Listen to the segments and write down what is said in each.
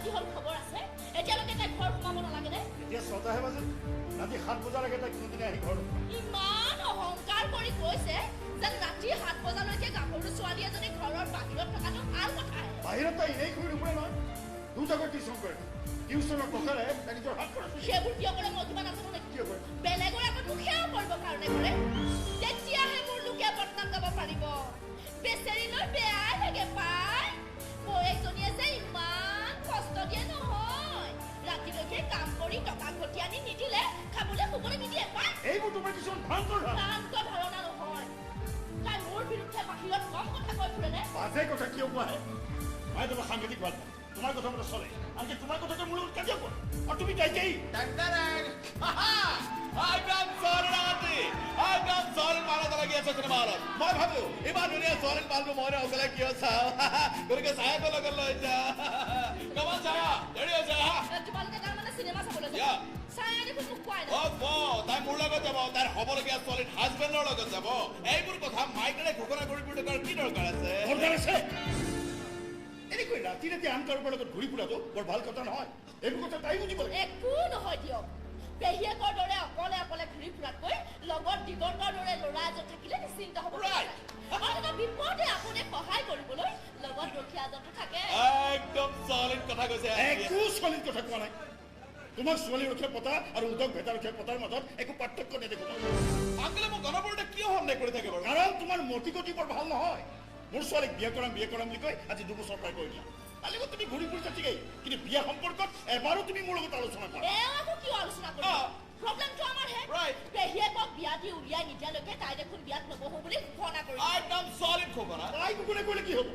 ৰাতি হ'ল খবৰ আছে এতিয়ালৈকে তাই ঘৰ সোমাব নালাগে নে এতিয়া 6টাহে বাজে ৰাতি 7 বজালৈকে তাই কোনোদিনে আহি ঘৰ ইমান অহংকাৰ কৰি কৈছে যেন ৰাতি 7 বজালৈকে গাভৰু ছোৱালী এজনী ঘৰৰ বাহিৰত থকাটো ভাল কথা বাহিৰত তাই এনেই ঘূৰি নুফুৰে নহয় দুটাকৈ টিউচন কৰে টিউচনৰ টকাৰে তাই নিজৰ হাত খৰচ সেইবোৰ কিয় কৰে মই কিবা নাজানো নেকি কিয় কৰে বেলেগৰ আগত মুখেও কৰিবৰ কাৰণে কৰে তেতিয়াহে মোৰ লোকে বদনাম গাব পাৰিব বেচেৰিলৈ বেয়াই লাগে পাই বৌয়েকজনীয়ে যে ইমান কষ্ট দিয়ে নহয় ৰাতিলৈকে কাম কৰি টকা ঘটি আনি নিদিলে খাবলৈ শুবলৈ নিদিয়ে পাই এইবোৰ তোমাৰ কিছুমান ভ্ৰান্ত ধাৰণা নহয় তাই মোৰ বিৰুদ্ধে বাহিৰত কম কথা কৈ ফুৰে নে বাজে কথা কিয় কোৱা মই তোমাক সাংঘাতিক ভাল পাওঁ তোমাৰ কথা মতে চলে আনকি তোমাৰ কথাতে মোৰ লগত কাজিয়া কৰে আৰু তুমি তাইকেই মই ভাবো ইমান ধুনীয়া ছোৱালী পালটো মই অকলে কিয় চাওঁ গতিকে চায়াকৰ লগত লৈ যাওঁ কমল ছায়া দেৰি হৈছে তোমালোকে তাৰমানে চিনেমা চাবলৈ যোৱা ছায়া দেখোন মোক কোৱাই তাই মোৰ লগত যাব তাইৰ হ'বলগীয়া ছোৱালীৰ হাজবেণ্ডৰ লগত যাব এইবোৰ কথা মাইকেৰে ঘোষণা কৰি ফুৰিবলৈ কি দৰকাৰ আছে এনেকৈ ৰাতি ৰাতি আন কাৰোবাৰ লগত ঘূৰি ফুৰাটো বৰ ভাল কথা নহয় এইবোৰ কথা তাই বুজিব লাগে একো নহয় দিয়ক পেহীয়েকৰ দৰে অকলে অকলে ঘূৰি ফুৰাতকৈ লগত দিগন্তৰ দৰে ল'ৰা এজন থাকিলে নিশ্চিন্ত হ'ব বিপদে আপুনি সহায় কৰিবলৈ লগত ৰখীয়া এজনটো থাকে একদম চলিড কথা কৈছে একো চলিড কথা কোৱা নাই তোমাক ছোৱালী ৰখীয়া পতা আৰু উদক ভেটা ৰখীয়া পতাৰ মাজত একো পাৰ্থক্য নেদেখো আংকলে মোক গণপৰতে কিয় সন্দেহ কৰি থাকে বাৰু কাৰণ তোমাৰ মতি গতি বৰ ভাল নহয় মোৰ ছোৱালীক বিয়া কৰাম বুলি কৈ আজি 2 বছৰ প্ৰায় কৰিলা কালি তুমি ঘূৰি ফুৰিছা ঠিকেই কিন্তু বিয়া সম্পৰ্কত এবাৰো তুমি মোৰ লগত আলোচনা কৰা আকৌ কিয় আলোচনা কৰিম প্ৰব্লেমটো আমাৰ হে পেহীয়েকক বিয়া দি উলিয়াই নিদিয়ালৈকে তাই দেখোন বিয়াত নবহো বুলি ঘোষণা কৰি একদম চলিড ঘোষণা তাই কোনে কৰিলে কি হ'ব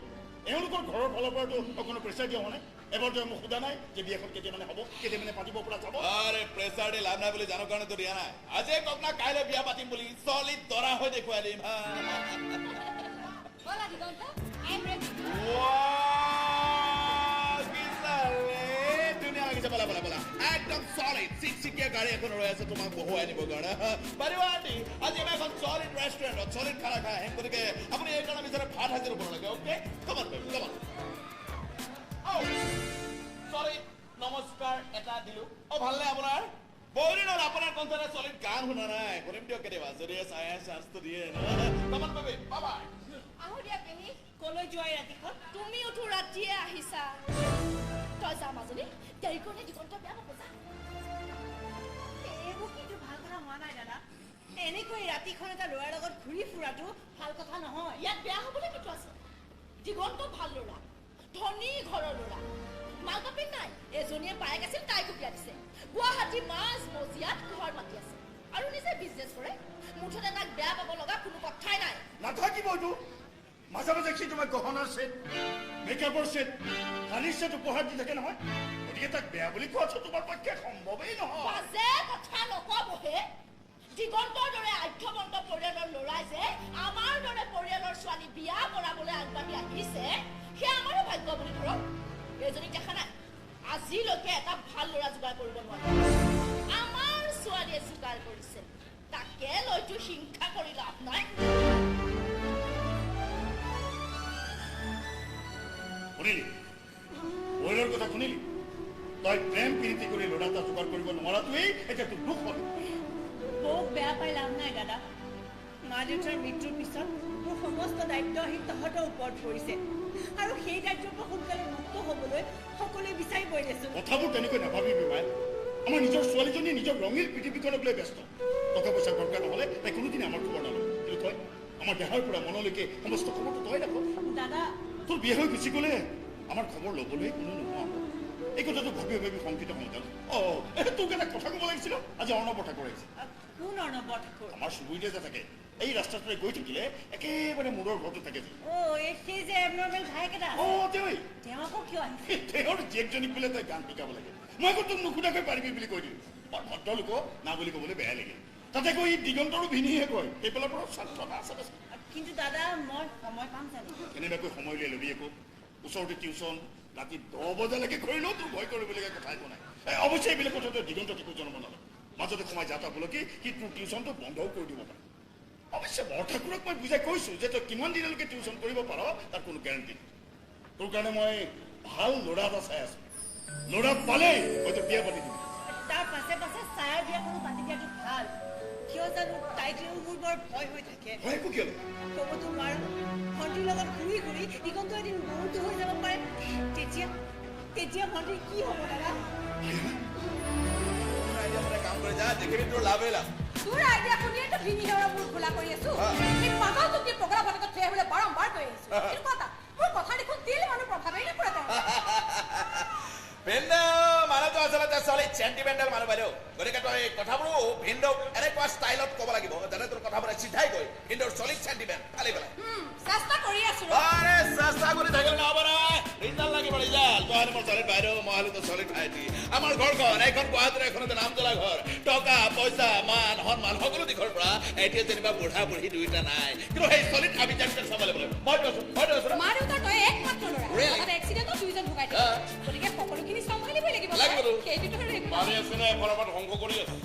এওঁলোকৰ ঘৰৰ ফালৰ পৰাতো অকণো প্ৰেছাৰ দিয়া হোৱা নাই এবাৰতো মোক সোধা নাই যে বিয়াখন কেতিয়া মানে হ'ব কেতিয়া মানে পাতিব পৰা যাব আৰে প্ৰেছাৰ দি লাভ নাই বুলি জানো কাৰণেতো দিয়া নাই আজি কওক না কাইলৈ বিয়া পাতিম বুলি চলিড দৰা হৈ দেখুৱাই দিম একদম চলিড চিকচিকীয়া গাড়ী এখন ৰৈ আছে তোমাক বহুৱাই নিবৰ কাৰণে পাৰিব আণ্টি আজি আমি এখন চলিড ৰেষ্টুৰেণ্টত চলিড খানা খাই আহিম গতিকে আপুনি এই কাৰণে বিচাৰে ভাত হাজিৰ হ'ব লাগে অ'কে কমন কমন চলিড নমস্কাৰ এটা দিলো ভালনে আপোনাৰ বহুদিনত আপোনাৰ কনচাৰ্টে চলিড গান শুনা নাই শুনিম দিয়ক কেতিয়াবা যদি চাই চান্সটো দিয়ে কমন পাবি বাবা আহো দিয়া পেহী কলৈ যোৱাই ৰাতিখন তুমি উঠো ৰাতিয়ে আহিছা তই যা মাজনী দেৰি কৰিলে দিগন্ত বেয়া পাব যা এইবোৰ কিন্তু ভাল কথা হোৱা নাই দাদা এনেকৈ ৰাতিখন এটা ল'ৰাৰ লগত ঘূৰি ফুৰাটো ভাল কথা নহয় ইয়াত বেয়া হ'বলৈ কিটো আছে দিগন্ত ভাল ল'ৰা ধনী ঘৰৰ ল'ৰা মাক বাপেক নাই এজনীয়ে বায়েক আছিল তাইকো বিয়া দিছে গুৱাহাটী মাজ মজিয়াত ঘৰ মাতি আছে আৰু নিজে বিজনেছ কৰে মুঠতে তাক বেয়া পাব লগা কোনো কথাই নাই নাথাকিব এইটো মাজে মাজে সি তোমাক গহনাৰ ছেট মেকআপৰ ছেট কালিৰ ছেট উপহাৰ দি থাকে নহয় গতিকে তাক বেয়া বুলি কোৱাটো তোমাৰ পক্ষে সম্ভৱেই নহয় বাজে কথা নকবহে দিগন্তৰ দৰে আধ্যবন্ত পৰিয়ালৰ ল'ৰাই যে আমাৰ দৰে পৰিয়ালৰ ছোৱালী বিয়া কৰাবলৈ আগবাঢ়ি আহিছে সেয়া আমাৰো ভাগ্য বুলি ধৰক এজনী দেখা নাই আজিলৈকে এটা ভাল ল'ৰা যোগাৰ কৰিব নোৱাৰে আমাৰ ছোৱালীয়ে যোগাৰ কৰিছে তাকে লৈতো হিংসা কৰি লাভ নাই শুনিলি পৰিয়ালৰ কথা শুনিলি তই প্ৰেম প্ৰীতি কৰি ল'ৰা এটা যোগাৰ কৰিব নোৱাৰাটোৱেই এতিয়া তোৰ দুখ হ'ল বৌক বেয়া পাই লাভ নাই দাদা মা দেউতাৰ মৃত্যুৰ পিছত মোৰ সমস্ত দায়িত্ব আহি তহঁতৰ ওপৰত পৰিছে আৰু সেই দায়িত্বৰ পৰা সোনকালে মুক্ত হ'বলৈ সকলোৱে বিচাৰিবই দেচোন কথাবোৰ তেনেকৈ নাভাবিবি মাই আমাৰ নিজৰ ছোৱালীজনী নিজৰ ৰঙীন পৃথিৱীখনক লৈ ব্যস্ত টকা পইচা দৰকাৰ নহ'লে তাই কোনোদিনে আমাৰ খবৰ নলয় কিন্তু তই আমাৰ দেহাৰ পৰা মনলৈকে সমস্ত খবৰটো তই ৰাখ দাদা তোৰ বিয়া হৈ গুচি গ'লে আমাৰ খবৰ ল'বলৈ কোনো নোহোৱা এই কথাটো ভাবি ভাবি শংকিত হৈ গ'ল তোক এটা কথা ক'ব লাগিছিল আজি অৰ্ণৱ ঠাকুৰ আহিছে কোন অৰ্ণৱ ঠাকুৰ আমাৰ চুবুৰীতে যে থাকে এই ৰাস্তাটোৰে গৈ থাকিলে একেবাৰে মূৰৰ ঘৰটো থাকে যে সেই যে এবনৰ্মেল ভাইকেইটা তেওঁ আকৌ কিয় আহিছে তেওঁৰ জীয়েকজনীক বোলে তই গান শিকাব লাগে মই আকৌ তোক নুসুধাকৈ পাৰিবি বুলি কৈ দিলোঁ ভদ্ৰ লোক না বুলি ক'বলৈ বেয়া লাগিল তাতে কৈ দিগন্তৰো ভিনিহে কয় সেইফালৰ পৰা স্বাৰ্থতা আছে কিন্তু দাদা মই সময় পাম জানো কেনেবাকৈ সময় উলিয়াই ল'বি একো ওচৰতে টিউচন ৰাতি 10 বজালৈকে কৰিলেও তোৰ ভয় কৰিবলগীয়া কথা একো নাই অৱশ্যে এইবিলাক কথাটো দিগন্তক একো জনাব নালাগে মাজতে সোমাই যাতা বলকি সি তোৰ টিউচনটো বন্ধও কৰি দিব পাৰে অৱশ্যে বৰঠাকুৰক মই বুজাই কৈছোঁ যে তই কিমান দিনলৈকে টিউচন কৰিব পাৰ তাৰ কোনো গেৰাণ্টি নাই তোৰ কাৰণে মই ভাল ল'ৰা এটা চাই আছোঁ ল'ৰা পালেই হয়তো বিয়া পাতি দিম তাৰ পাছে পাছে ছায়াৰ বিয়াখনো পাতি দিয়াটো ভাল কিয় জানো তাই যিও মোৰ বৰ ভয় হৈ থাকে হয় একো কিয় ক'বতো নোৱাৰো ভণ্টিৰ লগত ঘূৰি ঘূৰি দিগন্ত এদিন মূৰটো হৈ যাব পাৰে তেতিয়া ভণ্টিৰ কি হ'ব দাদা কাম কৰি যা দেখিবি তোৰ লাভেই লাভ তোৰ আইডিয়া শুনিয়েতো ভিনিয়ৰৰ মোৰ খোলা কৰি আছো এই পাগল তোক পগলা ফটকত থৈ আহিবলৈ বাৰম্বাৰ কৈ আহিছো কিন্তু মোৰ কথা দেখোন তিল মানুহ প্ৰভাৱেই নপৰে তাৰ ভিন্দৌ মানুহটো আচলতে চলিড চেণ্টিমেণ্টেল মানুহ বাইদেউ গতিকে তই কথাবোৰো ভিন্দৌক এনেকুৱা ষ্টাইলত ক'ব লাগিব যেনে তোৰ কথাবোৰ চিধাই কৈ ভিন্দৌৰ চলিড চেণ্টিমেণ্ট ফালি পেলাই চেষ্টা কৰি আছো আৰে চেষ্টা কৰি থাকিলে নহ'ব নহয় ৰিজাল্ট লাগিব ৰিজাল্ট তই মোৰ চলিড বাইদেউ মই হ'লো তোৰ চলিড ভাইটি আমাৰ ঘৰখন এইখন গুৱাহাটীৰ এখনতে নাম জ্বলা ঘৰ টকা পইচা মান সন্মান সকলো দিশৰ পৰা এতিয়া যেনিবা বুঢ়া বুঢ়ী দুয়োটা নাই কিন্তু সেই চলিড আমি যেনেকৈ চম্ভালিব লাগিব মই কৈছো মা দেউতাৰ তই একমাত্ৰ ল'ৰা আগতে এক্সিডেণ্টত দুইজন ঢুকাই দিলে গতিকে সকলোখিনি চম্ভালিবই লাগিব সেইটোতো পানী আছে নে এফালৰ ধ্বংস কৰি আছে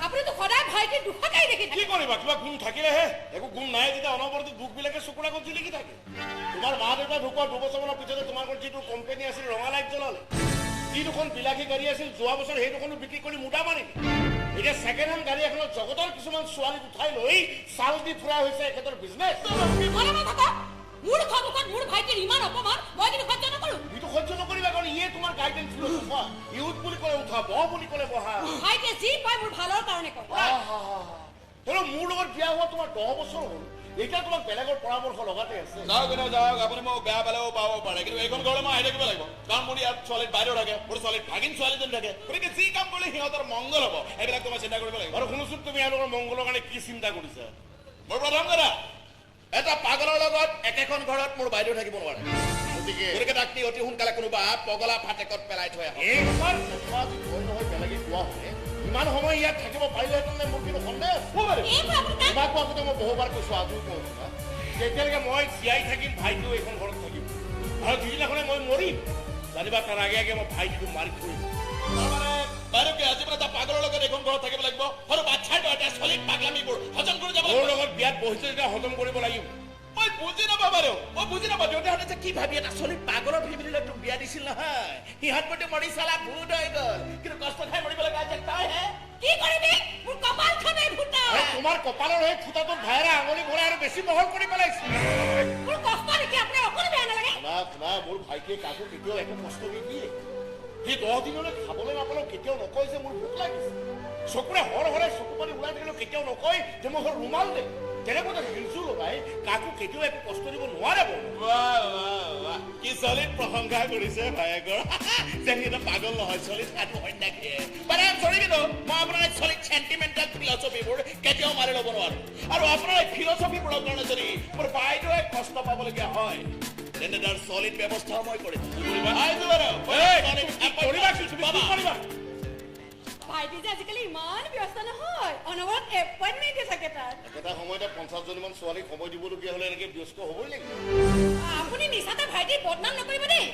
আপুনিতো সদায় ভাইটিৰ দুখতেই দেখি কি কৰিবা কিবা গুণ থাকিলেহে একো গুণ নাই যেতিয়া অনবৰতে দুখবিলাকে চকুৰ আগত জিলিকি থাকে তোমাৰ মা দেউতা ঢুকোৱা 2 বছৰমানৰ পিছতে তোমালোকৰ যিটো কোম্পানী আছিল ৰঙা লাইট জ্বলালে যি দুখন বিলাসী গাড়ী আছিল যোৱা বছৰ সেই দুখনো বিক্ৰী কৰি মুদা মাৰিলে এতিয়া ছেকেণ্ড হেণ্ড গাড়ী এখনত জগতৰ কিছুমান ছোৱালীক উঠাই লৈ চাল দি ফুৰা হৈছে এখেতৰ বিজনেছ মোৰ সন্মুখত মোৰ ভাইটিৰ ইমান অপমান মই কিন্তু সহ্য নকৰো ইটো সহ্য নকৰিবা কাৰণ ইয়ে তোমাৰ গাইডেন্স ফিলচফা ইউথ বুলি ক'লে উঠা ব বুলি ক'লে বহা ভাইটিয়ে যি পায় মোৰ ভালৰ কাৰণে কয় তোৰ মোৰ লগত বিয়া হোৱা তোমাৰ 10 বছৰ হ'ল এতিয়া তোমাক বেলেগৰ পৰামৰ্শ লগাতে আছে যাওক আপুনি মোক বেয়া পালেও পাব পাৰে কিন্তু এইখন ঘৰলৈ মই আহি থাকিব লাগিব কাৰণ মোৰ ইয়াত ছোৱালীত বাইদেউ থাকে মোৰ ছোৱালীত ভাগিন ছোৱালীজন থাকে গতিকে যি কাম কৰিলে সিহঁতৰ মংগল হ'ব এইবিলাক তোমাৰ চিন্তা কৰিব লাগিব আৰু শুনোচোন তুমি এওঁলোকৰ মংগলৰ কাৰণে কি চিন্তা কৰিছা মোৰ প্ৰথম কথা এটা পাগলৰ লগত একেখন ঘৰত মোৰ বাইদেউ থাকিব নোৱাৰে গতিকে তাক অতি সোনকালে কোনোবা পগলা ফাটেকত পেলাই থৈ আহক এইবাৰ নহয় বেলেগে কোৱা হয় ইমান সময় ইয়াত থাকিব পাৰিলেহেঁতেন মোৰ কিন্তু সন্দেহ তোমাকো আগতে মই বহুবাৰ কৈছো আজিও কওঁ যেতিয়ালৈকে মই জীয়াই থাকিম ভাইটিও এইখন ঘৰত থাকিম আৰু যিদিনাখনে মই মৰিম জানিবা তাৰ আগে আগে মই ভাইটিটো মাৰি থৈ বাইদেউকে আজি মানে তাৰ পাগলৰ লগত এখন ঘৰত থাকিব লাগিব আৰু বাচ্ছাটো এটা চলিড পাগলামিবোৰ হজম কৰি যাব মোৰ লগত বিয়াত বহিছে যেতিয়া হজম কৰিব লাগিব মই বুজি নাপাওঁ বাইদেউ মই বুজি নাপাওঁ দেউতাহঁতে যে কি ভাবি এটা চলিড পাগলৰ ফেমিলিলৈ তোক বিয়া দিছিল নহয় সিহঁত প্ৰতি মৰি চালা ভূত হৈ গ'ল কিন্তু কষ্ট খাই মৰিব লগা আছে তইহে কি কৰিবি মোৰ কপালখনে ফুটা তোমাৰ কপালৰ সেই ফুটাটোত ভাইৰে আঙুলি ভৰাই আৰু বেছি বহল কৰি পেলাইছে মোৰ কষ্ট দেখি আপোনাৰ অকণো বেয়া নালাগে শুনা মোৰ ভাইটিয়ে কাকো কেতিয়াও একো কষ্ট নিদিয়ে সি 10 দিনলৈ খাবলৈ নাপালেও কেতিয়াও নকয় যে মোৰ ভোক লাগিছে চকুৰে হৰে চকু পানী ওলাই থাকিলেও কেতিয়াও নকয় যে মই ৰুমাল দে তেনেকুৱা হিলচু লগাই কাকো কেতিয়াও একো কষ্ট দিব নোৱাৰে কি চলিড প্ৰশংসা কৰিছে ভায়েকৰ যে সি এটা পাগল নহয় চলিড কাটো সন্যাসী মানে চৰি কিন্তু মই আপোনাৰ চলিড চেণ্টিমেণ্টেল ফিলচফিবোৰ কেতিয়াও মাৰি ল'ব নোৱাৰো আৰু আপোনাৰ এই ফিলচফিবোৰৰ কাৰণে যদি মোৰ বাইদেৱে কষ্ট পাবলগীয়া হয় তেন্তে তাৰ চলিড ব্যৱস্থা মই কৰিম ভাইটি যে আজিকালি ইমান ব্যস্ত নহয় অনবৰত এপইণ্টমেণ্টে থাকে তাৰ এটা সময়তে 50 জনীমান ছোৱালীক সময় দিবলগীয়া হ'লে এনেকে ব্যস্ত হ'বই লাগিব আপুনি মিছাতে ভাইটিৰ বদনাম নকৰিব দেই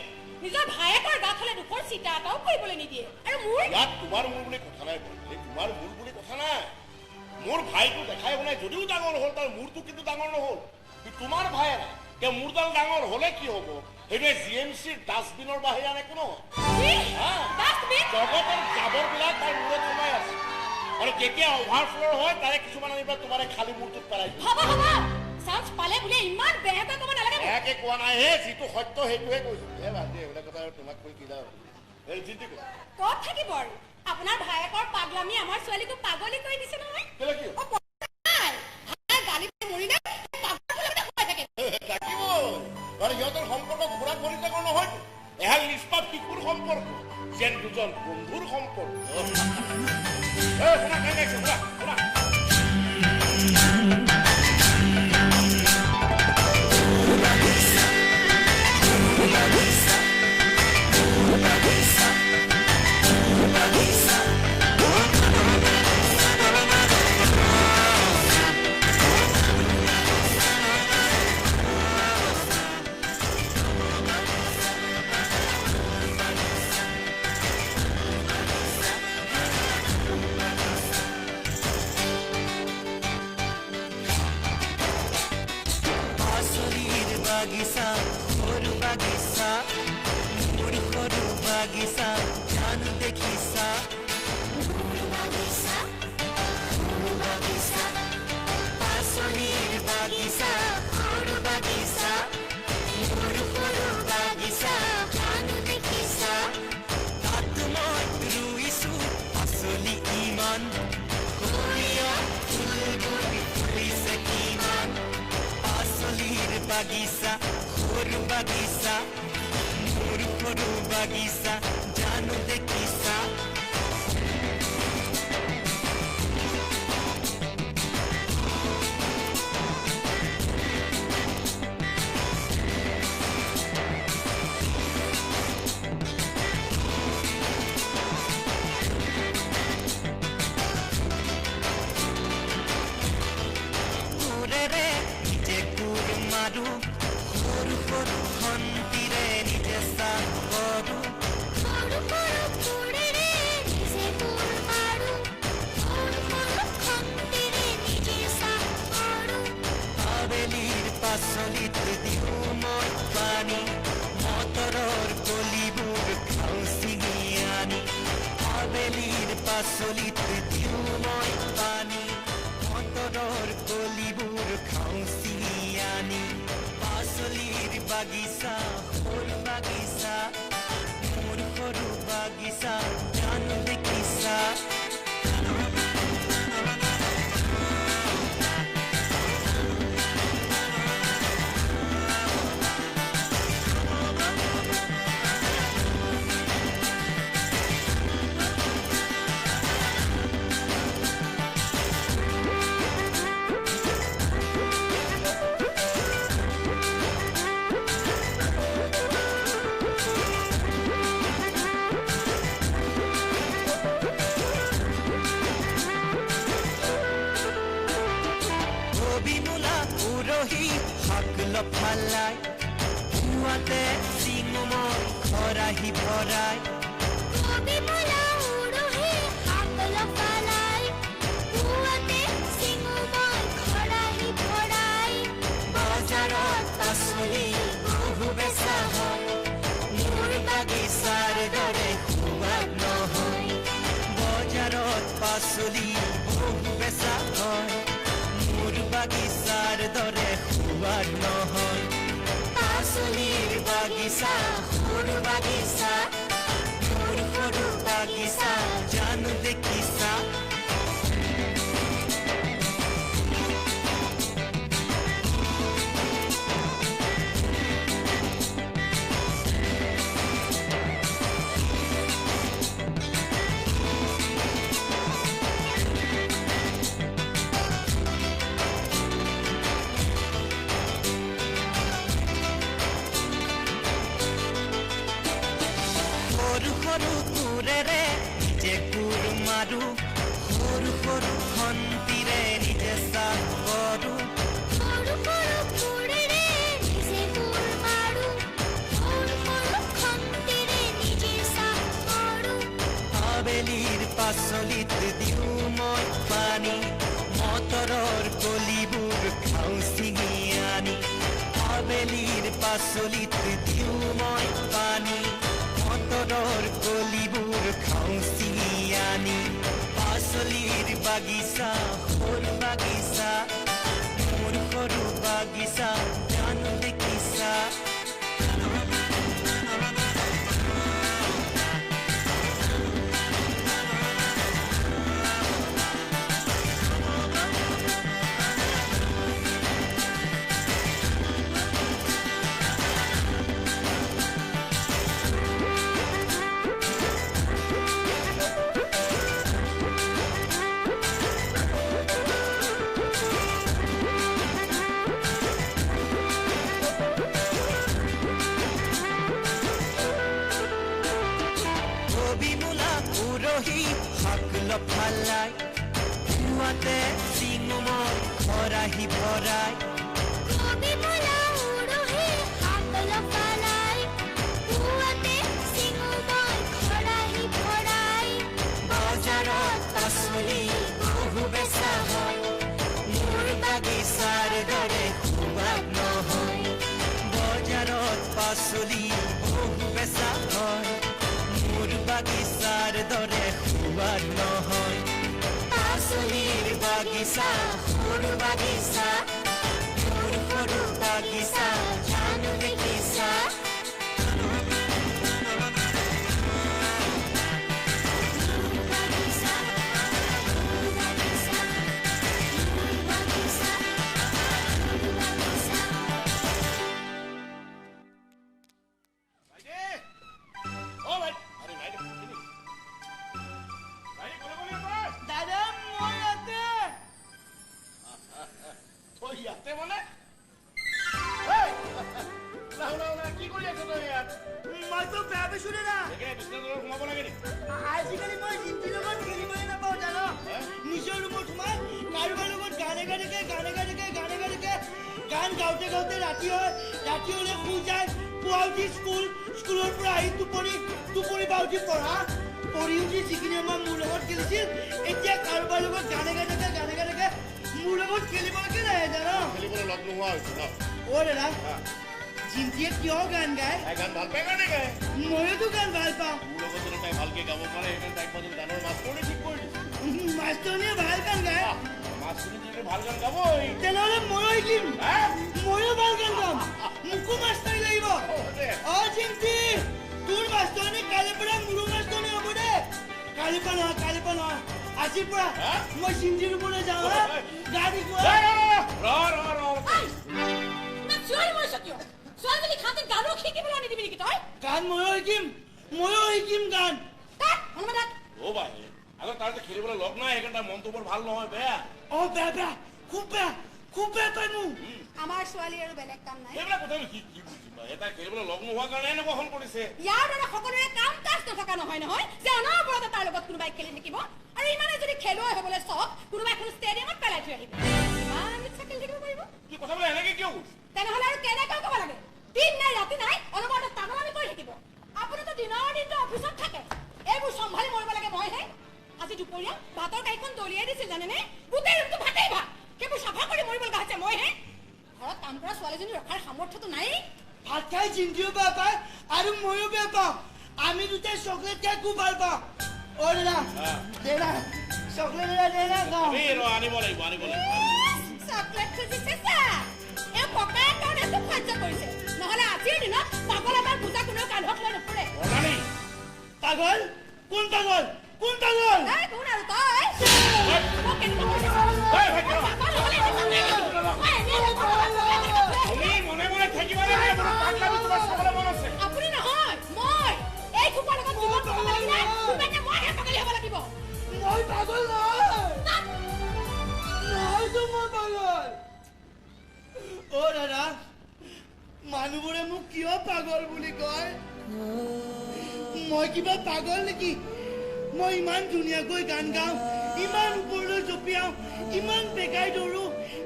নিজৰ ভায়েকৰ গাত হ'লে দুখৰ চিটা এটাও কৰিবলৈ নিদিয়ে আৰু মোৰ ইয়াত তোমাৰ মোৰ বুলি কথা নাই তোমাৰ মোৰ বুলি কথা নাই মোৰ ভাইটো দেখাই শুনাই যদিও ডাঙৰ হ'ল তাৰ মূৰটো কিন্তু ডাঙৰ নহ'ল তোমাৰ ভাই মূৰডাল ডাঙৰ হ'লে কি হ'ব সেইটোৱে GMCৰ ডাষ্টবিনৰ বাহিৰে আন একো নহয় জগতৰ জাবৰবিলাক তাৰ মূৰত সোমাই আছে আৰু যেতিয়া অভাৰফ্ল' হয় তাৰে কিছুমান আনিবা তোমাৰ খালী মূৰটোত পেলাই চান্স পালে বুলি ইমান বেয়াকৈ ক'ব নালাগে বেয়াকে কোৱা নাই হে যিটো সত্য সেইটোহে কৈছো বাদ দিয়া এইবিলাক কথা আৰু তোমাক কৈ কি লাভ এই জিন্তি ক'ত থাকিব আৰু আপোনাৰ ভায়েকৰ পাগলামি আমাৰ ছোৱালীটো পাগলী কৰি দিছে নহয় কেলে কি গালি মৰিলে আৰু সিহঁতৰ সম্পৰ্ক ঘূৰা ঘূৰি ডাঙৰ নহয় এহাল নিষ্পাপ শিশুৰ সম্পৰ্ক যেন দুজন বন্ধুৰ সম্পৰ্ক বাগিচা জানো দেখিছা ঘুৰেৰে নিজে ঘুৰ মাৰো সৰু সৰু খন্তিৰে নিজে চাহ কৰো সৰু সৰু ফুৰেৰে নিজে ফুল মাৰো সৰু সৰু খন্তিৰে নিজে চাহ কৰো আবেলিৰ পাচলিত দিওঁ মই পানী মটৰৰ কলিবোৰ খাওঁ ছিঙি আনি আবেলিৰ পাচলিত দিওঁ মই পানী মটৰৰ কলিবোৰ খাওঁ ছিঙি আনি পাচলিৰ বাগিচা সৰু বাগিচা মোৰ সৰু বাগিচা জানো দেখিছা কবিমূলা উৰহি শাক লফালাই পুৱাতে চিঙো মই খৰাহি ভৰাই কবি মোলা উৰহি শাক লফালাই পুৱাতে চিঙো মই খৰাহি ভৰাই বজাৰত পাচলি বহু বেচা হয় মোৰ বাগিচাৰ দৰে সোৱাদ নহয় বজাৰত পাচলি বহু বেচা হয় মোৰ বাগিচাৰ দৰে সোৱাদ নহয় পাচলিৰ বাগিচা সৰু বাগিচা মোৰ সৰু বাগিচা জানো দেখিছা সৰু সৰু কোৰেৰে নিজে কোৰ মাৰো সৰু সৰু খন্তিৰে নিজে চাহ কৰো সৰু সৰু ফুৰেৰে নিজে ফুল মাৰো সৰু সৰু খন্তিৰে নিজে চাহ কৰো আবেলিৰ পাচলিত দিওঁ মই পানী মটৰৰ কলিবোৰ খাওঁ ছিঙি আনি আবেলিৰ পাচলিত দিওঁ মই পানী মটৰৰ কলিবোৰ খাওঁ ছিঙি আনি পাচলিৰ বাগিচা সৰু বাগিচা মোৰ সৰু বাগিচা জানো দেখিছা কবিমূলা উৰহি শাক লফালাই পুৱাতে চিঙো মই খৰাহি ভৰাই কবি মোলা উৰহি শাক লফালাই পুৱাতে চিঙো মই খৰাহি ভৰাই বজাৰত পাচলি বহু বেচা হয় মোৰ বাগিচাৰ দৰে সোৱাদ নহয় বজাৰত পাচলি বহু বেচা হয় মোৰ বাগিচাৰ দৰে সোৱাদ নহয় পাচলিৰ বাগিচা সৰু বাগিচা মোৰ সৰু বাগিচা জানো দেখিছা গাওঁতে গাওঁতে ৰাতি হয় ৰাতি হ'লে শুই যায় পুৱা উঠি স্কুলৰ পৰা আহি টোপনি বা উঠি পঢ়ি উঠি যিখিনি আমাৰ মোৰ লগত খেলিছিল এতিয়া কাৰোবাৰ লগত গানে গাই থাকে মোৰ লগত খেলিবলৈকে নাহে জানো খেলিবলৈ লগ নোহোৱা হৈছে ন অ' দাদা জিন্তিয়ে কিয় গান গায় গান ভাল পাই কাৰণে গায় ময়োতো গান ভাল পাওঁ মোৰ লগত যদি তাই ভালকে গাব পাৰে সেইকাৰণে তাইক মই গানৰ মাষ্টৰনি ঠিক কৰি দিছোঁ মাষ্টৰনীয়ে ভাল গান গায় মাষ্টৰনি যদি ভাল গান গাবই তেনেহ'লে ময়ো শিকিম ময়ো ভাল গান গাম মোকো মাষ্টৰনী লাগিব অ' জিন্তি তোৰ মাষ্টৰনী কালিৰ পৰা মোৰো মাষ্টৰনী হ'ব দে কালিৰ পৰা নহয় আজিৰ পৰা মই জিন্তিৰ ওপৰলৈ যাওঁ গা দেখুৱা ছোৱালীজনী খাতে গানো শিকিবলৈ নিদিবি নেকি তই গান ময়ো শিকিম গান অ' ভাই আগত তাৰ যে খেলিবলৈ লগ নাই সেইকাৰণে তাৰ মনটো বৰ ভাল নহয় বেয়া অ' বেয়া খুব বেয়া পাই মোক আমাৰ ছোৱালী আৰু বেলেগ কাম নাই সেইবিলাক কথা কি বুজিম এটা খেলিবলৈ লগ নোহোৱাৰ কাৰণে এনেকুৱা হ'ল কৰিছে ইয়াৰ দৰে সকলোৰে কাম কাজ নথকা নহয় যে অনবৰতে তাৰ লগত কোনোবাই খেলি থাকিব আৰু ইমানে যদি খেলুৱৈ হ'বলৈ চখ কোনোবাই এখন ষ্টেডিয়ামত পেলাই থৈ আহিব ইমান ইচ্ছা খেলি থাকিব পাৰিব কি কথাবিলাক এনেকে কিয় কৈছে তেনেহ'লে আৰু কেনেকৈ ক'ব লাগে দিন নাই ৰাতি নাই অনবৰতে তাগলামি কৰি থাকিব আপুনিতো দিনৰ দিনটো অফিচত থাকে এইবোৰ চম্ভালি মৰিব লাগে মইহে আজি দুপৰীয়া ভাতৰ কাঁহীখন দলিয়াই দিছিল জানেনে গোটেই ৰুমটো ভাতেই ভাত সেইবোৰ চাফা কৰি মৰিব লগা হৈছে মইহে ঘৰত কাম কৰা ছোৱালীজনী ৰখাৰ সামৰ্থ্যটো নাই ভাত খাই জিন্তিও বেয়া পায় আৰু ময়ো বেয়া পাওঁ আমি দুটাই চকলেট খাই খুব ভাল পাওঁ অ' দাদা চকলেট খাওঁ আনিব লাগিব চকলেট খুজিছে চা এই পকাই কাৰণে খুব সহ্য কৰিছে নহ'লে আজিৰ দিনত পাগল আমাৰ বুজা কোনেও কান্ধত লৈ নুফুৰে পাগল কোন পাগল কোন আৰু তই মোক কেনেকুৱা আপুনি নহয় মই এই খোপাৰ লগত জীৱন পাব লাগিলে তোকে মইহে পাগলী হ'ব লাগিব মই পাগল নহয়তো মই পাগল অ' দাদা মানুহবোৰে মোক কিয় পাগল বুলি কয় মই কিবা পাগল নেকি মই ইমান ধুনীয়াকৈ গান গাওঁ ইমান ওপৰলৈ জঁপিয়াওঁ ইমান বেগাই দৌৰো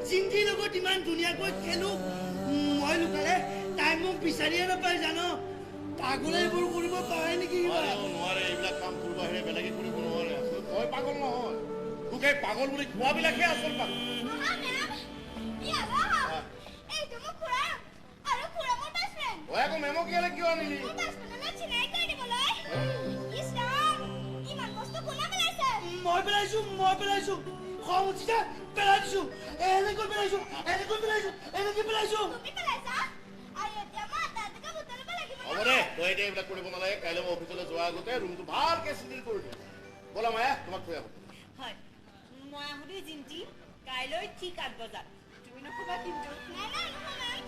জিন্তিৰ লগত ইমান ধুনীয়াকৈ খেলো মই লুকালে তাই মোক বিচাৰিয়ে নাপায় জানো পাগলে এইবোৰ কৰিব পাৰে নেকি নোৱাৰে এইবিলাক কাম কৰিব আহিলে বেলেগে কৰিব নোৱাৰে তই পাগল নহয় তোক এই পাগল বুলি কোৱাবিলাকে আচল পাগল তই আকৌ মেমক ইয়ালে কিয় আনিলি মই পেলাইছো খং উঠিছে পেলাই দিছো এনেকৈ পেলাইছো হ'ব দে তই এতিয়া এইবিলাক কৰিব নালাগে কাইলৈ মই অফিচলৈ যোৱাৰ আগতে ৰুমটো ভালকে চিজিল কৰি দিম ব'লা মায়া তোমাক থৈ আহোঁ হয় মই আহোঁতে জিন্তি কাইলৈ ঠিক 8 বজাত তুমি নক'বা কিন্তু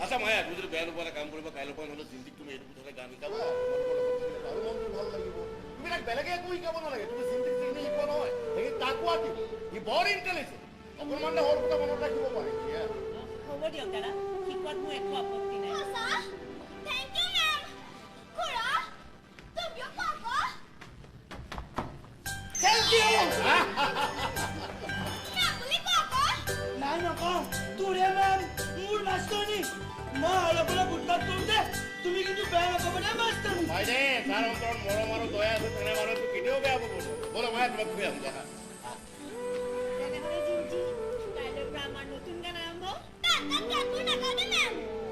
আচ্ছা মায়া তুমি যদি বেয়া নোপোৱা এটা কাম কৰিবা কাইলৈ পৰা নহ'লে জিন্তিক তুমি এইটো কথাতে গান শিকাবা তোমালোকৰ লগত থাকিলে আৰু মনটো ভাল লাগিব তুমি তাক বেলেগে একো শিকাব নালাগে তুমি জিন্তিক যিখিনি শিকোৱা নহয় সেইখিনি তাকো আঁকিব সি বৰ ইণ্টেলিজেণ্ট অকণমান সৰু কথা মনত ৰাখিব পাৰে হ'ব দিয়ক দাদা শিকোৱাত মোৰ একো আপত্তি নাই থেংক ইউ নাই নকওঁ তোৰে মেম মোৰ মাষ্টৰনী মই অলপ উৎপাত কৰোঁতে তুমি কিন্তু বেয়া নাপাব দে মাষ্টৰনী হয় দে তাৰ অন্তৰত মৰম আৰু দয়া আছে তেনে মানুহটো কেতিয়াও বেয়া পাব ব'লা মায়া তোমাক থৈ আহোঁ দেখা তেনেহ'লে জিন্তি কাইলৈৰ পৰা আমাৰ নতুন গান আৰম্ভ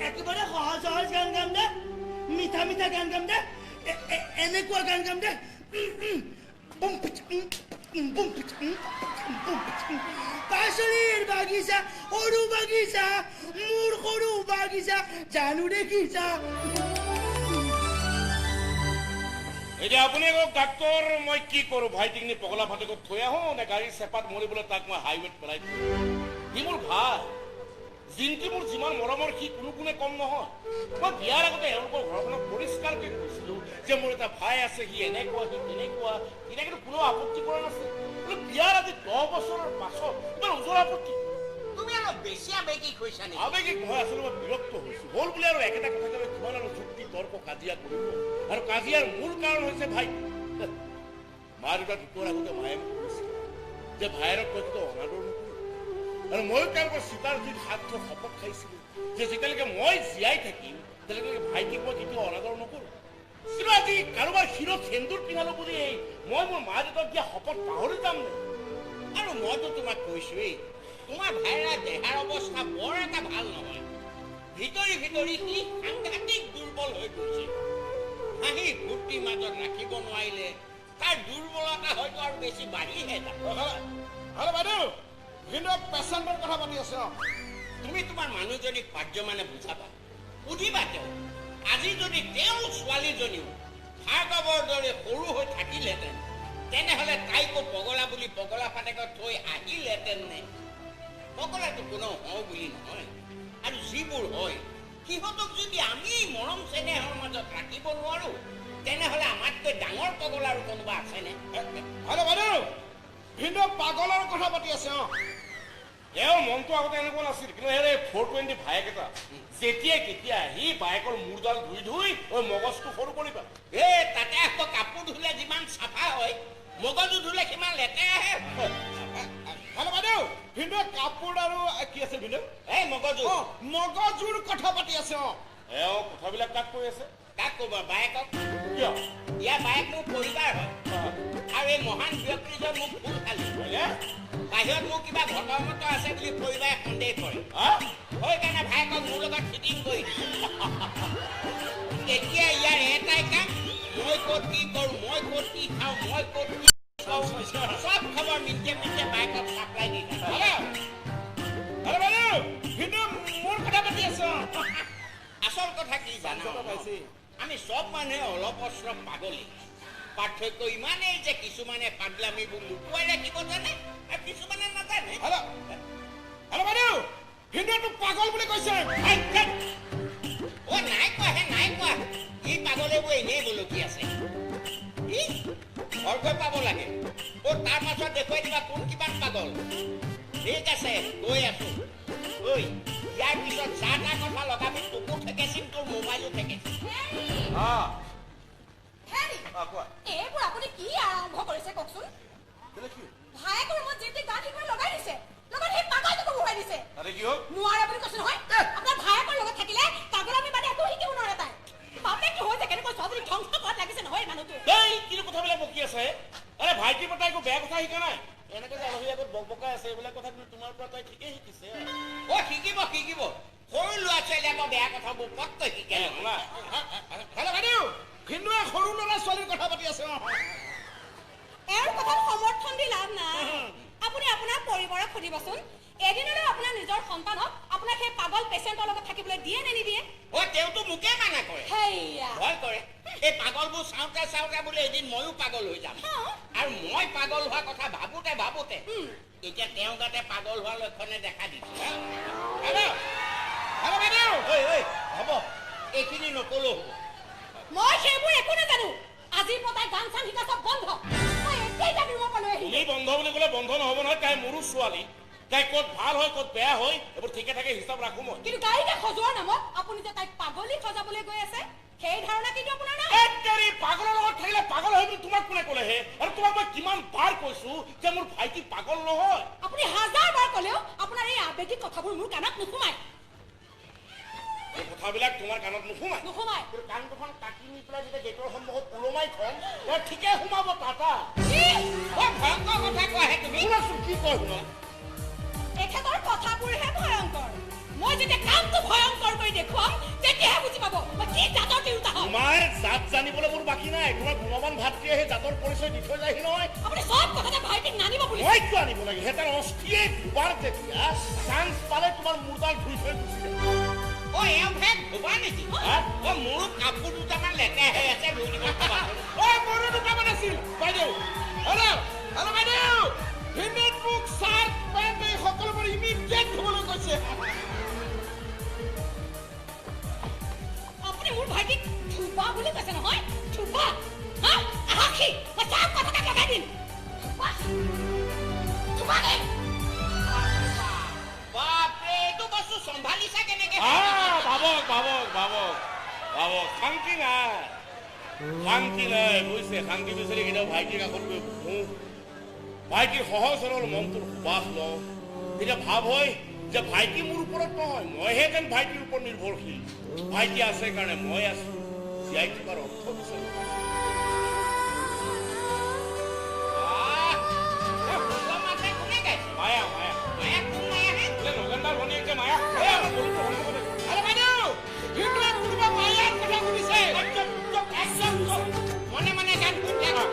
একেবাৰে সহজ গান গাম দে মিঠা গান গাম দে এনেকুৱা গান গাম দে পাচলিৰ বাগিচা সৰু বাগিচা মোৰ সৰু বাগিচা জানো দেখিছা এতিয়া আপুনি কওক ডাক্তৰ মই কি কৰোঁ ভাইটিক নি পগলা ফাটেকত থৈ আহোঁ নে গাড়ীৰ চেপাত মৰিবলৈ তাক মই হাইৱেত পেলাই দিওঁ সি মোৰ ভাল জিন্তি মোৰ যিমান মৰমৰ সি কোনো কোনে কম নহয় মই বিয়াৰ আগতে এওঁলোকৰ ঘৰখনক পৰিষ্কাৰকৈ কৈছিলোঁ যে মোৰ এটা ভাই আছে সি এনেকুৱা সি তেনেকুৱা এতিয়া কিন্তু কোনো আপত্তি কৰা নাছিল কিন্তু বিয়াৰ আজি 10 বছৰৰ পাছত ইমান ওজৰ আপত্তি তুমি অলপ বেছি আবেগিক হৈছা নেকি আবেগিক নহয় আচলতে মই বিৰক্ত হৈছোঁ হ'ল বুলি আৰু একেটা কথাকে লৈ কিমান আৰু যুক্তি তৰ্ক কাজিয়া কৰিব আৰু কাজিয়াৰ মূল কাৰণ হৈছে ভাই মা দেউতা ঢুকোৱাৰ আগতে মায়ে মোক কৈছিল যে ভাইৰক তই কিন্তু অনাদৰ নকৰিবি আৰু ময়ো তেওঁলোকৰ চিতাৰ যি স্বাৰ্থ শপত খাইছিলোঁ যে যেতিয়ালৈকে মই জীয়াই থাকিম তেতিয়ালৈকে ভাইটিক মই কেতিয়াও অনাদৰ নকৰোঁ। কিন্তু আজি কাৰোবাৰ শিৰত সেন্দুৰ পিন্ধালো বুলি মই মোৰ মা দেউতাক দিয়া শপত পাহৰি যাম নে? আৰু মইতো তোমাক কৈছোৱেই তোমাৰ ভাইৰা দেহাৰ অৱস্থা বৰ এটা ভাল নহয়। ভিতৰি ভিতৰি সি সাংঘাতিক দুৰ্বল হৈ গৈছে। হাঁহি ফূৰ্তিৰ মাজত ৰাখিব নোৱাৰিলে তাৰ দুৰ্বলতা হয়তো আৰু বেছি বাঢ়িহে যাব। হেল্ল' বাইদেউ, ভিনদেউ পেচেণ্টৰ কথা পাতি আছে। তুমি তোমাৰ মানুহজনীক পাৰ্যমানে বুজাবা, সুধিবা তেওঁ আজি যদি তেওঁ ছোৱালীজনীও ভাৰ্গৱৰ দৰে সৰু হৈ থাকিলেহেঁতেন তেনেহ'লে তাইকো পগলা বুলি পগলা ফাটেকত থৈ আহিলেহেঁতেন নে? পগলাটো কোনো হওঁ বুলি নহয়, আৰু যিবোৰ হয় সিহঁতক যদি আমি মৰম চেনেহৰ মাজত ৰাখিব নোৱাৰো তেনেহ'লে আমাতকৈ ডাঙৰ পগলা আৰু কোনোবা আছেনে? হেল্ল' বাইদেউ, ভিনদেউ পাগলৰ কথা পাতি আছে। এওঁ মনটো আগতে এনেকুৱা নাছিল, কিন্তু এই 420 ভায়েক এটা যেতিয়াই কেতিয়া আহি বাইকৰ মূৰডাল ধুই ধুই মগজটো সৰু কৰিবা। তাতে আকৌ কাপোৰ ধুলে যিমান চাফা হয় মগজু ধুলে সিমান লেতেৰা আহে। হেল্ল' বাইদেউ, ভিনদেউ কাপোৰ আৰু কি আছে ভিনদেউ? এই মগজু মগজুৰ কথা পাতি আছে। এওঁ কথাবিলাক কাক কৈ আছে? কাক ক'ব? বায়েকক। কিয়? ইয়াৰ বায়েক মোৰ পৰিবাৰ হয়, আৰু এই মহান ব্যক্তিজন মোক ফুল খালি বাহিৰত মোৰ কিবা ঘটমত আছে বুলি পৰিবাৰে সন্দেহ কৰে। সেইকাৰণে ভায়েকক মোৰ লগত ফিটিং কৰি এতিয়া ইয়াৰ এটাই কাম, মই ক'ত কি কৰোঁ, মই ক'ত কি খাওঁ, মই ক'ত কি সব খবৰ মিনিটে মিনিটে বায়েকক চাপ্লাই দি মোৰ কথা পাতি আছ। আচল কথা কি জানা? আমি চব মানুহে অলপ অস্ত্ৰম পাগলী। পাৰ্থক্য ইমানেই যে কিছুমানে পাগলামিবোৰ লুকুৱাই ৰাখিব জানে আৰু কিছুমানে নাজানে। হেল্ল' বাইদেউ, ভিনদেউটো পাগল বুলি কৈছে। নাই কোৱা হে, নাই কোৱা। ই পাগলেবোৰ এনেই বলকি আছে। ঘৰকৈ পাব লাগে তাৰ পাছত দেখুৱাই দিবা কোন কিমান পাগল। ঠিক আছে, গৈ আছো। ঐ, ইয়াৰ পিছত চাহটা কথা লগাবি, তোকো ঠেকেচিম, তোৰ মোবাইলো ঠেকেচিম। এইবোৰ আপুনি কি আৰম্ভ কৰিছে কওকচোন? ভায়েকৰ ৰুমত যি গান শিকিব লগাই দিছে, লগত সেই পাগলটোকো বহুৱাই দিছে। নোৱাৰে বুলি কৈছো নহয়। আপোনাৰ ভায়েকৰ লগত থাকিলে পাগলামি মানে একো শিকিব নোৱাৰে তাই। বাপেকটো হৈছে কেনেকৈ ছোৱালী ধ্বংস কৰাত লাগিছে নহয় মানুহটোৱে। কিন্তু কথাবিলাক বকি আছে। আৰে ভাইটিৰ পৰা তাই একো বেয়া কথা শিকা নাই। এনেকে যে আলহী আগত বকবকাই আছে, এইবিলাক কথা কিন্তু তোমাৰ পৰা তাই ঠিকেই শিকিছে। শিকিব শিকিব, সৰু ল'ৰা ছোৱালীয়ে আকৌ বেয়া কথাবোৰ পটকৈ শিকে। হেল্ল' বাইদেউ, ভিনদেউৱে সৰু ল'ৰা ছোৱালীৰ কথা পাতি আছে। এওঁৰ কথাত সমৰ্থন দি লাভ নাই। আপুনি আপোনাৰ পৰিবাৰক সুধিবচোন, এদিনলৈ আপোনাৰ নিজৰ সন্তানক আপোনাৰ সেই পাগল পেচেণ্টৰ লগত থাকিবলৈ দিয়ে নে নিদিয়ে? তেওঁতো মোকে মানা কৰে, ভয় কৰে। এই পাগলবোৰ চাওঁতে চাওঁতে বোলে এদিন ময়ো পাগল হৈ যাম। আৰু মই পাগল হোৱা কথা ভাবোতে ভাবোতে এতিয়া তেওঁ গাতে পাগল হোৱাৰ লক্ষণে দেখা দিছে। হ'ব, এইখিনি নকলো হ'ব। মই সেইবোৰ একো নাজানো। আজিৰ পৰা তাই গান চান শিকা চব বন্ধ। মই এতিয়াই তাক ৰুমৰ পৰা লৈ আহিম। তুমি বন্ধ বুলি ক'লে বন্ধ নহ'ব নহয়। তাই মোৰো ছোৱালী, তাই ক'ত ভাল হয় ক'ত বেয়া হয় এইবোৰ ঠিকে থাকে হিচাপ ৰাখো মই। কিন্তু গাড়ীতে সজোৱাৰ নামত আপুনি যে তাইক পাগলী সজাবলৈ গৈ আছে, সেই ধাৰণা কিন্তু আপোনাৰ নাই। পাগলৰ লগত থাকিলে পাগল হয় বুলি তোমাক কোনে ক'লেহে? আৰু তোমাক মই কিমান বাৰ কৈছো যে মোৰ ভাইটি পাগল নহয়। আপুনি 1000 বাৰ ক'লেও আপোনাৰ এই আবেগিক কথাবোৰ মোৰ কাণত নোসোমায়। এই কথাবিলাক তোমাৰ কাণত নোসোমায়? নোসোমায়। কাণ দুখন কাটি নি পেলাই যেতিয়া গেটৰ সন্মুখত ওলমাই থম ঠিকে সোমাব। টাটা ভয়ংকৰ কথা কোৱাহে তুমি। শুনাচোন কি কয় শুনা। এখেতৰ কথাবোৰহে ভয়ংকৰ। মই যেতিয়া কামটো ভয়ংকৰ কৰি দেখুৱাম তেতিয়াহে বুজি পাব মই কি জাতৰ তিৰোতা হয়। তোমাৰ জাত জানিবলৈ মোৰ বাকী নাই। তোমাৰ গুণৱান ভাতৃয়ে সেই জাতৰ পৰিচয় দি থৈ যায়হি নহয়। আপুনি চব কথাতে ভাইটিক নানিব বুলি মই কিয় আনিব লাগে? সিহঁতৰ অস্থিয়ে দুবাৰ যেতিয়া চান্স পালে তোমাৰ মূৰডাল ধুই থৈ গুচি যায়। এওঁ ভেদ ধুবা নেকি? মোৰো কাপোৰ দুটামান লেতেৰা হৈ আছে, ধুই দিব ক'বা। মোৰো দুটামান আছিল। বাইদেউ, হেল্ল' বাইদেউ, ভিনদেউ মোক চাৰ্ট পেণ্ট এই সকলোবোৰ ইমিডিয়েট ধুবলৈ কৈছে। আপুনি মোৰ ভাইটিক ধুবা বুলি কৈছে নহয়? ধুবা আহি মই চব কথাতে লগাই দিম। ধুবা নে? বাপৰে, এইটো বস্তু চম্ভালিছা কেনেকে? ভাবক শান্তি নাই, শান্তি নাই বুজিছে। শান্তি বিচাৰি কেতিয়াও ভাইটিৰ কাষত গৈ বহো, ভাইটিৰ সহজ সৰল মনটোৰ সুবাস লওঁ, তেতিয়া ভাৱ হয় যে ভাইটি মোৰ ওপৰত নহয়, মইহে যেন ভাইটিৰ ওপৰত নিৰ্ভৰশীল। ভাইটি আছে কাৰণে মই আছো, জীয়াই থকাৰ অৰ্থ বিচাৰো। মায়া মায়া মায়া কোন মায়া হে? নগেন্দাৰ ভনীয়েক যে মায়া। মনে মনে গান শুনি থাকক।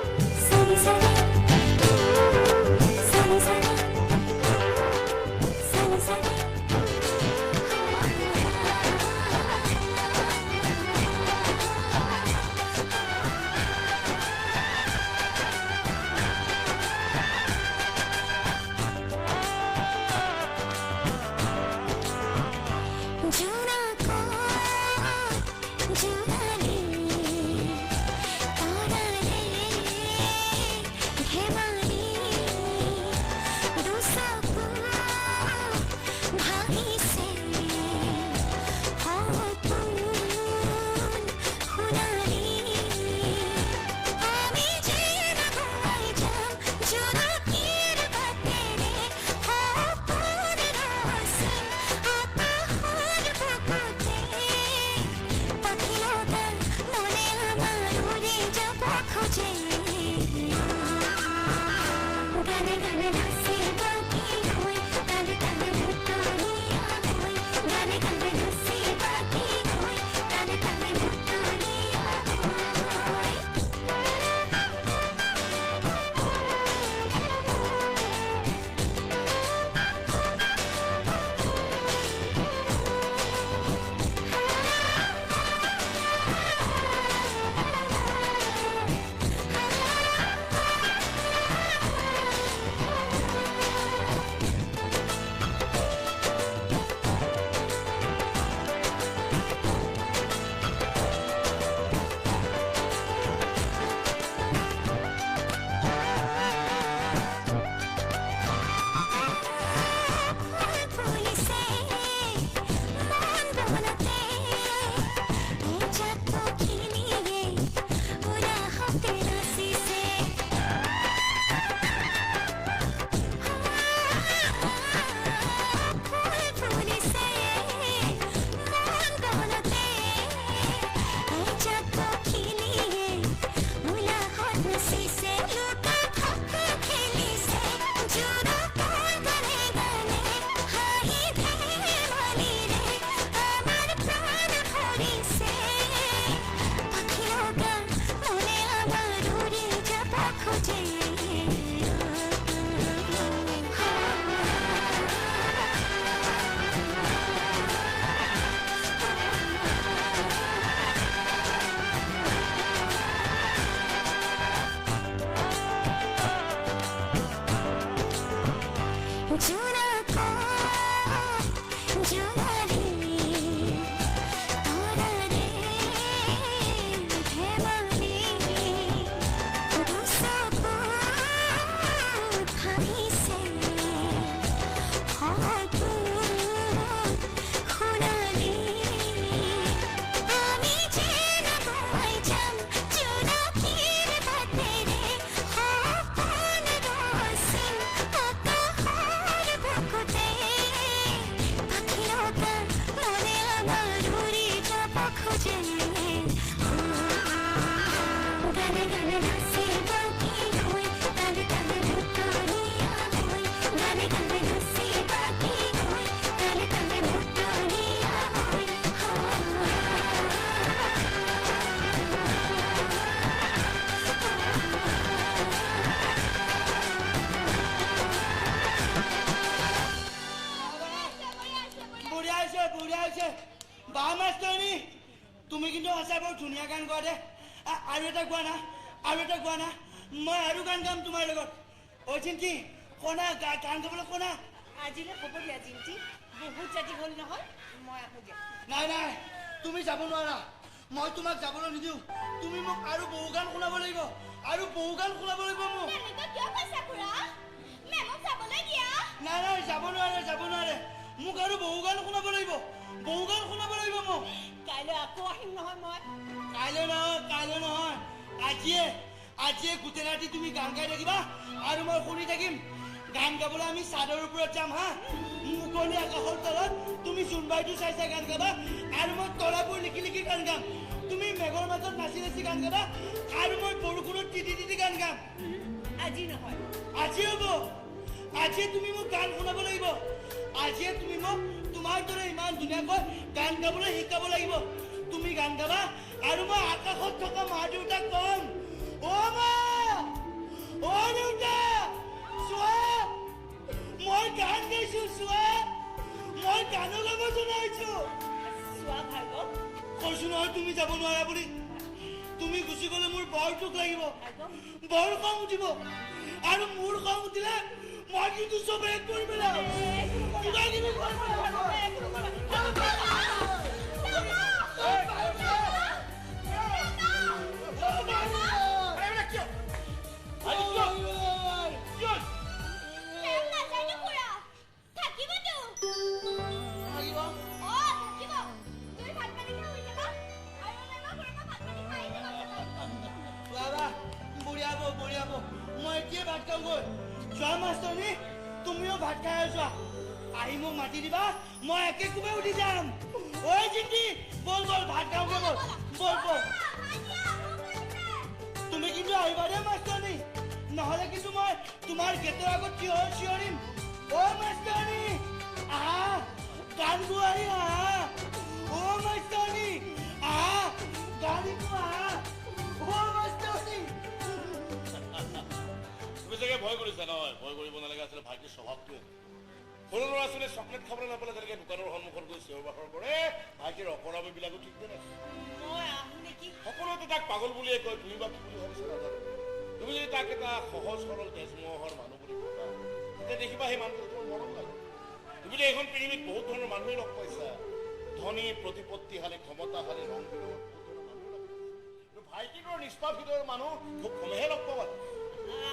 তুমি কিন্তু সঁচাই বৰ ধুনীয়া গান গোৱা দে। আৰু এটা গোৱা না, আৰু এটা গোৱা না, মই আৰু গান গাম তোমাৰ লগত। অ চিন্তি কনা গান গাবলৈ কনা। আজিলৈ হ'ব দিয়া জিন্তি, বহুত ৰাতি হ'ল নহয়, মই আহোঁ দিয়া। নাই নাই, তুমি যাব নোৱাৰা, মই তোমাক যাবলৈ নিদিওঁ। তুমি মোক আৰু বহু গান শুনাব লাগিব, আৰু বহু গান শুনাব লাগিব মোক। নাই নাই, যাব নোৱাৰে, যাব নোৱাৰে, মোক আৰু বহু গান শুনাব লাগিব, বহু গান শুনাব লাগিব মোক। কাইলৈ আকৌ আহিম নহয় মই। কাইলৈ নহয়, কাইলৈ নহয়, আজিয়ে গোটেই ৰাতি তুমি গান গাই থাকিবা আৰু মই শুনি থাকিম। গান গাবলৈ আমি চাদৰ ওপৰত যাম হা মুকলি আকাশৰ তলত তুমি জোনবাইটো চাইছা গান গাবা আৰু মই তৰাবোৰ লিখি লিখি গান গাম তুমি মেঘৰ মাজত নাচি নাচি গান গাবা আৰু মই বৰষুণত তিতি তিতি গান গাম আজি নহয় আজি হ'ব আজি তুমি মোক গান শুনাব লাগিব আজি তুমি মোক তোমাৰ দৰে ইমান ধুনীয়াকৈ গান গাবলৈ শিকাব লাগিব তুমি গান গাবা আৰু মই আকাশত থকা মা দেউতাক কম অ' মা অ' দেউতা চোৱা মই গান গাইছোঁ চোৱা মই গানৰ লগত জনাইছোঁ চোৱা ভাৰ্গৱ কৈছোঁ নহয় তুমি যাব নোৱাৰা বুলি তুমি গুচি গ'লে মোৰ বৰ দুখ লাগিব ভাৰ্গৱ বৰ খং উঠিব আৰু মোৰ খং উঠিলে মই কিন্তু চব শেষ কৰি পেলাম কিবা কিবি মই এতিয়া ভাত খাম গৈ যোৱা মাষ্টৰনী তুমিও ভাত খাই যোৱা আহি মোক মাতি দিবা মই একে কোবে উঠি যাম ঐ জিন্দি বল বল ভাত খাওঁগে বল বল বল তুমি কিন্তু আহিবা দে মাষ্টৰনী নহ'লে কিন্তু মই তোমাৰ গেটৰ আগত চিঞৰিম অ' মাষ্টৰনী আহা গান গোৱাৰি আহা অ' মাষ্টৰনী আহা গান গোৱা অ' মাষ্টৰনী তুমি চাগে ভয় কৰিছা নহয় ভয় কৰিব নালাগে আছিলে ভাইটিৰ স্বভাৱটোৱে সৰু ল'ৰা ছোৱালীয়ে চকলেট খাবলৈ নাপালে তেনেকে দোকানৰ সন্মুখত গৈ চিঞৰ বাখৰ কৰে ভাইটিৰ অপৰাধবিলাকো ঠিক নাই মই আহোঁ নেকি সকলোতে তাক পাগল বুলিয়ে কয় তুমি বা কি বুলি ভাবিছা নাজানো তুমি যদি তাক এটা সহজ সৰল তেজমোহৰ মানুহ বুলি ভাবা তেতিয়া দেখিবা সেই মানুহটো তোমাৰ মৰম লাগে তুমি যে এইখন পৃথিৱীত বহুত ধৰণৰ মানুহে লগ পাইছা ধনী প্ৰতিপত্তিশালী ক্ষমতাশালী ৰং বিৰঙৰ বহুত ধৰণৰ মানুহ লগ পাইছা কিন্তু ভাইটিটোৰ নিষ্পাপ হৃদয়ৰ মানুহ খুব কমেহে লগ পাবা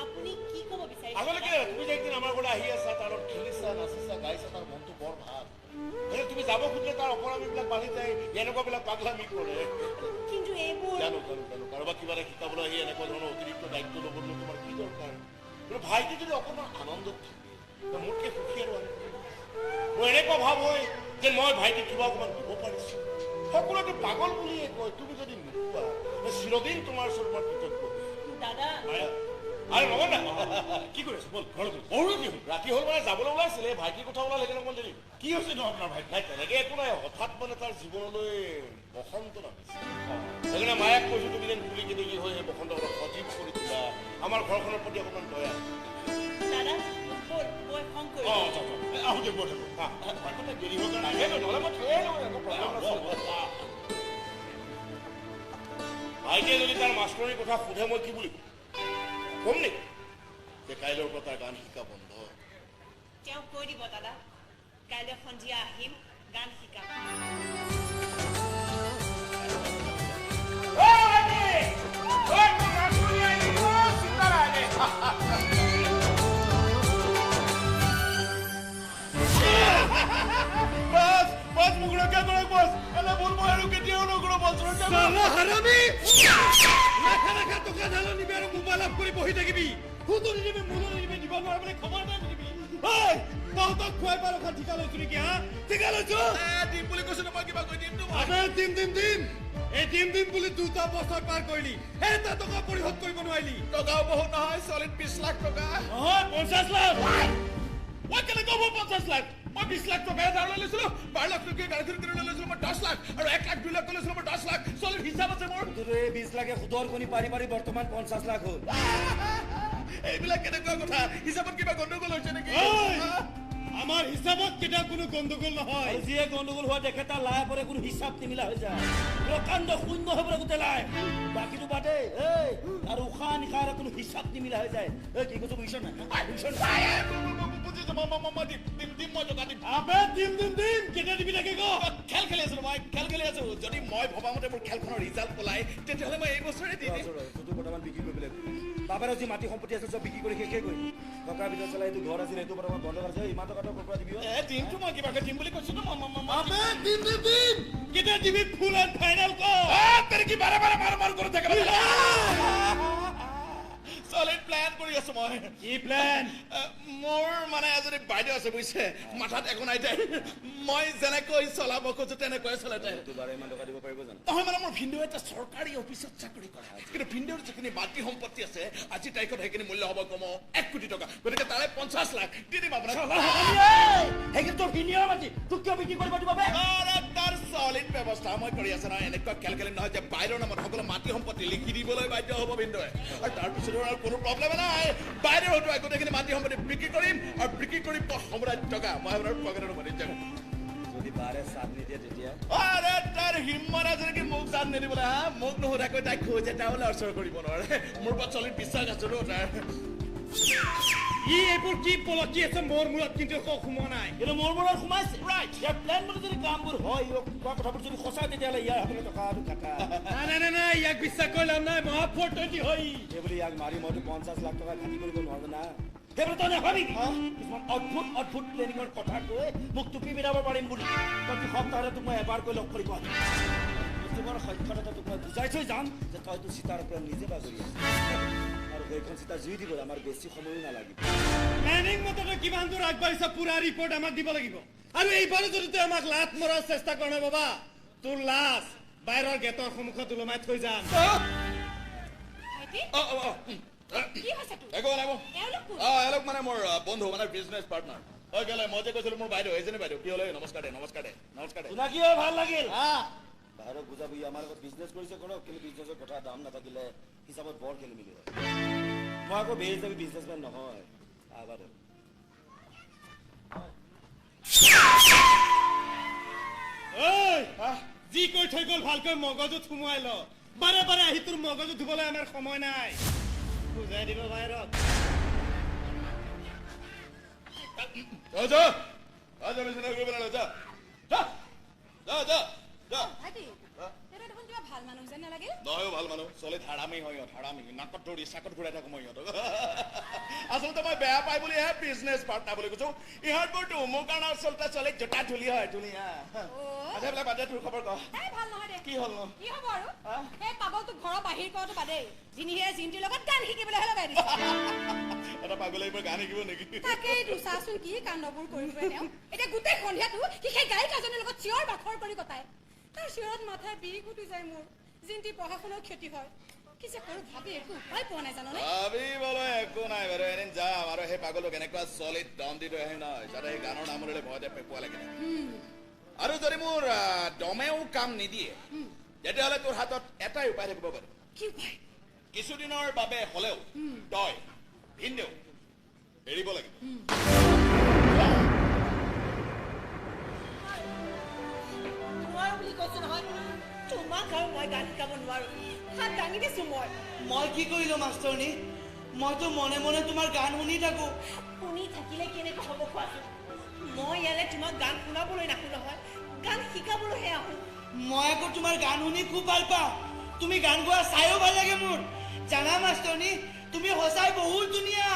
আপুনি কি ক'ব বিচাৰিছে আগলৈ কি তুমি যে একদিন আমাৰ ঘৰলৈ আহি আছা তাৰ লগত খেলিছা নাচিছা গাইছা তাৰ মনটো বৰ ভাল তুমি যাব খুজিলে তাৰ অপৰাধীবিলাক বাঢ়ি যায় এনেকুৱাবিলাক পাগলামি কৰে কিন্তু এইবোৰ জানো কাৰোবাক কিবা এটা শিকাবলৈ আহি এনেকুৱা ধৰণৰ অতিৰিক্ত দায়িত্ব ল'বলৈ তোমাৰ কি দৰকাৰ কিন্তু ভাইটি যদি অকণমান আনন্দত থাকে মোতকে সুখী আৰু মোৰ এনেকুৱা ভাৱ হয় যে মই ভাইটিক কিবা অকণমান দিব পাৰিছো সকলোকে পাগল বুলিয়ে কয় তুমি যদি নোপোৱা চিৰদিন তোমাৰ ওচৰত মই কৃতজ্ঞ দাদা আৰে বাবা না কি কৰেছ বল ঘৰে বল ওৰ কি ৰাতি হল মানে যাবলৈ ওলাইছিলে ভাইটিৰ কথা ওলালে কেনে কোন দেৰি কি হৈছে ন আপোনাৰ ভাই নাই তেনেকে একো নাই হঠাৎ মানে তাৰ জীৱনলৈ বসন্ত নামিছে সেইকাৰণে মায়াক কৈছো তুমি যেন ফুলি কিনি হৈ সেই বসন্ত সজীৱ কৰি দিলা আমাৰ ঘৰখনৰ প্ৰতি অকণমান দয়া দাদা বল মই ফোন কৰি আহোঁতে বল ভাইকতে দেৰি হৈ গ'ল নাহে নহ'লে মই থৈ আহিলোঁ একো প্ৰব্লেম নাছিল ভাইটিয়ে যদি তাৰ মাষ্টৰীৰ কথা সোধে মই কি বুলি কম নেকি যে কাইলৈৰ পৰা তাৰ গান শিকা বন্ধ তেওঁ কৈ দিব দাদা কাইলৈ সন্ধিয়া আহিম গান শিকাম বস মোক ৰক্ষা কৰক বস এনে ভুল মই আৰু কেতিয়াও নকৰো বস ৰক্ষা হাৰামি লেখা লেখা টকা ঢালো নিবি আৰু মোবাইল অফ কৰি বহি থাকিবি সুতো নিদিবি মূলো নিদিবি দিব নোৱাৰা বুলি খবৰ এটা নিদিবি ঐ তহঁতক খুৱাই পাৰ এখন ঠিকা লৈছো নেকি হা ঠিকা লৈছো দিম বুলি কৈছো মই কিবা কৈ দিম আবে দিম এই দিম বুলি 2টা বছৰ পাৰ কৰিলি এটা টকা পৰিশোধ কৰিব নোৱাৰিলি টকাও বহুত নহয় চলিড 20 লাখ টকা নহয় 50 লাখ মই কেনেকৈ হ'ব 50 লাখ মই 20 লাখ টকা ধাৰ লৈছিলো 12 লাখ টকা গাড়ী কিনিবলৈ লৈছিলো মই 10 লাখ আৰু 1 লাখ 2 লাখ লৈছিলো মই 10 লাখ চলিড হিচাপ আছে মোৰ তোৰ 20 লাখে সুদৰ কণি পাৰি বৰ্তমান 50 লাখ হ'ল এইবিলাক কেনেকুৱা কথা হিচাপত কিবা গণ্ডগোল হৈছে নেকি আমাৰ হিচাপত কেতিয়া কোনো গণ্ডগোল নহয় যিয়ে গণ্ডগোল হোৱা দেখে তাৰ লাই পৰে কোনো হিচাপ নিমিলা হৈ যায় প্ৰকাণ্ড শূন্য হৈ পৰে গোটেই লাই বাকীটো বাদে আৰু উশাহ নিশাহৰ কোনো হিচাপ নিমিলা হৈ যায় কি কৈছো বুজিছ নাই কেতিয়া দিবি তাকে খেল খেলি আছো মই খেল খেলি আছো যদি মই ভবামতে মোৰ খেলখনৰ ৰিজাল্ট পলাই তেতিয়াহ'লে মই এই বছৰে দি দিম বৰ্তমান বিক্ৰী কৰিব লাগিব বাবাৰ যি মাটি সম্পত্তি আছে চব বিক্ৰী কৰি শেষে কৰি টকাৰ ভিতৰত চলাই এইটো ঘৰ আছিল এইটো বৰ্তমান বন্ধ কৰিছে ইমান টকা পৰা দিবি দিমটো মই কিবাকে দিম বুলি কৈছো দিম কেতিয়া দিবি ফুল এণ্ড ফাইনেল কি বাৰে বাৰে মাৰ কৰি থাকে চলিড প্লেন কৰি আছো মই কি প্লেন মোৰ মানে এজনী বাইদেউ আছে বুজিছে মাথাত একো নাই তাই মই যেনেকৈ চলাব খোজো তেনেকৈ চলে তাই নহয় মানে মোৰ ভিনদেউ এটা চৰকাৰী অফিচত চাকৰি কৰে কিন্তু ভিনদেউৰ যিখিনি মাটি সম্পত্তি আছে আজি তাৰিখত সেইখিনি মূল্য হ'ব কম 1 কোটি টকা গতিকে তাৰে 50 লাখ দি দিম আপোনাক সেইখিনি তোৰ ভিনিয়ৰ মাটি তোক কিয় বিক্ৰী কৰিব দিব তাৰ চলিড ব্যৱস্থা মই কৰি আছো নহয় এনেকুৱা কেলকেলি নহয় যে বাহিৰৰ নামত সকলো মাটি সম্পত্তি লিখি দিবলৈ বাধ্য হ'ব ভিনদেউৱে আৰু তাৰপিছত আৰু কোনো প্ৰব্লেম নাই বাহিৰৰ হয়তো গোটেইখিনি মাটি সম্পত্তি বিক্ৰী কৰিম আৰু বিক্ৰী কৰি সম্ৰাট টকা মই আপোনাৰ পকেটত ভৰি যাম যদি বাৰে চাপ নিদিয়ে তেতিয়া আৰে তাৰ হিম্মত আছে নেকি মোক চাপ নিদিবলৈ হা মোক নোসোধাকৈ তাইক খোজে তাহলে অচৰ কৰিব নোৱাৰে মোৰ ওপৰত চলিড বিশ্বাস আছে ৰ তাৰ ই এইবোৰ কি পলকি আছে মোৰ মূৰত কিন্তু সোমোৱা নাই কিন্তু মোৰ মূৰত সোমাইছে ৰাইট ইয়াৰ প্লেন মতে যদি কামবোৰ হয় কোৱা কথাবোৰ যদি সঁচা তেতিয়াহ'লে ইয়াৰ হাতলৈ টকাটো কাটা নাই ইয়াক বিশ্বাস কৰি লাভ নাই মহা 420 হয় এইবুলি ইয়াক মাৰি মইতো 50 লাখ টকা খাটি কৰিব নোৱাৰো না সেইবোৰ তই নেভাবি কিছুমান অদ্ভুত প্লেনিঙৰ কথা কৈ মোক টুপি মিলাব পাৰিম বুলি প্ৰতি সপ্তাহতে তোক মই এবাৰ কৈ লগ কৰিব তোমাৰ সক্ষতা তোক মই বুজাই থৈ যাম যে তইতো সীতাৰ পৰা নিজে বাগৰি আছ আৰু সেইখন সীতা জুই দিব আমাৰ বেছি সময়ো নালাগিব প্লেনিং মতে তই কিমান দূৰ আগবাঢ়িছ পুৰা ৰিপৰ্ট আমাক দিব লাগিব আৰু এইবাৰো যদি তই আমাক লাত মৰাৰ চেষ্টা কৰ না বাবা তোৰ লাজ বাহিৰৰ গেটৰ সন্মুখত ওলমাই থৈ যাম কি হৈছে তোৰ একো নাই এওঁলোক মানে মোৰ বন্ধু মানে বিজনেছ পাৰ্টনাৰ হৈ গ'লে মই যে কৈছিলো মোৰ বাইদেউ এইজনী বাইদেউ কি হ'লে নমস্কাৰ দে শুনা কি হয় ভাল লাগিল বাহিৰত বুজাবি আমাৰ লগত বিজনেছ কৰিছে কোনো কিন্তু বিজনেছৰ কথা দাম নাথাকিলে হিচাপত বৰ খেলি মেলি হয় মই আকৌ বেৰি যাবি বিজনেছমেন নহয় আবাৰ যি কৈ থৈ গ'ল ভালকৈ মগজুত সোমোৱাই ল বাৰে বাৰে আহি তোৰ মগজুত ধুবলৈ আমাৰ সময় নাই বুজাই দিব বাহিৰত ভাল মানুহ যেন নালাগে নহয় ভাল মানুহ চলিত হাৰামি হয় হাৰামি নাকত ধৰি চাকত ঘূৰাই থাকো মই ইহঁতক আচলতে মই বেয়া পাই বুলিহে বিজনেছ পাৰ্টনাৰ বুলি কৈছো ইহঁতবোৰতো মোৰ কাৰণে আচলতে চলিত জোতা ধুলি হয় ধুনীয়া আচ্ছা বোলে বাদে তোৰ খবৰ কওঁ ভাল নহয় দে কি হ'ল কি হ'ব আৰু সেই পাগলটো ঘৰৰ বাহিৰ কৰাটো বাদেই যিনিহে জিন্তিৰ লগত গান শিকিবলৈ হ'লে বাই দিছে এটা পাগলে এইবাৰ গান শিকিব নেকি তাকেইতো চাচোন কি কাণ্ডবোৰ কৰি ফুৰে তেওঁ এতিয়া গোটেই সন্ধিয়াটো সি সেই গায়িকাজনীৰ লগত চিঞৰ বাখৰ কৰি কটায় তাৰ চিঞৰত মাথাৰ বিষ উঠি যায় মোৰ জিন্তিৰ পঢ়া শুনাও ক্ষতি হয় কি যে কৰো ভাবি একো উপায় পোৱা নাই জাননে ভাবিবলৈ একো নাই বাৰু এদিন যাম আৰু সেই পাগলক এনেকুৱা চলিত দম দি থৈ আহিম নহয় যাতে সেই গানৰ নামলৈ ভয়তে পেপুৱা লাগে আৰু যদি মোৰ দমেও কাম নিদিয়ে তেতিয়াহ'লে তোৰ হাতত এটাই উপায় থাকিব পাৰে কি উপায় কিছুদিনৰ বাবে হ'লেও তই ভিনদেউ এৰিব লাগিব নোৱাৰো বুলি কৈছো নহয় তোমাক আৰু মই গান শিকাব নোৱাৰো হাত দাঙি দিছো মই কি কৰিলো মাষ্টৰনী মইতো মনে মনে তোমাৰ গান শুনি থাকো শুনি থাকিলে কেনেকৈ হ'ব কোৱাচোন মই ইয়ালে তোমাক গান শুনাবলৈ নাহো নহয় গান শিকাবলৈহে আহো মই আকৌ তোমাৰ গান শুনি খুব ভাল পাওঁ তুমি গান গোৱা চাইও ভাল লাগে মোৰ জানা মাষ্টৰনী তুমি সঁচাই বহুত ধুনীয়া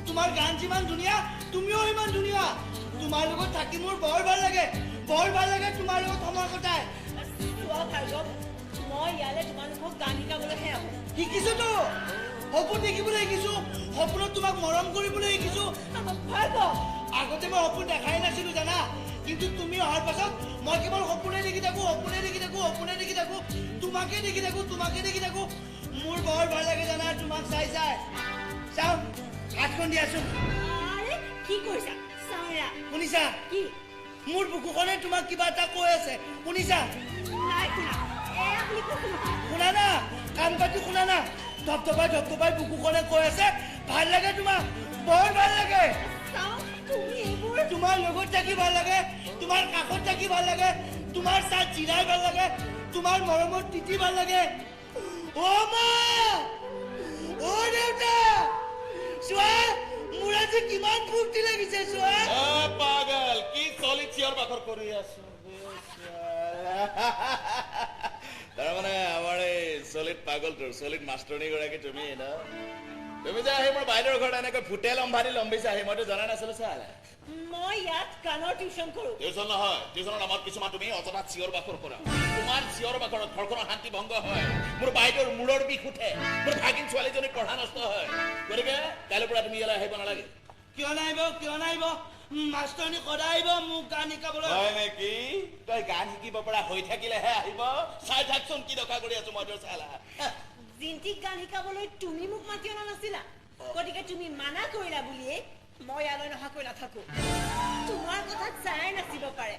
তোমাৰ গান যিমান ধুনীয়া তুমিও ইমান ধুনীয়া তোমাৰ লগত থাকি মোৰ বৰ ভাল লাগে তোমাৰ লগত সময় কটাই চোৱা ভাৰ্গৱ মই ইয়ালে তোমালোকক গান শিকাবলৈহে আহো শিকিছোতো সপোন দেখিবলৈ শিকিছো সপোনত তোমাক মৰম কৰিবলৈ শিকিছো ভাৰ্গৱ আগতে মই সপোন দেখাই নাছিলো জানা কিন্তু তুমি অহাৰ পাছত মই কেৱল সপোনে দেখি থাকো তোমাকে দেখি থাকো মোৰ বৰ ভাল লাগে জানা তোমাক চাই চাওঁ হাতখন দিয়াচোন আৰে কি কৰিছা চাওঁৰা শুনিছা কি মোৰ বুকুখনে তোমাক কিবা এটা কৈ আছে শুনিছা নাই শুনা এয়া বুলি কৈছো শুনা না কাম কাটি শুনা না ধপধপাই বুকুখনে কৈ আছে ভাল লাগে তোমাক বৰ ভাল লাগে চাওঁ তুমি এইবোৰ তোমাৰ লগত থাকি ভাল লাগে তোমাৰ কাষত থাকি ভাল লাগে তোমাৰ চাত জিৰাই ভাল লাগে তোমাৰ মৰমত তিতি ভাল লাগে অ' মা অ' দেউতা চোৱা মোৰ আজি কিমান ফূৰ্তি লাগিছে চোৱা পাগল কি চলিত চিঞৰ বাখৰ কৰি আছো তাৰমানে আমাৰ এই চলিত পাগলটোৰ চলিত মাষ্টৰণী গৰাকী তুমি ন তুমি যে আহি মোৰ বাইদেউৰ ঘৰত এনেকৈ ভূতে লম্বিছে আহি মইতো জনা নাছিলো চালা মই ইয়াত গানৰ টিউচন কৰোঁ টিউচন নহয় টিউচনৰ নামত কিছুমান তুমি অযথা চিঞৰ বাখৰ কৰা তোমাৰ চিঞৰ বাখৰত ঘৰখনৰ শান্তি ভংগ হয় মোৰ বাইদেউৰ মূৰৰ বিষ উঠে মোৰ ভাগিন ছোৱালীজনী পঢ়া নষ্ট হয় গতিকে কাইলৈৰ পৰা তুমি ইয়ালৈ আহিব নালাগে কিয় নাহিব মাষ্টৰনী সদায় আহিব মোক গান শিকাবলৈ হয় নেকি তই গান শিকিব পৰা হৈ থাকিলেহে আহিব চাই থাকচোন কি দখা কৰি আছো মই তোৰ চালা জিন্তিক গান শিকাবলৈ তুমি মোক মাতি অনা নাছিলা গতিকে তুমি মানা কৰিলা বুলিয়ে মই ইয়ালৈ নহাকৈ নাথাকো তোমাৰ কথাত চাই নাচিব পাৰে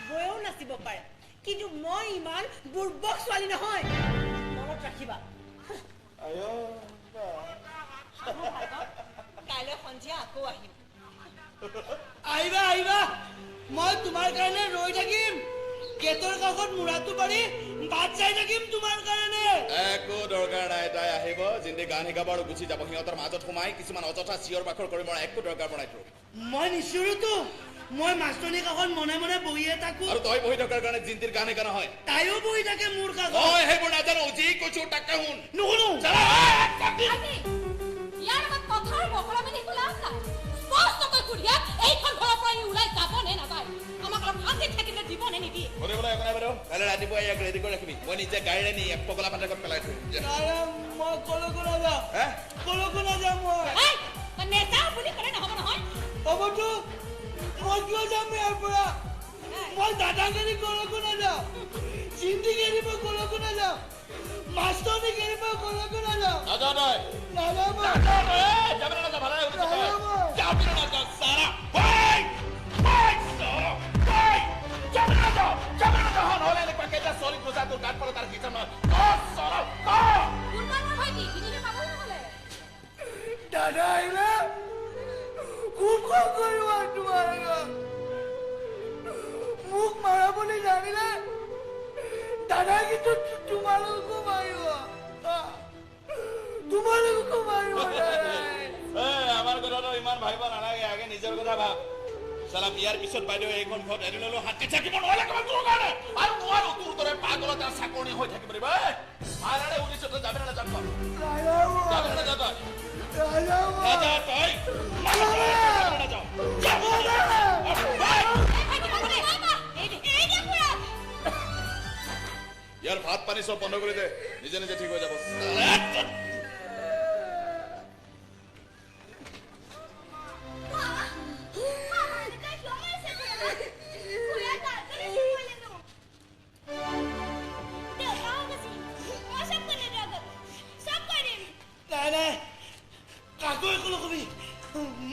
বৈও নাচিব পাৰে কিন্তু মই ইমান বুৰ্বক ছোৱালী নহয় মনত ৰাখিবা কাইলৈ সন্ধিয়া আকৌ আহিম আহিবা মই তোমাৰ কাৰণে ৰৈ থাকিম গেটৰ কাষত মূৰাটো পাৰি বাট চাই থাকিম তোমাৰ কাৰণে একো দৰকাৰ নাই তাই আহিব জিন্তি গান শিকাব আৰু গুচি যাব সিহঁতৰ মাজত সোমাই কিছুমান অযথা চিঞৰ বাখৰ কৰি মই একো দৰকাৰ বনাই থো মই নিশ্চয়তো মই মাষ্টৰনীৰ কাষত মনে মনে বহিয়ে থাকো আৰু তই বহি থকাৰ কাৰণে জিন্তিৰ গান শিকা নহয় তাইও বহি থাকে মোৰ কাষত মই সেইবোৰ নাজানো যি কৈছো তাকে শুন নুশুনো ইয়াৰ আগত কথাৰ বকৰামি দেখো লাভ নাই স্পষ্টকৈ সুধিয়া এইখন ঘৰৰ পৰা ওলাই যাব নে নাযায় আমাক অলপ শান্তি থাকিলে দিবনে নিদিয়ে কৰিবলৈ একো নাই বাৰু কাইলৈ ৰাতিপুৱা ইয়াক ৰেডি কৰি ৰাখিবি মই নিজে গাড়ীৰে নি এক পগলা পাতেকত পেলাই থৈ মই কলৈকো নাযাওঁ মই নেতা বুলি ক'লে নহ'ব নহয় হ'বতো মই কিয় যাম ইয়াৰ পৰা মই দাদাগিৰি কলৈকো নাযাওঁ জিন্দিগিৰি মই কলৈকো নাযাওঁ মাষ্টৰনীগিৰি মই কলৈকো নাযাওঁ দাদা আহিলে খুব খং কৰিব তোমাৰ মোক মাৰা বুলি জানিলে দাদা কিন্তু তোমালোকো মাৰিব আমাৰ কথাটো ইমান ভাবিব নালাগে আগে নিজৰ কথা ভাব চালা বিয়াৰ পিছত বাইদেউ এইখন ঘৰত এদিনলৈ হাতী থাকিব নহ'লে কিমান তোৰ কাৰণে আৰু নোৱাৰো তোৰ দৰে পাগল তাৰ চাকৰণি হৈ থাকিব পাৰিব মাৰাৰে উলিছ তই যাবি না যাবি না যা তই ইয়াৰ ভাত পানী চব বন্ধ কৰি দে নিজে নিজে ঠিক হৈ যাব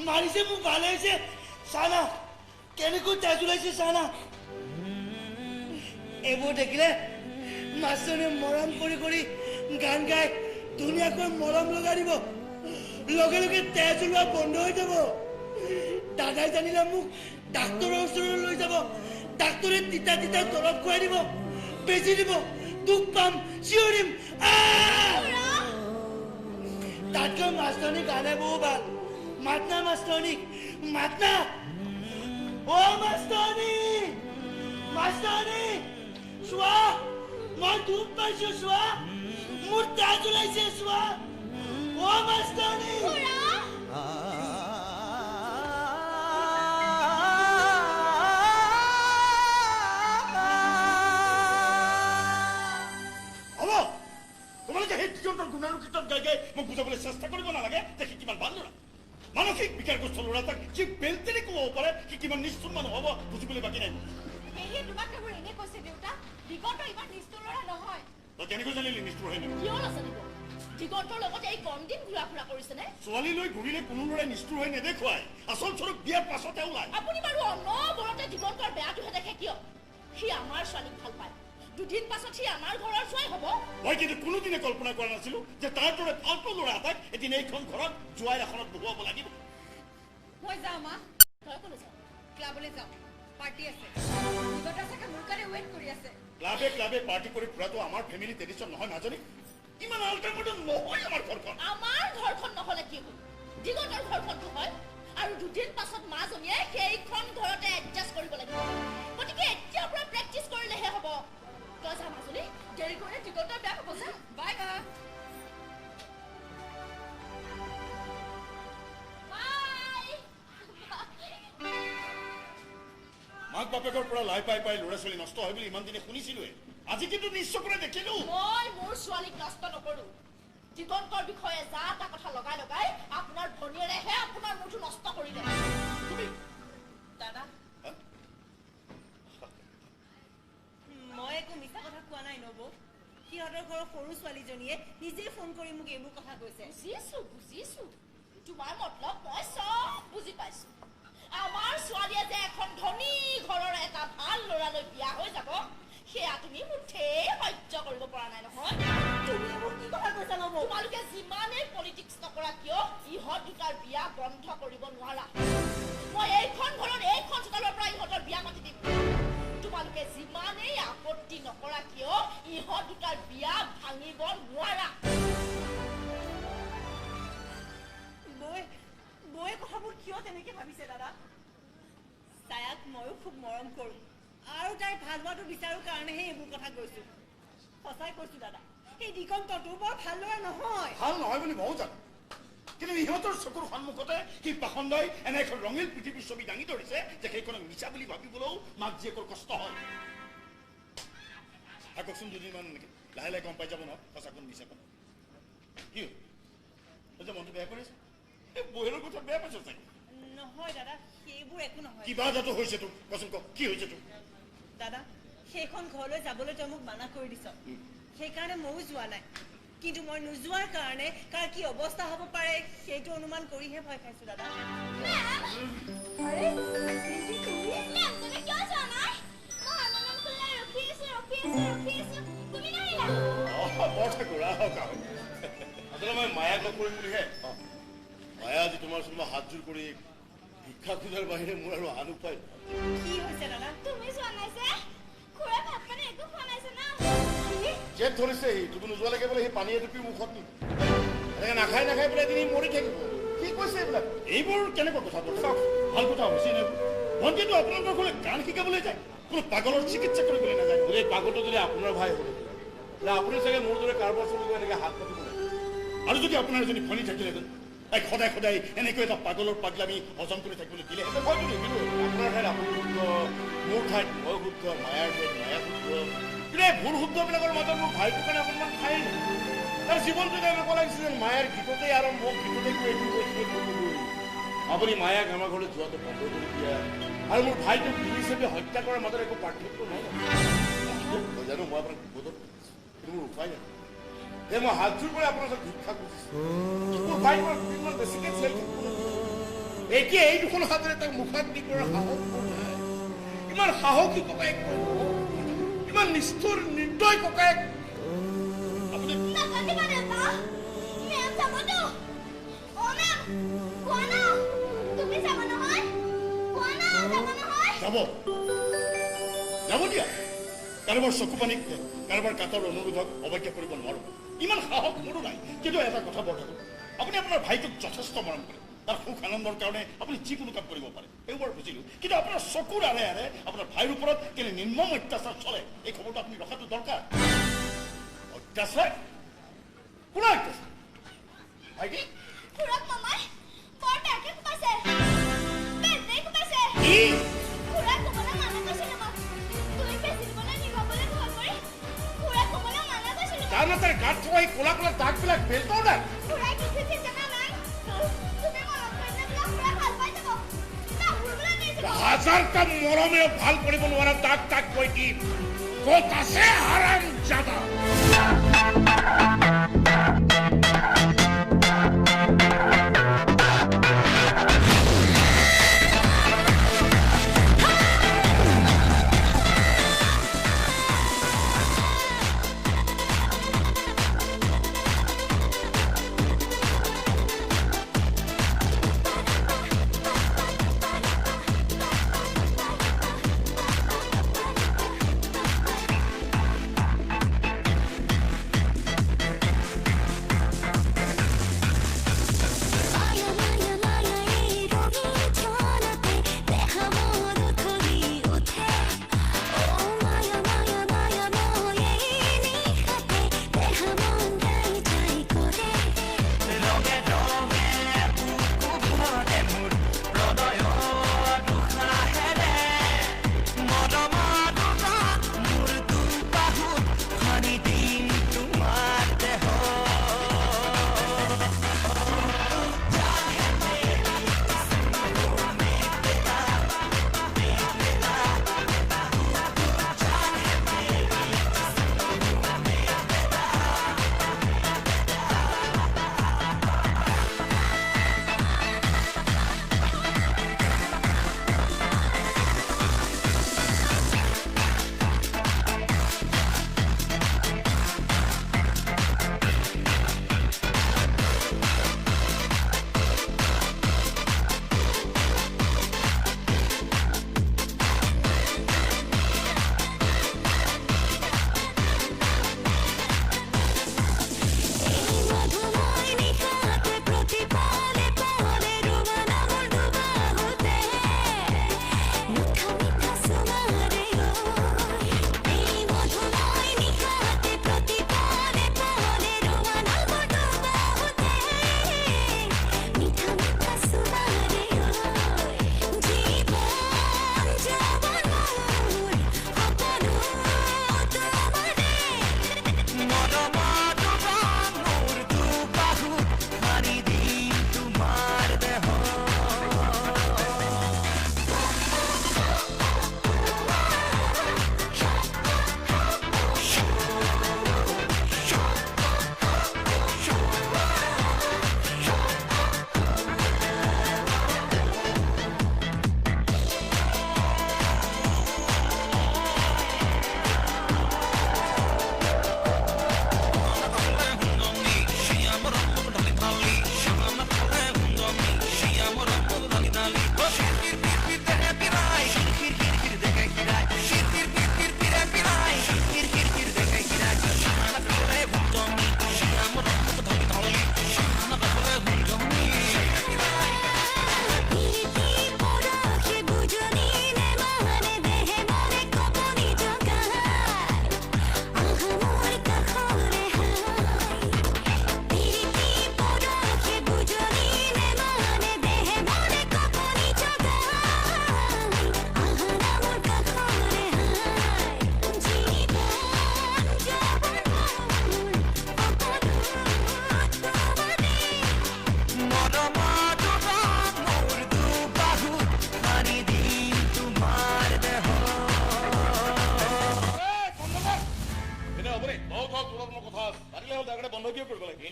মাৰিছে মোক ভাল হৈছে চানা কেনেকৈ তেজ ওলাইছে চানা এইবোৰ দেখিলে মাষ্টৰনীয়ে মৰম কৰি গান গাই ধুনীয়াকৈ মৰম লগাই দিব লগে লগে তেজ ওলোৱা বন্ধ হৈ যাব দাদাই জানিলে মোক ডাক্তৰৰ ওচৰলৈ লৈ যাব ডাক্তৰে তিতা দৰৱ খুৱাই দিব বেজি দিব দুখ পাম চিঞৰিম তাতকৈ মাষ্টৰনী গানে বহু ভাল মাতনা মাষ্টৰনী মাতনা অ মাষ্টৰনী চোৱা মই দুখ পাইছো চোৱা মোৰ তেজ ওলাইছে চোৱা অ মাষ্টৰনী হ'ব তোমালোকে সেই কীৰ্তনৰ গুণানুকীৰ্তন গাই মোক বুজাবলৈ চেষ্টা কৰিব নালাগে যে সি কিমান ভাল ল'ৰা মানসিক বিকাৰগ্ৰস্ত ল'ৰা তাক যি বেলতেৰি ক'ব পাৰে সি কিমান নিষ্ঠুৰ মানুহ হ'ব বুজিবলৈ বাকী নাই সেয়ে তোমাক কেৱল এনে কৈছে দেউতা দিগন্ত ইমান নিষ্ঠুৰ ল'ৰা নহয় তই কেনেকৈ জানিলি নিষ্ঠুৰ হয় নেকি কিয় নাজানিব দিগন্তৰ লগত এই কম দিন ঘূৰা ফুৰা কৰিছেনে ছোৱালী লৈ ঘূৰিলে কোনো ল'ৰাই নিষ্ঠুৰ হৈ নেদেখুৱাই আচল স্বৰূপ বিয়াৰ পাছতে ওলায় আপুনি বাৰু অনবৰতে দিগন্তৰ বেয়াটোহে দেখে কিয় সি আমাৰ ছোৱালীক ভাল পায় দুদিন পাছত সি আমাৰ ঘৰৰ ছোৱালী হ'ব মই কিন্তু কোনোদিনে কল্পনা কৰা নাছিলো যে তাৰ দৰে ফাল্টু ল'ৰা এটাক এদিন এইখন ঘৰত জোৱাইৰ এখনত বহুৱাব লাগিব মই যাওঁ মা তই ক'লৈ যাৱ ক্লাবলৈ যাওঁ পাৰ্টি আছে দিগন্ত চাগে মোৰ কাৰণে ৱেইট কৰি আছে ক্লাবে পাৰ্টি কৰি ফুৰাটো আমাৰ ফেমিলি ট্ৰেডিশ্যন নহয় নাজানি ইমান আল্টাৰমডাৰ্ণ নহয় আমাৰ ঘৰখন আমাৰ ঘৰখন নহ'লে কি হ'ল দিগন্তৰ ঘৰখনটো হয় আৰু দুদিন পাছত মাজনীয়ে সেইখন ঘৰতে এডজাষ্ট কৰিব লাগিব গতিকে এতিয়াৰ পৰা প্ৰেক্টিচ কৰিলেহে হ'ব তই যা মাজনী দেৰি কৰিলে দিগন্তৰ বেয়া হ'ব যা বাই বাই বাপেকৰ পৰা লাই পাই পাই ল'ৰা ছোৱালী নষ্ট হয় বুলি ইমান দিনে শুনিছিলোৱে আজি কিন্তু নিশ্চয় কৰি দেখিলো মই মোৰ ছোৱালীক নষ্ট নকৰো দিগন্তৰ বিষয়ে যা তা কথা লগাই লগাই আপোনাৰ ভনীয়েৰেহে আপোনাৰ মুঠো নষ্ট কৰিলে তুমি দাদা মই একো মিছা কথা কোৱা নাই নবৌ সিহঁতৰ ঘৰৰ সৰু ছোৱালীজনীয়ে নিজে ফোন কৰি মোক এইবোৰ কথা কৈছে বুজিছো তোমাৰ মতলব মই চব বুজি পাইছো আমাৰ ছোৱালীয়ে যে এখন ধনী ঘৰৰ এটা ভাল ল'ৰালৈ বিয়া হৈ যাব সেয়া তুমি মুঠেই সহ্য কৰিব পৰা নাই নহয় তুমি মোক কি কথা কৈছা নবৌ তোমালোকে যিমানেই পলিটিক্স নকৰা কিয় ইহঁত দুটাৰ বিয়া বন্ধ কৰিব নোৱাৰা মই এইখন ঘৰত এইখন চোতালৰ পৰা ইহঁতৰ বিয়া মাতি দিম তোমালোকে যিমানেই আপত্তি নকৰা কিয় ইহঁত দুটাৰ বিয়া ভাঙিব নোৱাৰা বৌয়ে কথাবোৰ কিয় তেনেকে ভাবিছে দাদা ছায়াক ময়ো খুব মৰম কৰো আৰু তাইৰ ভাল হোৱাটো বিচাৰো কাৰণেহে এইবোৰ কথা কৈছো সঁচাই কৈছো দাদা এই দিগন্তটো বৰ ভাল ল'ৰা নহয় ভাল নহয় বুলি ময়ো জানো কিন্তু ইহঁতৰ চকুৰ সন্মুখতে সি পাখণ্ডই এনে এখন ৰঙীন পৃথিৱীৰ ছবি দাঙি ধৰিছে যে সেইখনক মিছা বুলি ভাবিবলৈও মাক জীয়েকৰ কষ্ট হয় থাককচোন দুদিনমান এনেকে লাহে লাহে গম পাই যাব নহয় সঁচাখন মিছাখন কি যে মনটো বেয়া কৰিছে এই বহিৰৰ কথা বেয়া পাইছ চাগে নহয় দাদা সেইবোৰ একো নহয় কিবা যাতো হৈছে তোক কচোন ক কি হৈছে তোক দাদা সেইখন ঘৰলৈ যাবলৈ তই মোক মানা কৰি দিছ সেইকাৰণে ময়ো যোৱা নাই কিন্তু মই নোযোৱাৰ কাৰণে কাৰ কি অৱস্থা হ'ব পাৰে সেইটো অনুমান কৰিহে ভয় খাইছো দাদা বৰ ঠাকুৰ আহক আহক আচলতে মই মায়াক লগ কৰিম বুলিহে মায়া আজি তোমাৰ ওচৰত মই হাতযোৰ কৰি ভিক্ষা খোজাৰ বাহিৰে মোৰ আৰু আন উপায় কি হৈছে দাদা তুমি যোৱা নাই যে খুৰা ভাত পানী একো খোৱা নাইছে না জেদ ধৰিছে সি তোক নোযোৱালৈকে বোলে সি পানী এটুপি মুখত নি এনেকে নাখাই নাখাই বোলে এদিন মৰি থাকিব কি কৈছে এইবিলাক এইবোৰ কেনেকুৱা কথাবোৰ চাওক ভাল কথা হৈছে নে ভণ্টিটো আপোনালোকৰ ঘৰলৈ গান শিকাবলৈ যায় কোনো পাগলৰ চিকিৎসা কৰিবলৈ নাযায় এই পাগলটো যদি আপোনাৰ ভাই হ'ল আপুনি চাগে মোৰ দৰে কাৰোবাৰ চলিব এনেকে হাত পাতিব আৰু যদি আপোনাৰ এজনী ভনী থাকিলেহেঁতেন তাইক সদায় সদায় এনেকৈ এটা পাগলৰ পাগলামি হজম কৰি থাকিবলৈ দিলেহেঁতেন হয়তো দেখিলো আপোনাৰ ঠাইত আপুনি শুদ্ধ মোৰ ঠাইত মই শুদ্ধ মায়াৰ ঠাইত মায়া শুদ্ধ কিন্তু এই ভুল শুদ্ধবিলাকৰ মাজত মোৰ ভাইটোৰ কাৰণে অকণমান ঠাই নাই তাৰ জীৱনটো এনেকুৱা লাগিছে যেন মায়াৰ গীততেই আৰম্ভ গীততে গৈ এইটো আপুনি মায়াক আমাৰ ঘৰলৈ যোৱাটো বন্ধ কৰি দিয়া আৰু মোৰ ভাইটোক হিচাপে হত্যা কৰাৰ মাজত একো পাৰ্থক্য নাই জানো মই আপোনাক বিপদত কিন্তু মোৰ উপায় নাই এই মই হাতযোৰ কৰি আপোনাৰ ওচৰত ভিক্ষা খুজিছো মোৰ ভাইক মই দুদিনমান বেছিকৈ চাই এতিয়া এই দুখন হাতেৰে তাক মুখাগ্নি কৰাৰ সাহস মোৰ নাই ইমান সাহসী ককায়েক ইমান নিষ্ঠুৰ নিৰ্দয় ককায়েক আপুনি নাকাটিবা দেউতা মেম যাবতো অ মেম কোৱা না তুমি যাব নহয় কোৱা না যাব নহয় যাব দিয়া কাৰোবাৰ চকু পানীক কাৰোবাৰ কাটৰ অনুৰোধক অৱজ্ঞা কৰিব নোৱাৰো ইমান সাহস মোৰো নাই কিন্তু এটা কথা বৰ থাকো আপুনি আপোনাৰ ভাইটোক যথেষ্ট মৰম কৰে তাৰ সুখ আনন্দৰ কাৰণে আপুনি যিকোনো কাম কৰিব পাৰে সেইবোৰ বুজিলো কিন্তু আপোনাৰ চকুৰ আৰে আৰে আপোনাৰ ভাইৰ ওপৰত কেনে নিৰ্মম অত্যাচাৰ চলে এই খবৰটো আপুনি ৰখাটো দৰকাৰ অত্যাচাৰ কোনে অত্যাচাৰ ভাইটি খুৰাক মামাই বৰ বেয়াকে কোবাইছে বেজেই কোবাইছে কি খুৰাক ক'বলৈ মানা কৰিছিলে মোক তুমি বেজি দিবলৈ নিবলৈ ভয় কৰি খুৰাক ক'বলৈ মানা কৰিছিলে তাৰমানে তাৰ গাত থকা এই ক'লা ক'লা দাগবিলাক বেল্টৰ দাগ খুৰাই কি কৈছে জানা নাই তুমি মনত কৰিলে বোলে খুৰাই ভাল পাই যাব নাহুৰ বোলে নিছে হাজাৰটা মৰমেও ভাল কৰিব নোৱাৰা দাগ দাগ কৈ কি ক'ত আছে হাৰাম জাদা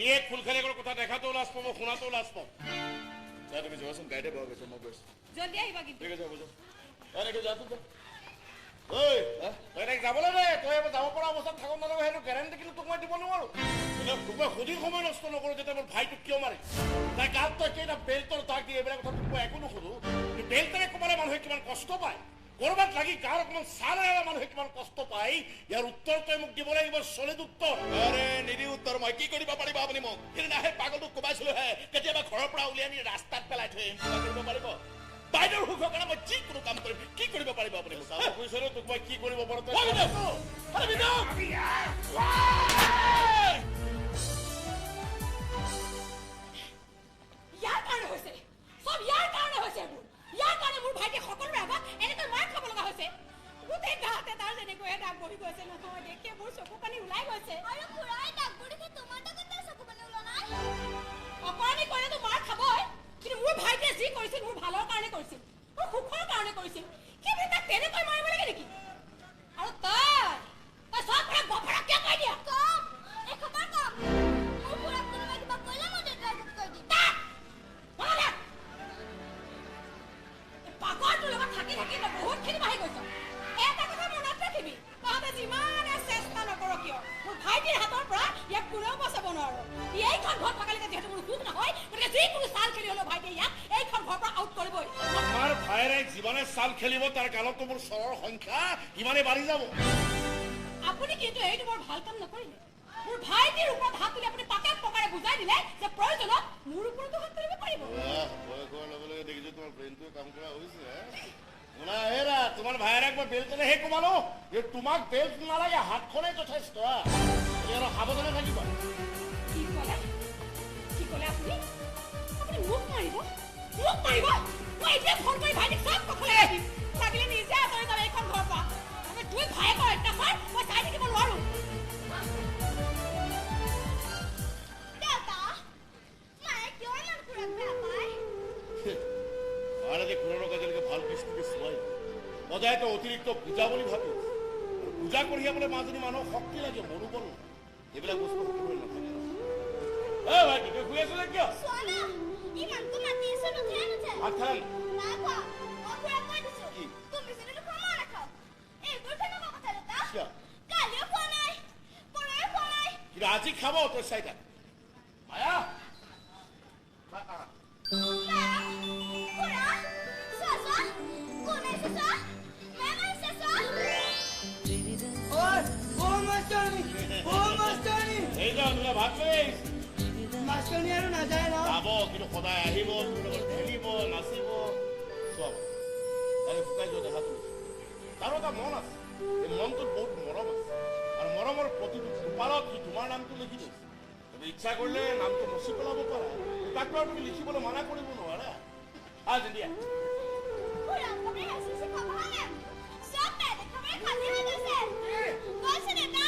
এই খুলখালীকৰ কথা দেখাটো লাজ পাব শুনাটো লাজ পাব তুমি যোৱাচোন গাড়ীতে বহা গৈছে মই গৈছো জলদি আহিবা কিন্তু ঠিক আছে হ'ব এনেকৈ যা তোক ঐ তই তাইক যাবলৈ দে তই এবাৰ যাব পৰা অৱস্থাত থাকক নালাগে সেইটো গেৰেণ্টি কিন্তু তোক মই দিব নোৱাৰো তোক মই সুধি সময় নষ্ট নকৰোঁ যেতিয়া মোৰ ভাইটোক কিয় মাৰি তাই গাত তই কেইটা বেল্টৰ তাক দি এইবিলাক কথা তোক মই একো নুসুধো বেল্টেৰে কোবালে মানুহে কিমান কষ্ট পায় কৰবাত লাগি গাৰ অকণমান ছাল এৰা মানুহে কিমান কষ্ট পায় ইয়াৰ উত্তৰ তই মোক দিব লাগিব চলিত উত্তৰ আৰে নিদি উত্তৰ মই কি কৰিব পাৰিব আপুনি মোক সেইদিনাহে পাগলটোক কোবাইছিলোহে কেতিয়াবা ঘৰৰ পৰা উলিয়াই আনি ৰাস্তাত পেলাই থৈ কিবা কৰিব পাৰিব বাইদেউৰ সুখৰ কাৰণে মই যিকোনো কাম কৰিম কি কৰিব পাৰিব আপুনি কৈছিলো তোক মই কি কৰিব পাৰো ইয়াৰ কাৰণে হৈছে চব ইয়াৰ কাৰণে হৈছে এইবোৰ ইয়াৰ কাৰণে মোৰ ভাইটি সকলোৰে আগত এনেকৈ মাৰ খাব লগা হৈছে গোটেই গাঁৱতে তাৰ যেনেকৈ দাগ বহি গৈছে নহয় দেখি মোৰ চকু পানী ওলাই গৈছে আৰু খুৰাই ডাক্তৰ দেখি তোমাৰ তাতে চকু পানী ওলোৱা নাই অকৰাণী কৰিলেতো মাৰ খাবই কিন্তু মোৰ ভাইটিয়ে যি কৰিছিল মোৰ ভালৰ কাৰণে কৰিছিল মোৰ সুখৰ কাৰণে কৰিছিল কি বুলি তাক তেনেকৈ মাৰিব লাগে নেকি আৰু তই চব পৰা গফৰা কিয় কৈ দিয়া কম এখবাৰ কম মোৰ খুৰাক কোনোবাই কিবা কৰিলে মই দেউতাই কৈ দিম পাগলটোৰ লগত থাকি থাকি তই বহুতখিনি বাঢ়ি গৈছ এটা কথা মনত ৰাখিবি তহঁতে যিমানে চেষ্টা নকৰ কিয় মোৰ ভাইটিৰ হাতৰ পৰা ইয়াক কোনেও বচাব নোৱাৰো এইখন ঘৰ থকালৈকে যিহেতু মোৰ সুখ নহয় গতিকে যিকোনো চাল খেলি হ'লেও ভাইটিয়ে ইয়াক এইখন ঘৰৰ পৰা আউট কৰিবই আমাৰ ভাইৰে যিমানে চাল খেলিব তাৰ গালতো মোৰ চৰৰ সংখ্যা ইমানে বাঢ়ি যাব আপুনি কিন্তু এইটো বৰ ভাল কাম নকৰিলে মোৰ ভাইটিৰ ওপৰত হাত তুলি আপুনি পাকে পকাৰে বুজাই দিলে যে প্ৰয়োজনত মোৰ ওপৰতো হাত তুলিব পাৰিব বয়সৰ লগে লগে দেখিছো তোমাৰ ব্ৰেইনটোৱে কাম কৰা হৈছে শুনা হেৰা তোমাৰ ভাইৰাক মই বেল্টেৰে হে কমালো তোমাক বেল্ট নালাগে হাতখনে যথেষ্ট আৰু সাৱধানে থাকিবা কি ক'লে আপুনি মোক মাৰিব মই এতিয়া ফোন কৰি ভাইটিক চব কথালৈ আহিম লাগিলে নিজে আঁতৰি যাব এইখন ঘৰৰ পৰা আমি দুই ভায়েকৰ অত্যাচাৰ মই চাই থাকিব নোৱাৰো দেউতা মায়ে কিয় ইমান খুৰাক বেয়া পায় আৰ আজি খুড়াৰ কাজে ভাল দৃষ্টিকে চোৱাই সদায় তো অতিৰিক্ত পূজা বুলি ভাবি পূজা কঢ়িয়াবলৈ মাজনী মানুহৰ শক্তি লাগে মনোবল এইবিলাক বস্তু সকলোৰে নাথাকে ভাই তই শুই আছ কিয় চোৱা না ইমানটো মাতি আছো নুঠে ভাত খালা নাই খোৱা মই খুৰাক কৈ দিছো তুমি যদি ক্ষমা নাখাও এইবোৰ কেনেকুৱা কথা দেউতা কালিও খোৱা নাই পৰহিও খোৱা নাই কিন্তু আজি খাব তোৰ চাইটা মায়া খুৰা চোৱা কোন আহিছে চোৱা মেম আহিছে চোৱা এই যা তোলা ভাত লৈ আহিছে মাষ্টৰনী আৰু নাযায় ন যাব কিন্তু সদায় আহিব তোৰ লগত খেলিব নাচিব চব তাৰে শুকাই যোৱা দেখাটো তাৰো এটা মন আছে এই মনটোত বহুত মৰম আছে আৰু মৰমৰ প্ৰতিটো টোপালত সি তোমাৰ নামটো লিখি দিছে তুমি ইচ্ছা কৰিলে নামটো মচি পেলাব পাৰা তাকতো আৰু তুমি লিখিবলৈ মানা কৰিব নোৱাৰা আজি দিয়া খুৰা আপুনি হাঁহিছে খাব হয়নে চব পেট একেবাৰে খালী হৈ গৈছে কৈছে দেউতা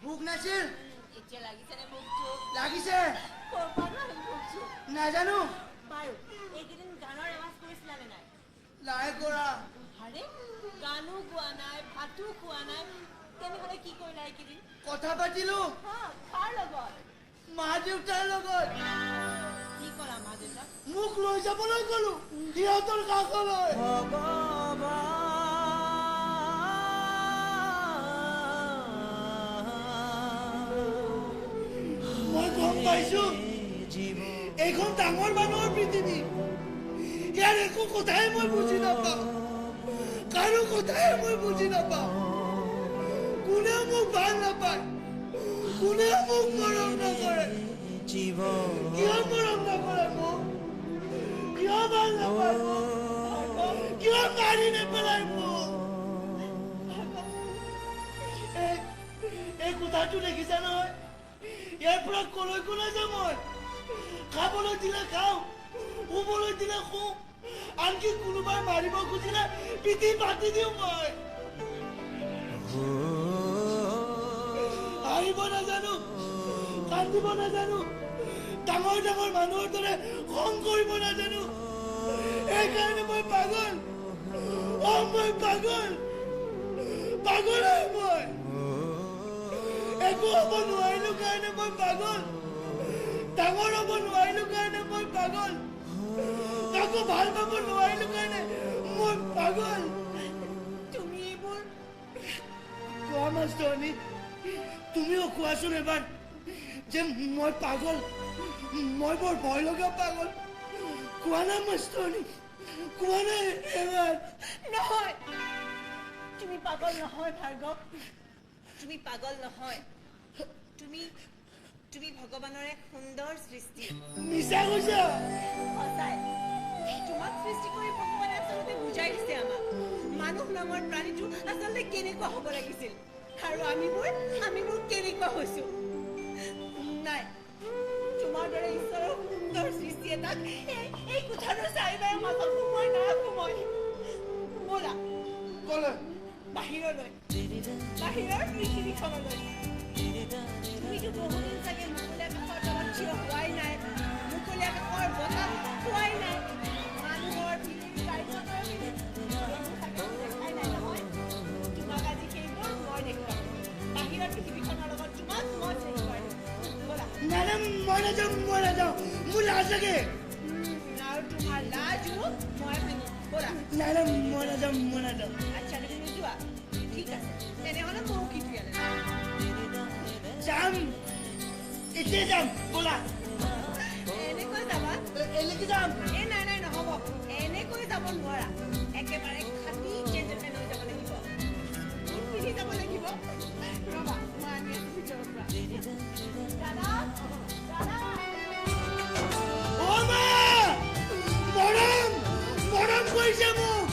ভোক নাছিল এতিয়া লাগিছেনে মুখটো লাগিছে নাজানো বাৰু এইকেইদিন গানৰ ৰেৱাজ কৰিছিলানে নাই নাই কৰা আৰে গানো গোৱা নাই ভাতো খোৱা নাই তেনেহ'লে কি কৰিলা এইকেইদিন কথা পাতিলো কাৰ লগত মা দেউতাৰ লগত কি ক'লা মা দেউতাক মোক লৈ যাবলৈ গলো সিহঁতৰ কাষলৈ মই গম পাইছো এইখন ডাঙৰ মানুহৰ পৃথিৱী ইয়াৰ একো কথাই মই বুজি নাপাওঁ কাৰো কথাই মই বুজি নাপাওঁ কোনেও মোক ভাল নাপায় কোনেও মোক মৰম নকৰে কিয় মৰম নকৰে মোক কিয় ভাল নাপায় কিয় মাৰি নেপেলায় মোক এই কোঠাটো দেখিছা নহয় ইয়াৰ পৰা কলৈ যাম মই খাবলৈ দিলে খাওঁ শুবলৈ দিলে শু আনকি কোনোবাই মাৰিব খুজিলে পিঠি পাতি দিওঁ মই হাৰিব নাজানো কান্দিব দিব নাজানো ডাঙৰ ডাঙৰ মানুহৰ দৰে খং কৰিব নাজানো এইকাৰণে মই পাগল মই পাগল পাগল মই একো হ'ব নোৱাৰিলো কাৰণে মই পাগল ডাঙৰ হ'ব নোৱাৰিলো কাৰণে মই পাগল কাকো ভাল পাব নোৱাৰিলো কাৰণে মই পাগল তুমি এইবোৰ কোৱা মাষ্টৰণী তুমিও কোৱাচোন এবাৰ যে মই পাগল মই বৰ ভয় লগা পাগল কোৱা না মাষ্টৰণী কোৱা না এবাৰ নহয় তুমি পাগল নহয় ভাৰ্গৱ তুমি পাগল নহয় তুমি ভগৱানৰ এক সুন্দৰ সৃষ্টি মিছা কৈছা সঁচাই তোমাক সৃষ্টি কৰি ভগৱানে আচলতে বুজাই দিছে আমাক মানুহ নামৰ প্ৰাণীটো আচলতে কেনেকুৱা হ'ব লাগিছিল আৰু আমিবোৰ কেনেকুৱা হৈছো নাই তোমাৰ দৰে ঈশ্বৰৰ সুন্দৰ সৃষ্টি এটাক এই কোঠাটোৰ চাৰিবেৰৰ মাজত সোমাই নাৰাখো মই ব'লা ক'লে বাহিৰৰ পৃথিৱীখনলৈ তুমিতো বহুদিন চাগে মুকলি আকাশৰ তলত থিয় হোৱাই নাই মুকলি আকাশৰ বতাহ খোৱাই নাই মানুহৰ পৃথিৱী কাৰ্যকলাপ দেখাই নাই নহয় তোমাক আজি সেইবোৰ মই দেখুৱাম বাহিৰৰ পৃথিৱীখনৰ লগত তোমাক মই দেখুৱাই ব'লা নাই মই নাযাওঁ মোৰ লাজ লাগে আৰু তোমাৰ লাজো মই শুনো ব'লা নাই মই নাযাওঁ আচ্ছা তুমি নোযোৱা ঠিক আছে তেনেহ'লে ময়ো কিটিয়ালে যাম এতিয়া যাম ব'লা এনেকৈ যাবা এনেকৈ যাম নাই নহ'ব এনেকৈ যাব নোৱাৰা একেবাৰে খাটি জেণ্টেলমেন হৈ যাব লাগিব পিন্ধি যাব লাগিব ৰ'বা মই আনি আছোঁ ভিতৰৰ পৰা দাদা অ' মা মৰম কৰিছে মোক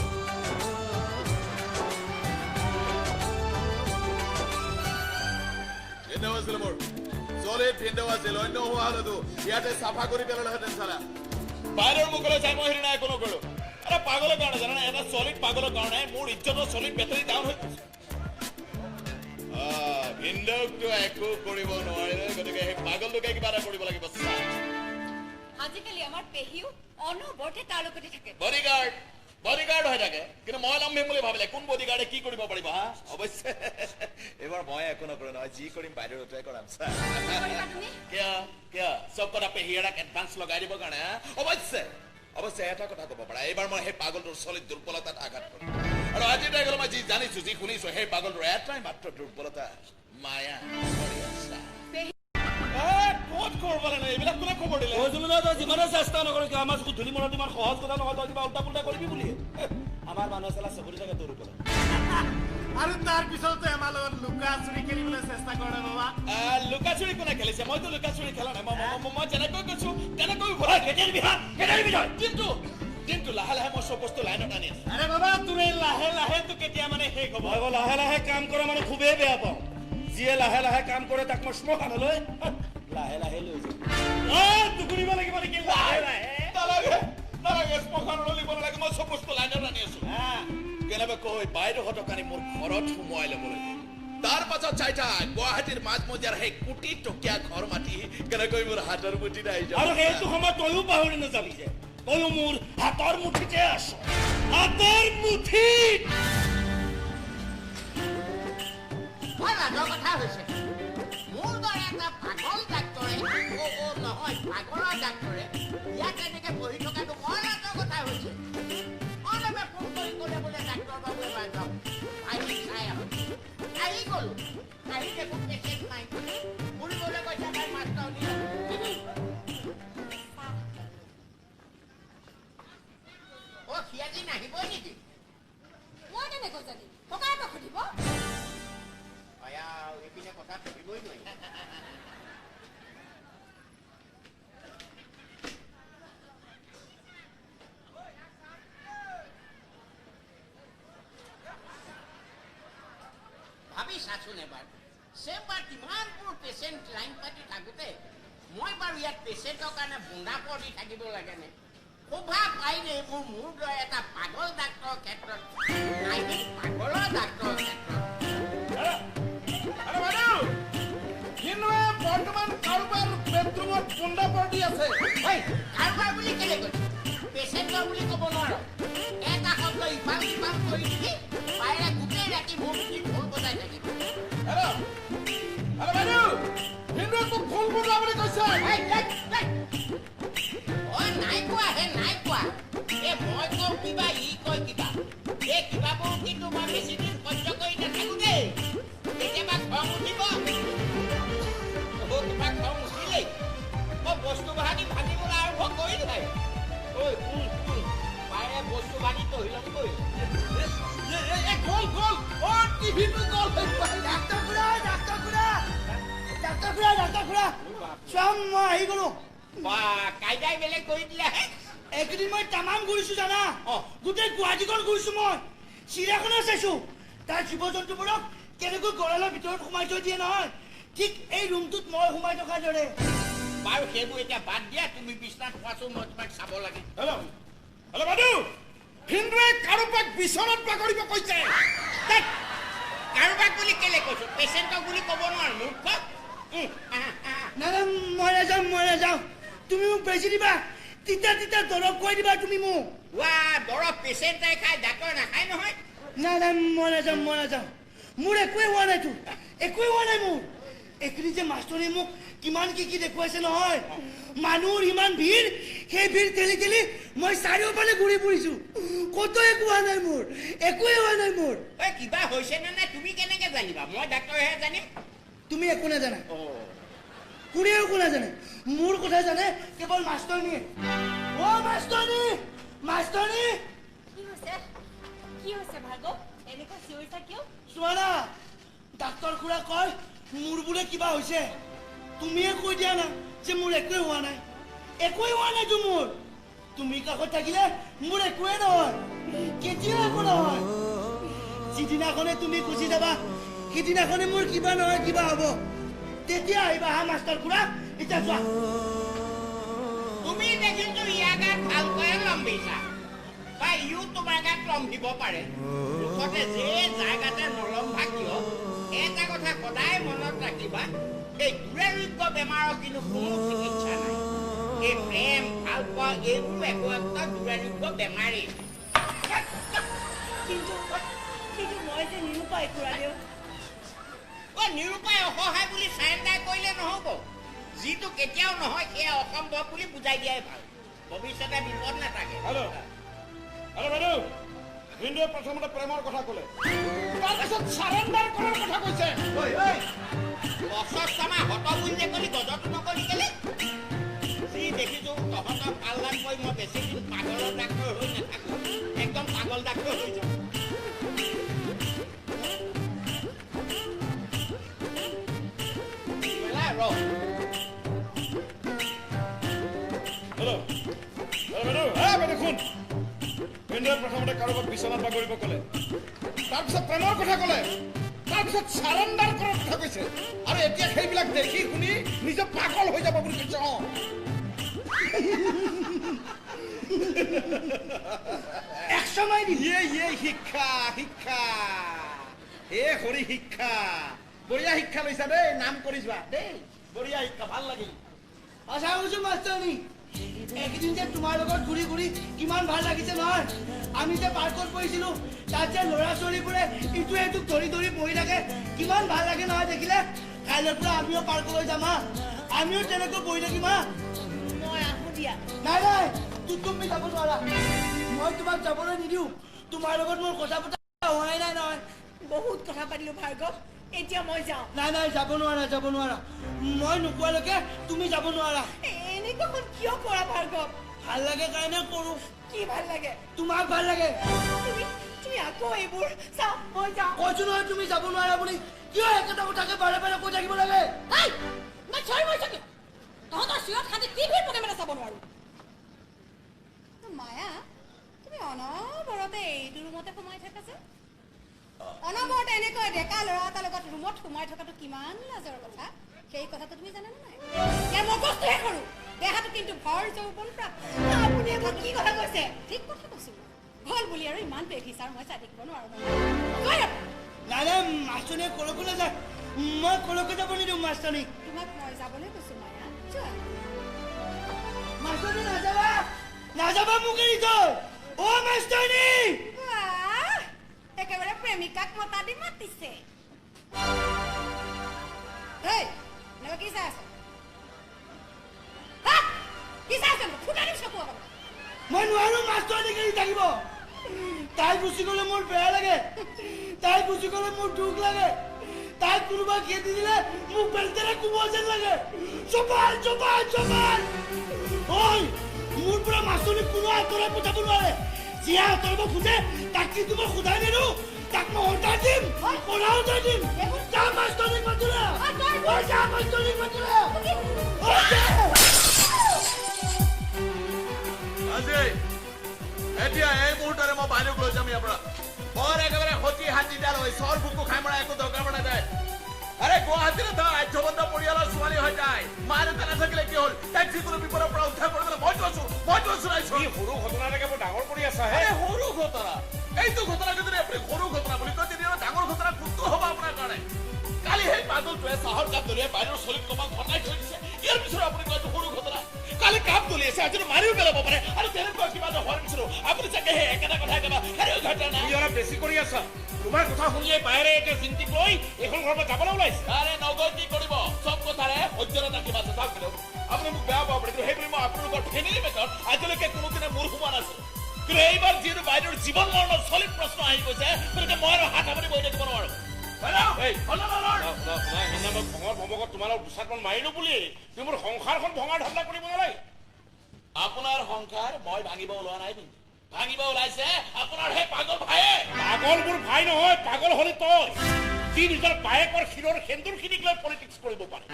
ভিন্দেও আছিল মোৰ জলিত ভিন্দেও আছিল অন্য হোৱা হ'লেতো ইয়াতে চাফা কৰি পেলালেহেঁতেন চালা বাহিৰৰ মুখলৈ চাই মই হেৰি নাই একো নকৰো আৰে পাগলৰ কাৰণে জানা এটা চলিড পাগলৰ কাৰণে মোৰ ইজ্জতৰ চলিড বেটাৰী ডাউন হৈ গৈছে ভিন্দেউকতো একো কৰিব নোৱাৰিলে গতিকে সেই পাগলটোকে কিবা এটা কৰিব লাগিব আজিকালি আমাৰ পেহীও অনবৰতে তাৰ লগতে থাকে বডিগাৰ্ড হৈ থাকে কিন্তু মই লম্বিম বুলি ভাবিলে কোন বডিগাৰ্ডে কি কৰিব পাৰিব হা অৱশ্যে এইবাৰ মই একো নকৰো নহয় যি কৰিম বাইদেউ ট্ৰাই কৰাম কিয় চব কথা পেহী এটাক এডভান্স লগাই দিব কাৰণে অৱশ্যে এটা কথা ক'ব পাৰা এইবাৰ মই সেই পাগলটোৰ চলিত দুৰ্বলতাত আঘাত কৰিম আৰু আজি তাই গ'লে মই যি জানিছো যি শুনিছো সেই পাগলটোৰ এটাই মাত্ৰ দুৰ্বলতা মায়া ক'ত খবৰ পালে নাই এইবিলাক কোনে খবৰ দিলে তই যিমানে চেষ্টা নকৰ কিয় আমাৰ ধূলি মনত ইমান সহজ কথা নহয় তই কিবা উল্টা পুল্টা কৰিবি বুলি আমাৰ মানুহ চালা চবৰি থাকে তোৰ ওপৰত আৰু তাৰ পিছতো আমাৰ লগত লুকা চুৰি খেলিবলৈ চেষ্টা কৰে বাবা লুকা চুৰি কোনে খেলিছে মইতো লুকা চুৰি খেলা নাই মই যেনেকৈ কৈছো তেনেকৈ কিন্তু লাহে লাহে মই চব বস্তু লাইনত আনি আছো আৰে বাবা তোৰ এই লাহে তো কেতিয়া মানে শেষ হ'ব লাহে লাহে কাম কৰা মানে খুবেই বেয়া পাওঁ যিয়ে লাহে লাহে কাম কৰে তাক মই শ্মশানলৈ লাহে লাহে লৈ যাম টুকুৰিব লাগিব নেকি লাহে নালাগে শ্মশানলৈ নিব নালাগে মই চব বস্তু লাইনত আনি আছো কেনেবাকৈ বাইদেউহঁতক আনি মোৰ ঘৰত সোমোৱাই ল'বলৈ তাৰ পাছত চাইটা গুৱাহাটীৰ মাজমজিয়াৰ সেই কোটি টকীয়া ঘৰ মাটি কেনেকৈ মোৰ হাতৰ মুঠিত আহি যাব আৰু সেইটো সময়ত তয়ো পাহৰি নাযাবি যে তয়ো মোৰ হাতৰ মুঠিতে আছ হাতৰ মুঠিত কথা হৈছে মোৰ দৰে এটা পাগল ডাক্তৰে নহয় পাগলৰ ডাক্তৰে ইয়াত এনেকে বহি থকাটো মই লাজৰ কথা হৈছে অলপে ফোন কৰি ক'লে বোলে ডাক্তৰ বাবু এবাৰ যাওঁ আহি চাই আহোঁ আহি গ'লো আহি দেখোন পেচেণ্ট নাই ফুৰিবলৈ কৈছে তাই মাষ্টৰ সি আজি নাহিবই নেকি মই কেনেকৈ জানি ককাই পৰা সুধিব এইপিনে কথা ভাবিবই নোৱাৰি ভাবি চাচোন এবাৰ চেম্বাৰ কিমানবোৰ পেচেণ্ট লাইন পাতি থাকোঁতে মই বাৰু ইয়াত পেচেণ্টৰ কাৰণে বোন্দাপৰ দি থাকিব লাগেনে শোভা পাইনে মোৰ দৰে এটা পাগল ডাক্তৰৰ ক্ষেত্ৰত পাগলৰ ডাক্তৰৰ ক্ষেত্ৰত বৰ্তমান কাৰোবাৰ বেডৰুমত বন্ধা পৰ্টি আছে কাৰোবাৰ বুলি কেলে কৈছে পেচেণ্টৰ বুলি ক'ব নোৱাৰো এটা শব্দ ইফাল সিফাল কৰি দিবি বাইৰে গোটেই ৰাতি মোৰ বুলি ঢোল বজাই থাকিব হেল্ল' বাইদেউ হিন্দুৱে মোক ফুল বজোৱা বুলি কৈছে নাই কোৱা নাই কোৱা এই মই কওঁ কিবা ই কয় কিবা এই কিবাবোৰ কিন্তু মই বেছি দিন সহ্য কৰি নাথাকো দেই কেতিয়াবা খং উঠিব কিবা খং উঠিলেই মই বস্তু বাহানি ভাঙিবলৈ আৰম্ভ কৰি দিলাই ঐ শুন বাইৰে বস্তু বাহানি তহি ল'ব গৈ গ'ল টিভিটো গ'ল ডাক্তৰ খুৰা চাম মই আহি গ'লো বা কাইদাই বেলেগ কৰি দিলে এইকেইদিন মই তামাম ঘূৰিছো জানা গোটেই গুৱাহাটীখন ঘূৰিছো মই চিৰিয়াখানা চাইছো তাৰ জীৱ জন্তুবোৰক কেনেকৈ গঁৰালৰ ভিতৰত সোমাই থৈ দিয়ে নহয় ঠিক এই ৰুমটোত মই সোমাই থকাৰ দৰে বাৰু সেইবোৰ এতিয়া বাদ দিয়া তুমি বিচনাত শুৱাচোন মই তোমাক চাব লাগে হেল্ল' বাইদেউ হিন্দুৱে কাৰোবাক বিচনাত বাগৰিব কৈছে কাৰোবাক বুলি কেলে কৈছো পেচেণ্টক বুলি ক'ব নোৱাৰো মূৰ্খ নাই মই নাযাওঁ তুমি মোক বেছি দিবা তিতা দৰৱ খুৱাই দিবা তুমি মোক দৰৱ পেচেণ্টে খাই ডাক্তৰ নাখায় নহয় নাই মই নাযাওঁ মোৰ একোৱে হোৱা নাইতো একোৱে হোৱা নাই মোৰ এইখিনি যে মাষ্টৰে মোক কিমান কি দেখুৱাইছে নহয় মানুহৰ ইমান ভিৰ সেই ভিৰ ঠেলি মই চাৰিওফালে ঘূৰি ফুৰিছো ক'তো একো হোৱা নাই মোৰ একোৱে হোৱা নাই মোৰ কিবা হৈছে নে নাই তুমি কেনেকে জানিবা মই ডাক্তৰেহে জানিম তুমি একো নাজানা কোনেও একো নাজানে মোৰ কথা জানে কেৱল মাষ্টৰনীয়ে মাষ্টৰনী কি হৈছে ভাৰ্গৱ এনেকৈ চিঞৰিছা কিয় চোৱা না ডাক্তৰ খুৰা কয় মোৰ বোলে কিবা হৈছে তুমিয়ে কৈ দিয়া না যে মোৰ একোৱে হোৱা নাইতো মোৰ তুমি কাষত থাকিলে মোৰ একোৱে নহয় কেতিয়াও একো নহয় যিদিনাখনে তুমি গুচি যাবা সিদিনাখনে মোৰ কিবা নহয় কিবা হ'ব তেতিয়া আহিবা হা মাষ্টৰ খুৰা এতিয়া চোৱা তুমি দেখিছো ইয়াৰ গাত ভালকৈ লম্বিছা বা ইও তোমাৰ গাত লম্বিব পাৰে মুঠতে যে যাৰ গাতে নলম্বা কিয় এটা কথা সদায় মনত ৰাখিবা এই দুৰাৰোগ্য বেমাৰৰ কিন্তু কোনো চিকিৎসা নাই এই প্ৰেম ভাল পোৱা এইবোৰ একো একটা দুৰাৰোগ্য বেমাৰেই কিন্তু মই যে নিৰুপায় খুৰাদেউ নিৰুপায় অসহায় বুলি চাৰেণ্ডাৰ কৰিলে নহ'ব যিটো কেতিয়াও নহয় সেয়া অসম্ভৱ বুলি বুজাই দিয়াই ভাল ভৱিষ্যতে বিপদ নাথাকে হেল্ল' বাইদেউ হিন্দুৱে প্ৰথমতে প্ৰেমৰ কথা ক'লে তাৰপিছত চাৰেণ্ডাৰ কৰাৰ কথা কৈছে অস্বস্থমা হত বুলি কলি গজটো নকলি কেলে যি দেখিছো তহঁতৰ পাল্লাত কৈ মই বেছি দিন পাগলৰ ডাক্তৰ হৈ নাথাকো একদম পাগল ডাক্তৰ হৈ যাওঁ প্ৰথমতে কাৰোবাক বিচনাত বাগৰিব ক'লে তাৰপিছত প্ৰেমৰ কথা ক'লে তাৰপিছত চাৰেণ্ডাৰ কৰাৰ কথা কৈছে আৰু এতিয়া সেইবিলাক দেখি শুনি নিজে পাগল হৈ যাব বুলি কৈছে শিক্ষা হে হৰি শিক্ষা বঢ়িয়া শিক্ষা লৈছা দেই নাম কৰি যোৱা দেই বঢ়িয়া শিক্ষা ভাল লাগিল আশা কৰিছো মাষ্টৰনী এইকেইদিন যে তোমাৰ লগত ঘূৰি কিমান ভাল লাগিছে নহয় আমি যে পাৰ্কত বহিছিলো তাত যে ল'ৰা ছোৱালীবোৰে ইটোৱে সিটোক ধৰি বহি থাকে কিমান ভাল লাগে নহয় দেখিলে কাইলৈৰ পৰা আমিও পাৰ্কলৈ যাম হা আমিও তেনেকৈ বহি থাকিম হা মই আহো দিয়া নাই তুমি যাব নোৱাৰা মই তোমাক যাবলৈ নিদিওঁ তোমাৰ লগত মোৰ কথা পতা হোৱাই নাই নহয় বহুত কথা পাতিলো ভাৰ্গৱ এতিয়া মই যাওঁ নাই যাব নোৱাৰা মই নোকোৱালৈকে তুমি যাব নোৱাৰা এনেকৈ কিয় কৰা ভাৰ্গৱ ভাল লাগে কাৰণে কৰো কি ভাল লাগে তোমাক ভাল লাগে তুমি আকৌ এইবোৰ চাও মই যাওঁ কৈছো নহয় তুমি যাব নোৱাৰা বুলি কিয় একেটা কথাকে বাৰে কৈ থাকিব লাগে তহঁতৰ চিৰত খাতি টিভিৰ প্ৰগ্ৰেম এটা চাব নোৱাৰো মায়া তুমি অনবৰতে এইটো ৰুমতে সোমাই থাকা যে অনবৰতে এনেকৈ ডেকা ল'ৰা এটাৰ লগত ৰুমত সোমাই থকাটো কিমান লাজৰ কথা সেই কথাটো তুমি জানানে নাই ইয়াৰ মগজটোহে সৰু দেহাটো কিন্তু ভৰ যৌৱন প্ৰাপ্ত আপুনি এইবোৰ কি কথা কৈছে ঠিক কথা কৈছো ভল বুলি আৰু ইমান বেভিচাৰ মই চাই থাকিব নোৱাৰো নাই মাষ্টৰনীয়ে ক'লৈ যায় মই কলৈকো যাব নিদিওঁ মাষ্টৰনী তোমাক মই যাবলৈ কৈছো মায়া যোৱা মাষ্টৰনী নাযাবা নাযাবা মোক এৰি থৈ অ মাষ্টৰনী বাহ, একেবাৰে প্ৰেমিকাক মতা দি মাতিছে এই এনেকুৱা কি চাই আছ হা? কি চাই আছ ফুটা দিম চকু আকৌ মই নোৱাৰো মাষ্টৰনীক এৰি থাকিব তাই গুচি গ'লে মোৰ বেয়া লাগে তাই গুচি গ'লে মোৰ দুখ লাগে তাই কোনোবা খেদি দিলে মোক বেলতেৰে কোবোৱা যেন লাগে চপাল চপাল চপাল ঐ মোৰ পৰা মাষ্টৰনীক কোনো আঁতৰাই পঠাব নোৱাৰে যিয়ে আঁতৰাব খোজে তাক কিন্তু মই সোধাই নিদিওঁ তাক মই হতাই দিম পঢ়া হতাই দিম যা মাষ্টৰনীক মাতিলে যা মাষ্টৰনীক মাতিলে আজি এতিয়া এই মুহূৰ্ততে মই বাইদেউক লৈ যাম ইয়াৰ পৰা বৰ একেবাৰে সতি হাতীডাল হৈ চৰ ভোকো খাই মৰা একো দৰকাৰ পৰা নাযায় আৰে গুৱাহাটীৰ এটা আধ্যবন্ধ পৰিয়ালৰ ছোৱালী হৈ যায় মা দেউতা নাথাকিলে কি হ'ল তাইক যিকোনো বিপদৰ পৰা উদ্ধাৰ কৰিবলৈ মইতো আছো সৰু ঘটনা এটাকে বৰ ডাঙৰ কৰি আছা হে সৰু ঘটনা এইটো ঘটনাকে যদি আপুনি সৰু ঘটনা বুলি কয় তেতিয়াহ'লে ডাঙৰ ঘটনা কোনটো হ'ব আপোনাৰ কাৰণে কালি সেই পাগলটোৱে চাহৰ কাপ দলিয়াই বাইদেউৰ চলিত কপাল ঘটাই থৈ দিছে ইয়াৰ পিছত আপুনি কয় এইটো সৰু ঘটনা কালি কাপ দলিয়াইছে আজি মাৰিও পেলাব পাৰে আৰু তেনেকুৱা কিবা এটা হোৱাৰ পিছত আপুনি চাগে সেই একেটা কথাই কবা আৰু ঘটনা তুমি অলপ বেছি কৰি আছা তোমাৰ কথা শুনিয়ে বাহিৰে এতিয়া চিন্তি লৈ এইখন ঘৰৰ পৰা যাবলৈ ওলাইছে আৰে নগৈ কি কৰিব চব কথাৰে সত্যতা কিবা আছে চাওক বাইদেউ আপুনি মোক বেয়া পাব পাৰে কিন্তু সেইবুলি মই আপোনালোকৰ ফেমিলি মেটত আজিলৈকে কোনোদিনে মূৰ সোমোৱা নাছিলো কিন্তু এইবাৰ যিহেতু বাইদেউৰ জীৱন মৰণৰ চলিত প্ৰশ্ন আহি গৈছে গতিকে মই আৰু হাত সাৱটি বহি থাকিব নোৱাৰো মাৰিলো বুলি তুমি মোৰ সংসাৰখন ভঙাৰ ধান্দা কৰিব নালাগে আপোনাৰ সংসাৰ মই ভাঙিব ওলোৱা নাই কিন্তু ভাঙিব ওলাইছে আপোনাৰ সেই পাগল ভাইয়ে পাগল মোৰ ভাই নহয় পাগল হলি তই যি নিজৰ বায়েকৰ শিৰৰ সেন্দুৰখিনিক লৈ পলিটিক্স কৰিব পাৰে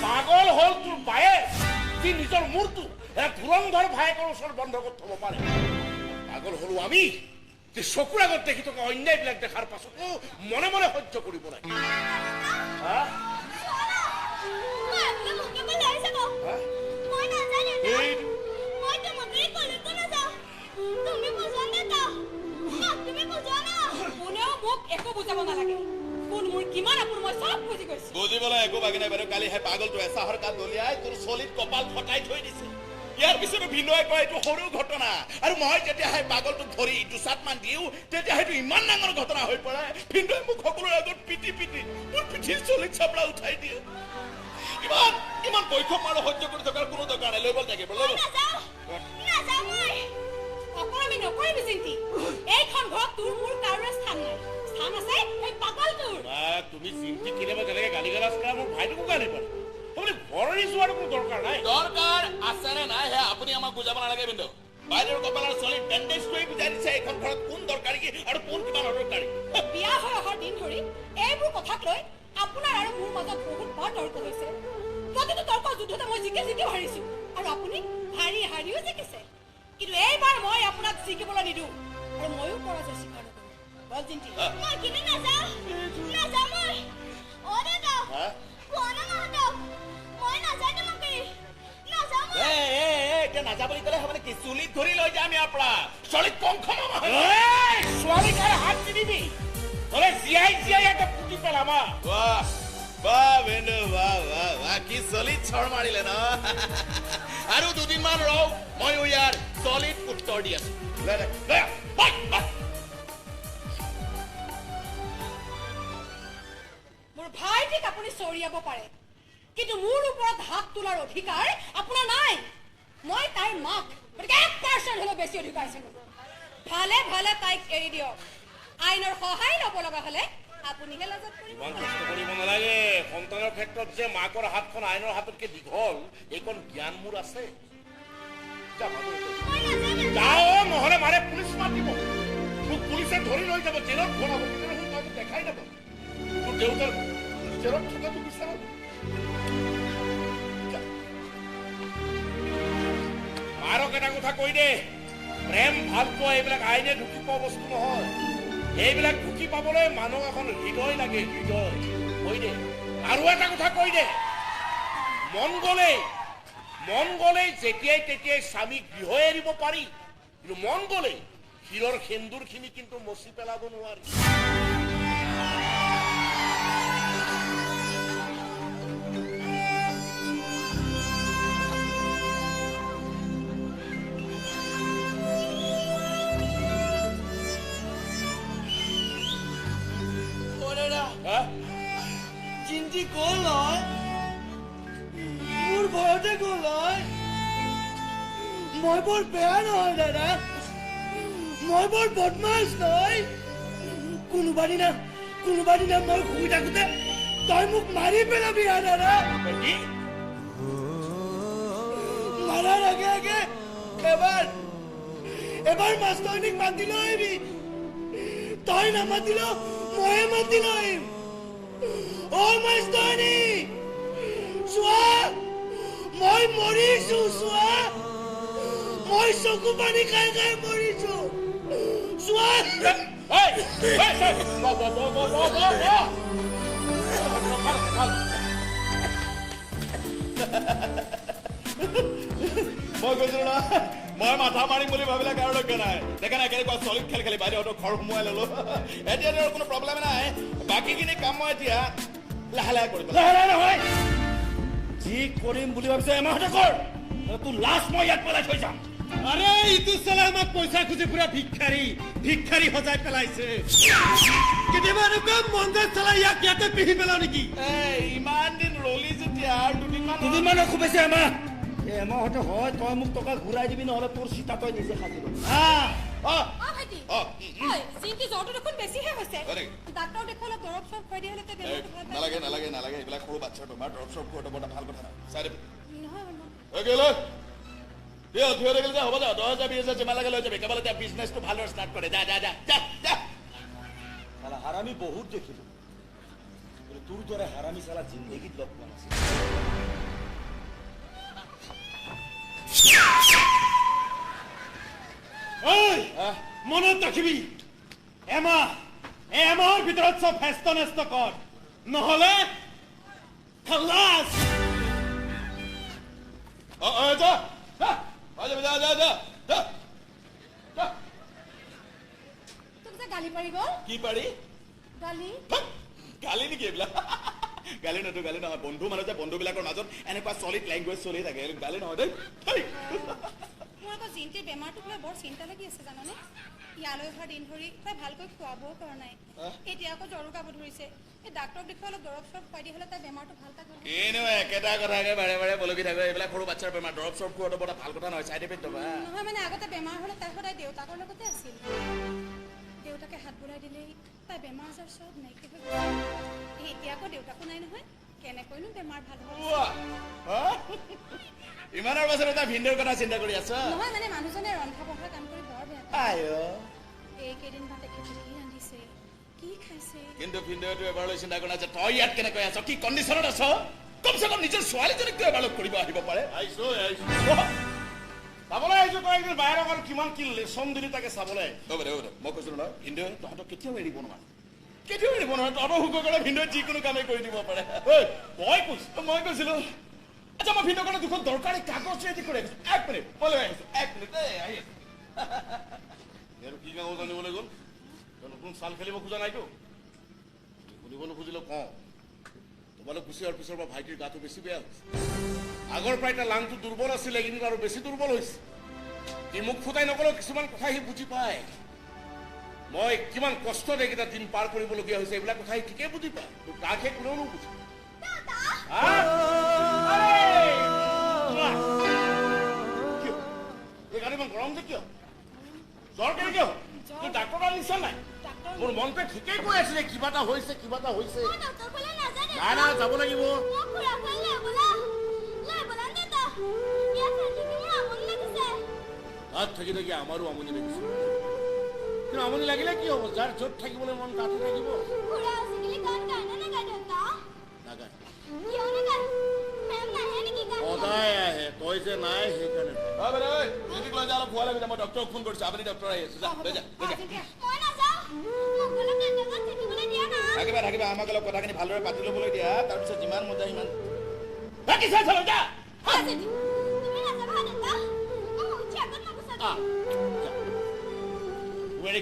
পাগল হ'ল তোৰ বায়েক যি নিজৰ মূৰটো এটা ধুৰন্ধৰ ভায়েকৰ ওচৰত বন্ধ কৰি থব পাৰে পাগল হলো আমি যে চকুৰ আগত দেখি থকা অন্যায়বিলাক দেখাৰ পাছতো মনে মনে সহ্য কৰিব লাগে কোনেও মোক একো বুজাব নালাগে কোন মোৰ কিমান আপোন মই চব বুজি গৈছো বুজিবলৈ একো বাকী নাই বাইদেউ কালি সেই পাগলটোৱে চাহৰ কাপ দলিয়াই তোৰ চলিত কপাল ফটাই থৈ দিছে ইয়াৰ পিছতো ভিনদেউৱে কয় এইটো সৰু ঘটনা আৰু মই যেতিয়া সেই পাগলটোক ধৰি দুচাটমান দিওঁ তেতিয়া সেইটো ইমান ডাঙৰ ঘটনা হৈ পৰে ভিনদেউৱে মোক সকলোৰে আগত পিটি পিটি মোৰ পিঠিৰ চলিত চাপৰা উঠাই দিয়ে ইমান বৈঠক আৰু সহ্য কৰি থকাৰ কোনো দৰকাৰ নাই লৈ বল থাকিব লৈ অকৰামি নকৰিবি চিন্তি এইখন ঘৰত তোৰ মোৰ কাৰোৰে স্থান নাই স্থান আছে এই পাগলটোৰ তুমি চিন্তি কেতিয়াবা যেনেকে গালি গালাজ কৰা মোৰ ভাইটোকো গালি পাৰে তুমি ঘৰ এৰি যোৱাৰ কোনো দৰকাৰ নাই দৰকাৰ আছে নে নাই হে আপুনি আমাক বুজাব নালাগে বিন্দু বাইদেউৰ কপালৰ চলি বেণ্ডেজ কৰি বুজাই দিছে এইখন ঘৰত কোন দৰকাৰী কি আৰু কোন কিমান অদৰকাৰী বিয়া হৈ অহাৰ দিন ধৰি এইবোৰ কথাক লৈ আপোনাৰ আৰু মোৰ মাজত বহুত বাৰ তৰ্ক হৈছে প্ৰতিটো তৰ্ক যুদ্ধতে মই জিকি হাৰিছো আৰু আপুনি হাৰিও জিকিছে কিন্তু এইবাৰ মই আপোনাক জিকিবলৈ নিদিওঁ আৰু ময়ো পৰাজয় স্বীকাৰ নকৰোঁ বল জিন্তি মই কিন্তু নাযাওঁ মই অ দাদা কোৱা নাযাওঁ মই নাযাওঁ তোমাকে নাযাওঁ মই এতিয়া নাযা বুলি ক'লে মানে কি চুলিত ধৰি লৈ যাম ইয়াৰ পৰা চলিত কংখ ছোৱালীক আৰু হাত নিদিবি তলে জীয়াই এটা পুতি পেলামা কি চলিত চৰ মাৰিলে ন আৰু দুদিনমান ৰহ ময়ো ইয়াৰ চলিত উত্তৰ দি আছো মোৰ ভাইটিক আপুনি চৰিয়াব পাৰে কিন্তু মোৰ ওপৰত হাত তোলাৰ অধিকাৰ আপোনাৰ নাই মই তাইৰ মাক গতিকে 1% হ'লেও বেছি অধিকাৰ আছে ভালে ভালে তাইক এৰি দিয়ক আইনৰ সহায় ল'ব লগা হ'লে আপুনিহে লাজত কৰিব নালাগে সন্তানৰ ক্ষেত্ৰত যে মাকৰ হাতখন আইনৰ হাততকে দীঘল এইকণ জ্ঞান মোৰ আছে যাও নহলে মাৰে পুলিচ মাতিব মোক পুলিচে ধৰি লৈ যাব জেলত ভৰাব কিন্তু দেখাই নাপাব তোৰ দেউতাৰ জেলত থকাটো বিচাৰক মাৰক এটা কথা কৈ দে প্ৰেম ভাল পোৱা এইবিলাক আইনে ঢুকি পোৱা বস্তু নহয় এইবিলাক ঢুকি পাবলৈ মানুহ এখন হৃদয় লাগে হৃদয় কৈ দে আৰু এটা কথা কৈ দে মন গলেই যেতিয়াই তেতিয়াই স্বামী গৃহ এৰিব পাৰি কিন্তু মন গলেই শিৰৰ সেন্দুৰখিনি কিন্তু মচি পেলাব নোৱাৰি হা? চিন্তি গ'ল নহয় মোৰ ঘৰতে গ'ল নহয় মই বৰ বেয়া নহয় দাদা মই বৰ বদমাছ নহয় কোনোবা দিনা মই শুই থাকোঁতে তই মোক মাৰি পেলাবি দাদা কি? মাৰাৰ আগে আগে এবাৰ মাষ্টৰনীক মাতি লৈ আহিবি তই নামাতিলেও ময়ে মাতি লৈ আহিম অ' মাষ্টৰনী চোৱা মই মৰিছো চোৱা মই চকু পানী খাই খাই মৰিছো চোৱা Hey! Hey! Hey! Go! মই কৈছিলো না মই মাথা মাৰিম বুলি ভাবিলে কাৰো লক্ষ্য নাই দেখা নাই কেনেকুৱা চলিত খেল খেলি বাইদেউহঁতক ঘৰ সোমোৱাই ললো এতিয়া আৰু কোনো প্ৰব্লেম নাই বাকীখিনি কাম মই এতিয়া লাহে লাহে কৰিম লাহে নহয় যি কৰিম বুলি ভাবিছে এমাহতে কৰ তোৰ লাশ মই ইয়াত পেলাই থৈ যাম আৰে ইটো চলে আমাক পইচা খুজি পুৰা ভিক্ষাৰী সজাই পেলাইছে কেতিয়াবা এনেকুৱা মন যায় চলাই ইয়াক ইয়াতে পিহি পেলাও নেকি ইমান দিন ৰলি যেতিয়া দুদিনমানৰ খুব বেছি এমাহতে হয় তই মোক টকা ঘূৰাই দিবি নহ'লে তোৰ চিতা তই নিজে সাজি ল'বি ভাইটি জিন্তি জ্বৰটো দেখোন বেছিহে হৈছে ডাক্তৰ দেখুৱাই অলপ দৰৱ চৰব খুৱাই দিয়া হ'লে তাই বেমাৰটো ভাল পায় নালাগে এইবিলাক সৰু বাচ্ছাৰ বেমাৰ দৰৱ চৰব খোৱাটো বৰ ভাল কথা নহয় চাই দিবি নহয় থিয় থাকিলে যে হ'ব যা 10,000 20,000 যিমান লাগে লৈ যাবি কেৱল এতিয়া বিজনেছটো ভালদৰে ষ্টাৰ্ট কৰে যা চালা হাৰামি বহুত দেখিলো তোৰ দৰে হাৰামি চালা জিন্দগীত লগ পোৱা নাছিল মনত ৰাখিবি এমাহৰ ভিতৰত চব হেষ্ট নেষ্ট কৰ নহ'লে খালাছ যা তোক যে গালি পাৰি গ'ল কি পাৰি গালি নেকি এইবিলাক গালি নহয় বন্ধু মানুহ যে বন্ধুবিলাকৰ মাজত এনেকুৱা চলিড লেংগুৱেজ চলি থাকে গালি নহয় দেই মোৰ আকৌ জিন্তিৰ বেমাৰটোক লৈ বৰ চিন্তা লাগি আছে জানানে ইয়ালৈ অহা দিন ধৰি তাই ভালকৈ খোৱা বোৱাও কৰা নাই এতিয়া আকৌ জ্বৰো গাব ধৰিছে এই ডাক্তৰক দেখুৱাই অলপ দৰৱ চৰব খুৱাই দি হ'লে তাই বেমাৰটো ভাল থাকে কিনো একেটা কথাকে বাৰে বলকি থাকে এইবিলাক সৰু বাচ্ছাৰ বেমাৰ দৰৱ চৰব খোৱাটো বৰ ভাল কথা নহয় চাইড ইফেক্ট হ'ব নহয় মানে আগতে বেমাৰ হ'লে তাই সদায় দেউতাকৰ লগতে আছিল দেউতাকে হাত বুলাই দিলেই তাই বেমাৰ আজাৰ চব নাইকিয়া হৈ গ'ল এতিয়া আকৌ দেউতাকো নাই নহয় কেনেকৈনো বেমাৰ ভাল হ'ব ইমানৰ পাছত এটা ভিন্দৰ কথা চিন্তা কৰি আছ নহয় মানে মানুহজনে ৰন্ধা বঢ়া কাম কৰি বৰ বেয়া পায় এইকেইদিন বা তেখেতে কি ৰান্ধিছে কি খাইছে কিন্তু ভিন্দৰটো এবাৰলৈ চিন্তা কৰা যে তই ইয়াত কেনেকৈ আছ কি কণ্ডিশ্যনত আছ কমচে কম নিজৰ ছোৱালীজনীকতো এবাৰলৈ কৰিব আহিব পাৰে চাবলৈ আহিছো তই একদিন বাহিৰত আৰু কিমান কি লেচন দিলি তাকে চাবলৈ মই কৈছিলো নহয় ভিন্দই তহঁতক কেতিয়াও এৰিব নোৱাৰে তহঁতৰ সুখ কৰে ভিন্দই যিকোনো কামেই কৰি দিব পাৰে মই কৈছিলো আচ্ছা মই ভিন্দৰ কাৰণে দুখন দৰকাৰী কাগজ ৰেডি কৰি আহিছো 1 মিনিট মই লৈ আহিছো 1 মিনিট আহি আৰু কি কাগজ আনিবলৈ গ'ল তই নতুন চাল খেলিব খোজা নাইতো শুনিব নোখুজিলে কওঁ তোমালোক গুচি অহাৰ পিছৰ পৰা ভাইটিৰ গাটো বেছি বেয়া হৈছে আগৰ প্ৰায় তাৰ লাংটো দুৰ্বল আছিলে কিন্তু আৰু বেছি দুৰ্বল হৈছে সি মুখ ফুটাই নকলেও কিছুমান কথা সি বুজি পায় মই কিমান কষ্টত এইকেইটা দিন পাৰ কৰিবলগীয়া হৈছে এইবিলাক কথা সি ঠিকেই বুজি পায় তাকহে কোনেও নুবুজে এই গাড়ী ইমান গৰম যে কিয় জ্বৰ কেনেকে হ'ল তোৰ ডাক্তৰ নিশ্চয় নাই মোৰ মনটোৱে ঠিকেই কৈ আছিলে কিবা এটা হৈছে নাই যাব লাগিব তাত থাকি থাকি আমাৰো আমনি লাগিছে কিন্তু আমনি লাগিলে কি হ'ব যাৰ য'ত থাকিবলৈ মন তাতে থাকিব সদায় আহে তই যে নাই সেইকাৰণে লৈ যা অলপ ভয় লাগে মই ডক্টৰক ফোন কৰিছো আপুনি ডক্টৰ আহি আছে থাকিবা আমাক অলপ কথাখিনি ভালদৰে পাতি ল'বলৈ দিয়া তাৰপিছত যিমান মজা সিমান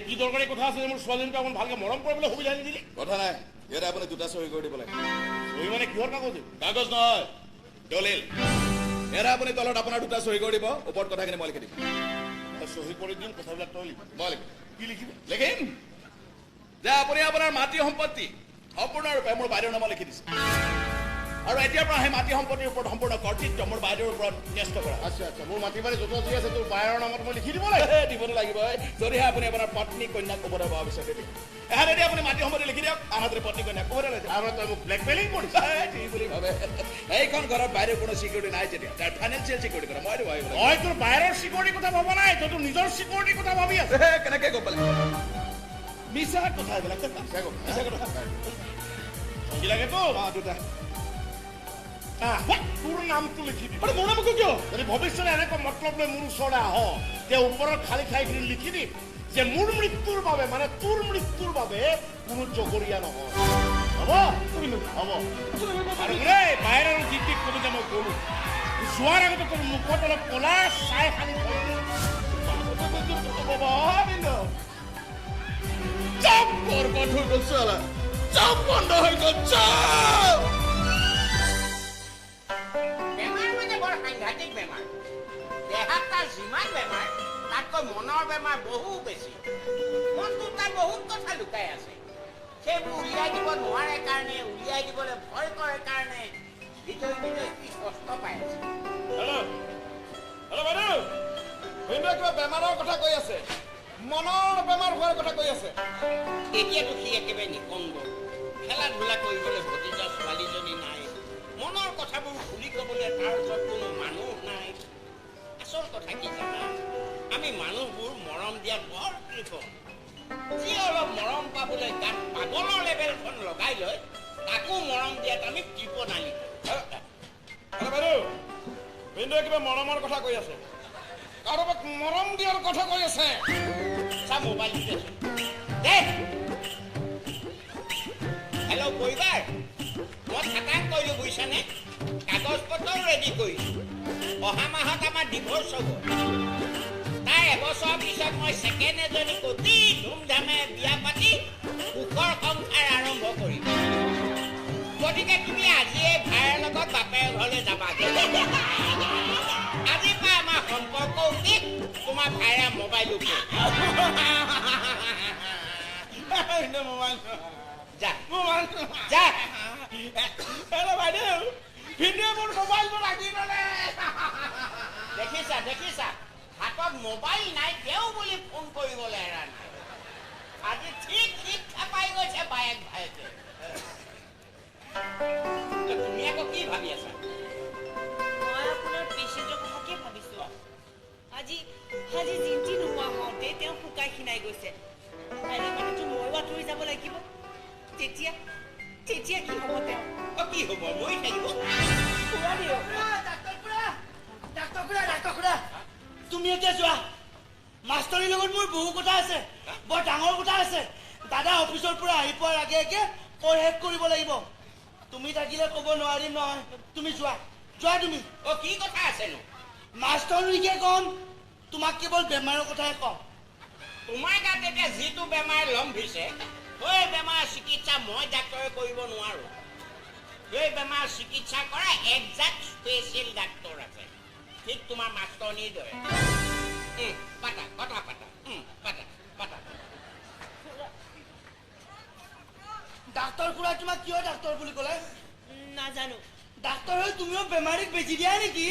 কি দৰকাৰী কথা আছে মোৰ ছোৱালীজনীক অকণ ভালকে মৰম কৰিবলৈ সুবিধা নিদিলি কথা নাই ইয়াতে আপুনি 2টা চহী কৰি দিব লাগে চহী মানে কিহৰ কাগজ কাগজ নহয় দলিল এৰা আপুনি তলত আপোনাৰ 2টা চহী কৰি দিব ওপৰত কথাখিনি মই লিখি দিম চহী কৰি দিম কথাবিলাক তই লিখিম মই লিখিম কি লিখিম লিখিম যে আপুনি আপোনাৰ মাটি সম্পত্তি সম্পূৰ্ণৰূপে মোৰ বাইদেউৰ নামত লিখি দিছে আৰু এতিয়াৰ পৰা সেই মাটি সম্পত্তিৰ ওপৰত সম্পূৰ্ণ কৰ্তৃত্ব মোৰ বাইদেউৰ ওপৰত ন্যস্ত কৰা আচ্ছা মোৰ মাটি বাৰী য'ত যি আছে তোৰ বায়েৰৰ নামত মই লিখি দিব লাগে দিবতো লাগিব যদিহে আপুনি আপোনাৰ পত্নী কন্যাক ক'বলৈ পাব বিচাৰে তেতিয়া এহাতেদি আপুনি মাটি সম্পত্তি লিখি দিয়ক আনহাতে পত্নী কন্যাক ক'বলৈ লৈছে আৰু তই মোক ব্লেকমেইলিং কৰিছ ঠিক বুলি ভাবে এইখন ঘৰত বাইদেউৰ কোনো চিকিউৰিটি নাই যেতিয়া তাৰ ফাইনেন্সিয়েল চিকিউৰিটি কথা মইতো ভাবিব লাগে তই তোৰ বায়েৰৰ চিকিউৰিটিৰ কথা ভবা নাই তই তোৰ নিজৰ চিকিউৰিটিৰ কথা ভাবি আছ কেনেকৈ গম পালে মিছা কথা এইবিলাক মিছা কথা কি লাগে তো দুটা তোৰ নামটো লিখি দিম মোৰ নামটো কিয় যদি ভৱিষ্যতে এনেকুৱা মতলব লৈ মোৰ ওচৰলৈ আহ তে ওপৰত খালী ঠাইখিনি লিখি দিম যে মোৰ মৃত্যুৰ বাবে মানে তোৰ মৃত্যুৰ বাবে কোনো জগৰীয়া নহয় হ'ব হ'ব আৰু বাহিৰৰ জিপটিক ক'ব যে মই গ'লো যোৱাৰ আগতে তোৰ মুখত অলপ ক'লা চাই খালি চব বৰবাদ হৈ গ'ল চালা চব বন্ধ হৈ গ'ল চব বেমাৰ মানে বৰ সাংঘাতিক বেমাৰ দেহাত তাৰ যিমান বেমাৰ তাতকৈ মনৰ বেমাৰ বহু বেছি মনটোত তাৰ বহুত কথা লুকাই আছে সেইবোৰ উলিয়াই দিব নোৱাৰে কাৰণে উলিয়াই দিবলৈ ভয় কৰে কাৰণে ভিতৰি ভিতৰি কি কষ্ট পাই আছে হেল্ল' বাইদেউ ভিনদেউ কিবা বেমাৰৰ কথা কৈ আছে মনৰ বেমাৰ হোৱাৰ কথা কৈ আছে এতিয়াতো সি একেবাৰে নিকন্দ খেলা ধূলা কৰিবলৈ ভতিজা ছোৱালীজনী নাই মনৰ কথাবোৰ খুলি ক'বলৈ তাৰ ওচৰত কোনো মানুহ নাই আচল কথা কি জানা আমি মানুহবোৰ মৰম দিয়াত বৰ কৃপণ যি অলপ মৰম পাবলৈ গাত পাগলৰ লেবেলখন লগাই লৈ তাকো মৰম দিয়াত আমি কৃপণালী বাইদেউ ভিনদেউ কিবা মৰমৰ কথা কৈ আছে কাৰোবাক মৰম দিয়াৰ কথা কৈ আছে চা মোবাইল দিছে দে হেল্ল' পৰিবাৰ মই খাটাং কৰিলোঁ বুজিছানে কাগজ পত্ৰ ৰেডি কৰিছোঁ অহা মাহত আমাৰ ডিভৰ্চ হ'ব তাৰ এবছৰৰ পিছত মই ছেকেণ্ড এজনী অতি ধুমধামে বিয়া পাতি সুখৰ সংসাৰ আৰম্ভ কৰিম গতিকে তুমি আজিয়ে ভাইৰ লগত বাপেৰ ঘৰলৈ যাবা আজিৰ পৰা আমাৰ সম্পৰ্ক উচিত তোমাৰ ভাইৰা মোবাইল যা যা বাইদেউ ভিনদেউ মোৰ মোবাইলটো ৰাখি ল'লে দেখিছা দেখিছা হাতত মোবাইল নাই তেওঁ বুলি ফোন কৰিবলৈ এৰা নাই আজি ঠিক শিক্ষা পাই গৈছে বায়েক ভাইকে তুমি আকৌ কি ভাবি আছা মই আপোনাৰ পেচেণ্টৰ কথাকে ভাবিছো আজি জিন্তি নোহোৱা হওঁতে তেওঁ শুকাই খিনাই গৈছে কাইলৈ মানেতো ময়ো আঁতৰি যাব লাগিব তেতিয়া কি হ'ব তেওঁ কি হ'ব মই থাকিব ডাক্তৰ তুমি এতিয়া যোৱা মাষ্টৰীৰ লগত মোৰ বহু কথা আছে বৰ ডাঙৰ কথা আছে দাদা অফিচৰ পৰা আহি পোৱাৰ আগে আগে কৈ শেষ কৰিব লাগিব তুমি থাকিলে ক'ব নোৱাৰিম নহয় তুমি যোৱা তুমি কি কথা আছেনো মাষ্টৰীকে কম তোমাক কেৱল বেমাৰৰ কথাই কম তোমাৰ গাত এতিয়া যিটো বেমাৰ লম্ভিছে সেই বেমাৰ চিকিৎসা মই ডাক্তৰে কৰিব নোৱাৰো সেই বেমাৰ চিকিৎসা কৰা একজাক্ট স্পেচিয়েল ডাক্তৰ আছে ঠিক তোমাৰ মাষ্টৰনীৰ দৰে পাতা কথা পাতা পাতা ডাক্তৰ খুৰা তোমাক কিয় ডাক্তৰ বুলি ক'লে নাজানো ডাক্তৰ হৈ তুমিও বেমাৰীক বেজি দিয়া নেকি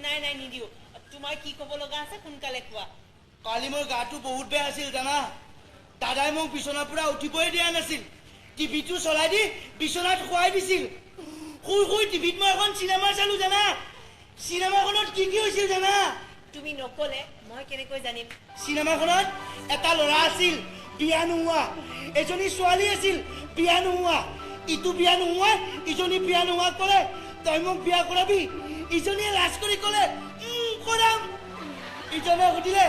নাই নিদিওঁ তোমাৰ কি ক'ব লগা আছে সোনকালে কোৱা কালি মোৰ গাটো বহুত বেয়া আছিল জানা দাদাই মোক বিচনাৰ পৰা উঠিবই দিয়া নাছিল টিভিটো চলাই দি বিচনাত শুৱাই দিছিল শুই টিভিত মই এখন চিনেমা চালো জানা চিনেমাখনত কি হৈছিল জানা তুমি নকলে মই কেনেকৈ জানিম চিনেমাখনত এটা ল'ৰা আছিল বিয়া নোহোৱা এজনী ছোৱালী আছিল বিয়া নোহোৱা ইটো বিয়া নোহোৱা ইজনী বিয়া নোহোৱা ক'লে তই মোক বিয়া কৰাবি ইজনীয়ে লাজ কৰি ক'লে কৰাম ইজনে সুধিলে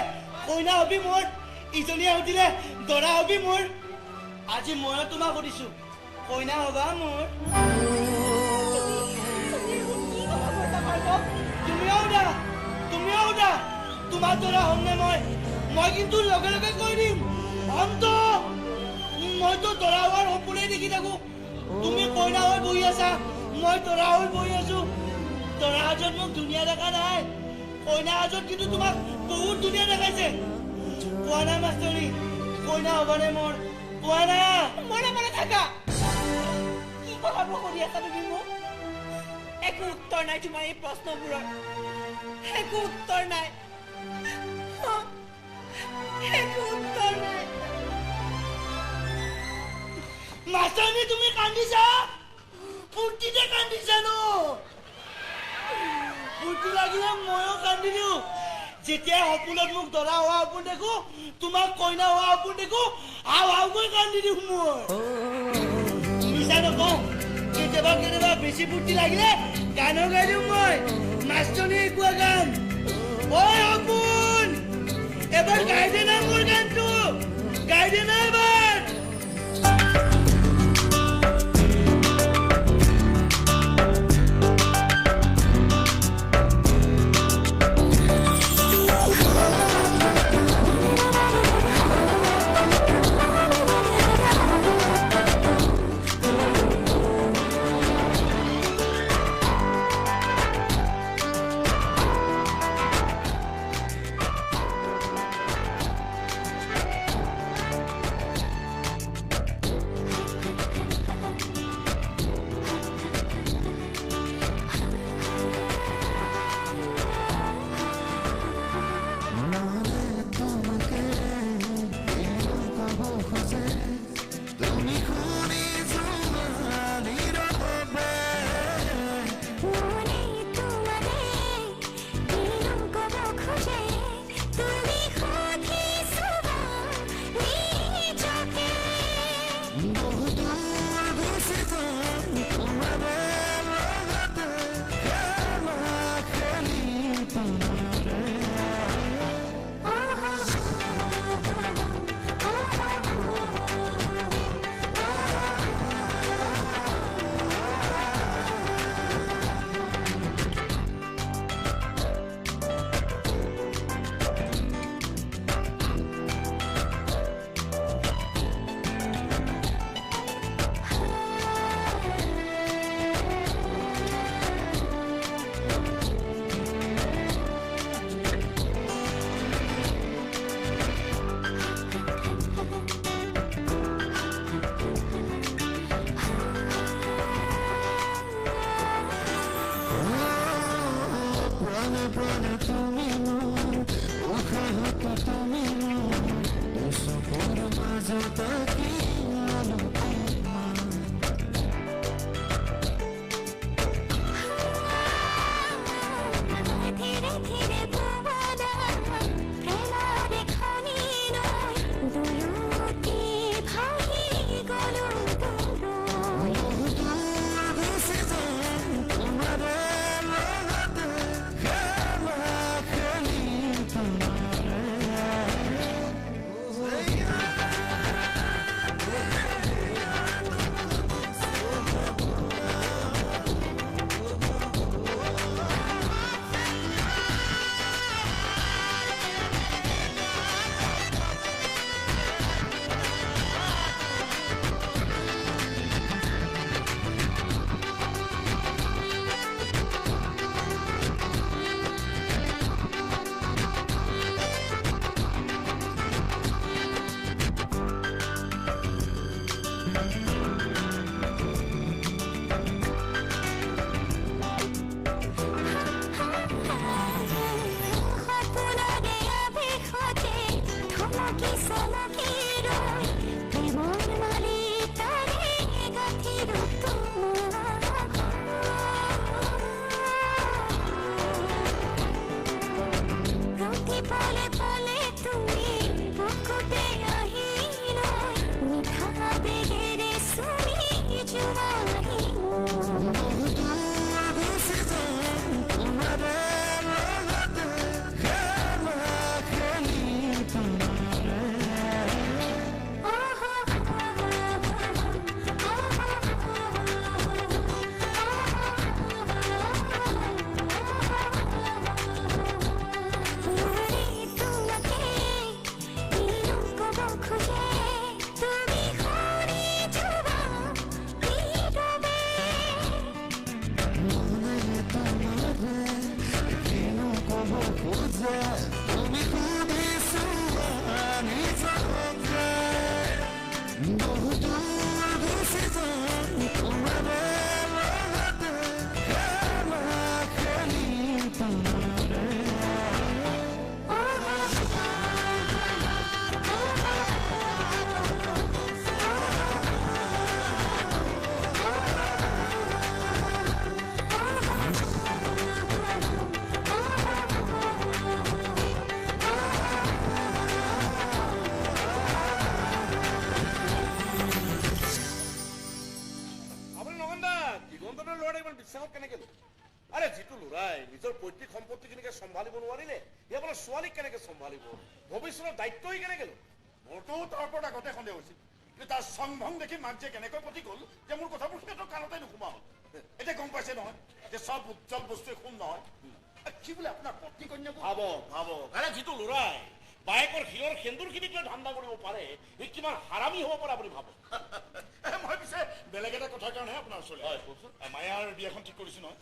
কইনা হবি মোৰ ইজনীয়ে সুধিলে দৰা হবি মোৰ আজি ময়ো তোমাক সুধিছো কইনা হবা মোৰ তুমিও সুধা তোমাৰ দৰা হ'মনে মই কিন্তু লগে লগে কৈ দিম অন্ত মইতো দৰা হোৱাৰ সপোনেই দেখি থাকো তুমি কইনা হৈ বহি আছা মই দৰা হৈ বহি আছো দৰা হাজত মোক ধুনীয়া দেখা নাই কইনা হাজত কিন্তু তোমাক বহুত ধুনীয়া দেখাইছে কোৱা নাই মাষ্টৰী কইনা হ'বনে মোৰ কোৱা নাই মনে থাকা কি কথাবোৰ সুধি আছা তুমি মোক? একো উত্তৰ নাই তোমাৰ এই প্ৰশ্নবোৰৰ। একো উত্তৰ নাই, একো উত্তৰ নাই। মাস্টাৰনী তুমি কান্দিছা? ফূৰ্তিতে কান্দিছা ন? ফূৰ্তি লাগিলে ময়ো কান্দি দিওঁ। যেতিয়া সপোনত মোক দৰা হোৱা সপোন দেখো, তোমাক কইনা হোৱা সপোন দেখো, হাওকৈ কান্দি দিওঁ মই। মিছা নকওঁ, কেতিয়াবা কেতিয়াবা বেছি ফূৰ্তি লাগিলে গানো গাই দিওঁ মই। মাষ্টৰনী কোৱা গান, ঐ সপোন এবাৰ গাই দে না মোৰ গানটো, গাই দে না এবাৰ। হাতত কেনেকে ল'ব? আৰে যিটো ল'ৰাই নিজৰ পৈতৃক সম্পত্তি কেনেকে চম্ভালিব নোৱাৰিলে সি আপোনাৰ ছোৱালীক কেনেকে চম্ভালিব? ভৱিষ্যতৰ দায়িত্ব সি কেনেকে ল'ব? মোৰতো তাৰ ওপৰত আগতে সন্দেহ হৈছিল, কিন্তু তাৰ চং ভং দেখি মাক যে কেনেকৈ পতি গ'ল যে মোৰ কথাবোৰ সিহঁতৰ কাণতে নোসোমা হ'ল। এতিয়া গম পাইছে নহয় যে চব উজ্জ্বল বস্তুৱে সোণ নহয়। কি বোলে আপোনাৰ পত্নী কন্যা ভাব ভাব, আৰে যিটো ল'ৰাই বায়েকৰ শিৰৰ সেন্দুৰখিনিক লৈ ধান্দা কৰিব পাৰে সি কিমান হাৰামী হ'ব পাৰে আপুনি ভাবক। মই পিছে বেলেগ এটা কথাৰ কাৰণেহে আপোনাৰ ওচৰলৈ মায়াৰ বিয়াখন ঠিক কৰিছো নহয়।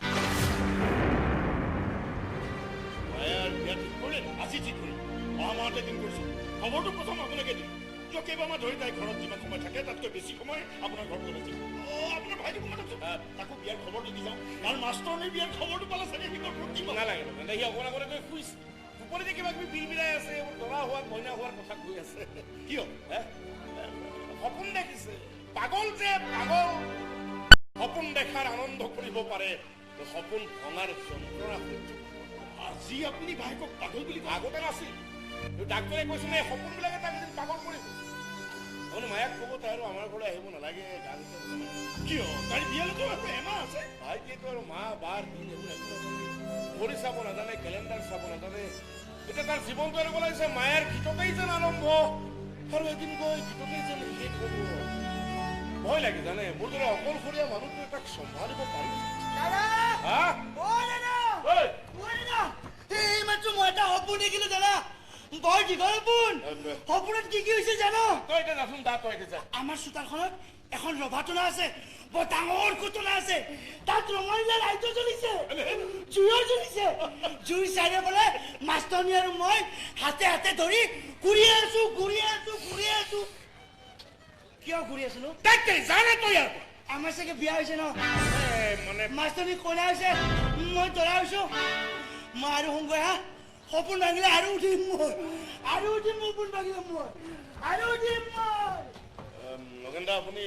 মায়াৰ বিয়া ঠিক কৰিলে আজি ঠিক কৰিম, অহা মাহতে দিন কৰিছো। খবৰটো প্ৰথম আপোনাকে দিম, কিয় কেইবামাহ ধৰি তাই ঘৰত যিমান সময় থাকে তাতকৈ বেছি সময় আপোনাৰ ঘৰত গৈ থাকিব। আপোনাৰ ভাইটিক মাতকচোন, তাকো বিয়াৰ খবৰটো দি যাওঁ। কাৰণ মাষ্টৰনীৰ বিয়াৰ খবৰটো পালে চাগে সি নালাগে সি অকণ আগতে গৈ শুইছে, টোপনিতে কিবা কিবি বিল বিলাই আছে, দৰা হোৱা কইনা হোৱাৰ কথা কৈ আছে। কিয় সপোন দেখিছে, পাগল যে পাগল। সপোন দেখাৰ আনন্দ কৰিব পাৰে, সপোন ভঙাৰ যন্ত্ৰণা সহ্য। আজি আপুনি ভাইকক পাগল বুলি আগতে নাছিল, ডাক্তৰে কৈছে নে সপোনবিলাকে তাক এদিন পাগল কৰিব। আপুনি মায়াক ক'ব তাই আৰু আমাৰ ঘৰলৈ আহিব নালাগে, গান কিয় তাইৰ বিয়ালৈতো আৰু এমাহ আছে। ভাইটিয়েতো আৰু মা বাৰ দিন এইবোৰ একো নাজানে, ঘড়ী চাব নাজানে, কেলেণ্ডাৰ চাব নাজানে। এতিয়া তাৰ জীৱনটো এনেকুৱা লাগিছে মায়াৰ গীততেই যেন আৰম্ভ আৰু এদিন গৈ গীততেই যেন শেষ হ'ব। ভয় লাগে জানে, মোৰ দৰে অকলশৰীয়া মানুহটো তাক চম্ভালিব পাৰিম। এই মাত্ৰ মই এটা সপোন দেখিলো জানা, বৰ দীঘল সপোন। সপোনত কি কি হৈছে জানো? তই এতিয়া যাচোন দা, তই এতিয়া যা। আমাৰ চোতালখনত এখন ৰভাতলা আছে, বৰ ডাঙৰ খুটলা আছে, তাত ৰঙালীয়া লাইট জ্বলিছে, জুইও জ্বলিছে। জুই চাইডে বোলে মাষ্টৰনী আৰু মই হাতে হাতে ধৰি ঘূৰি আছো। কিয় ঘূৰি আছো নো? তাক জানে তই ইয়াৰ পৰা আমাৰ চাগে বিয়া হৈছে ন, মানে মাষ্টৰনী কইনা হৈছে, মই দৰা হৈছো। মই আৰু সংগৈ হা সপোন ভাঙিলে আৰু উঠিম মই, সপোন ভাঙিলে মই আৰু উঠিম মই। নগেন দা, আপুনি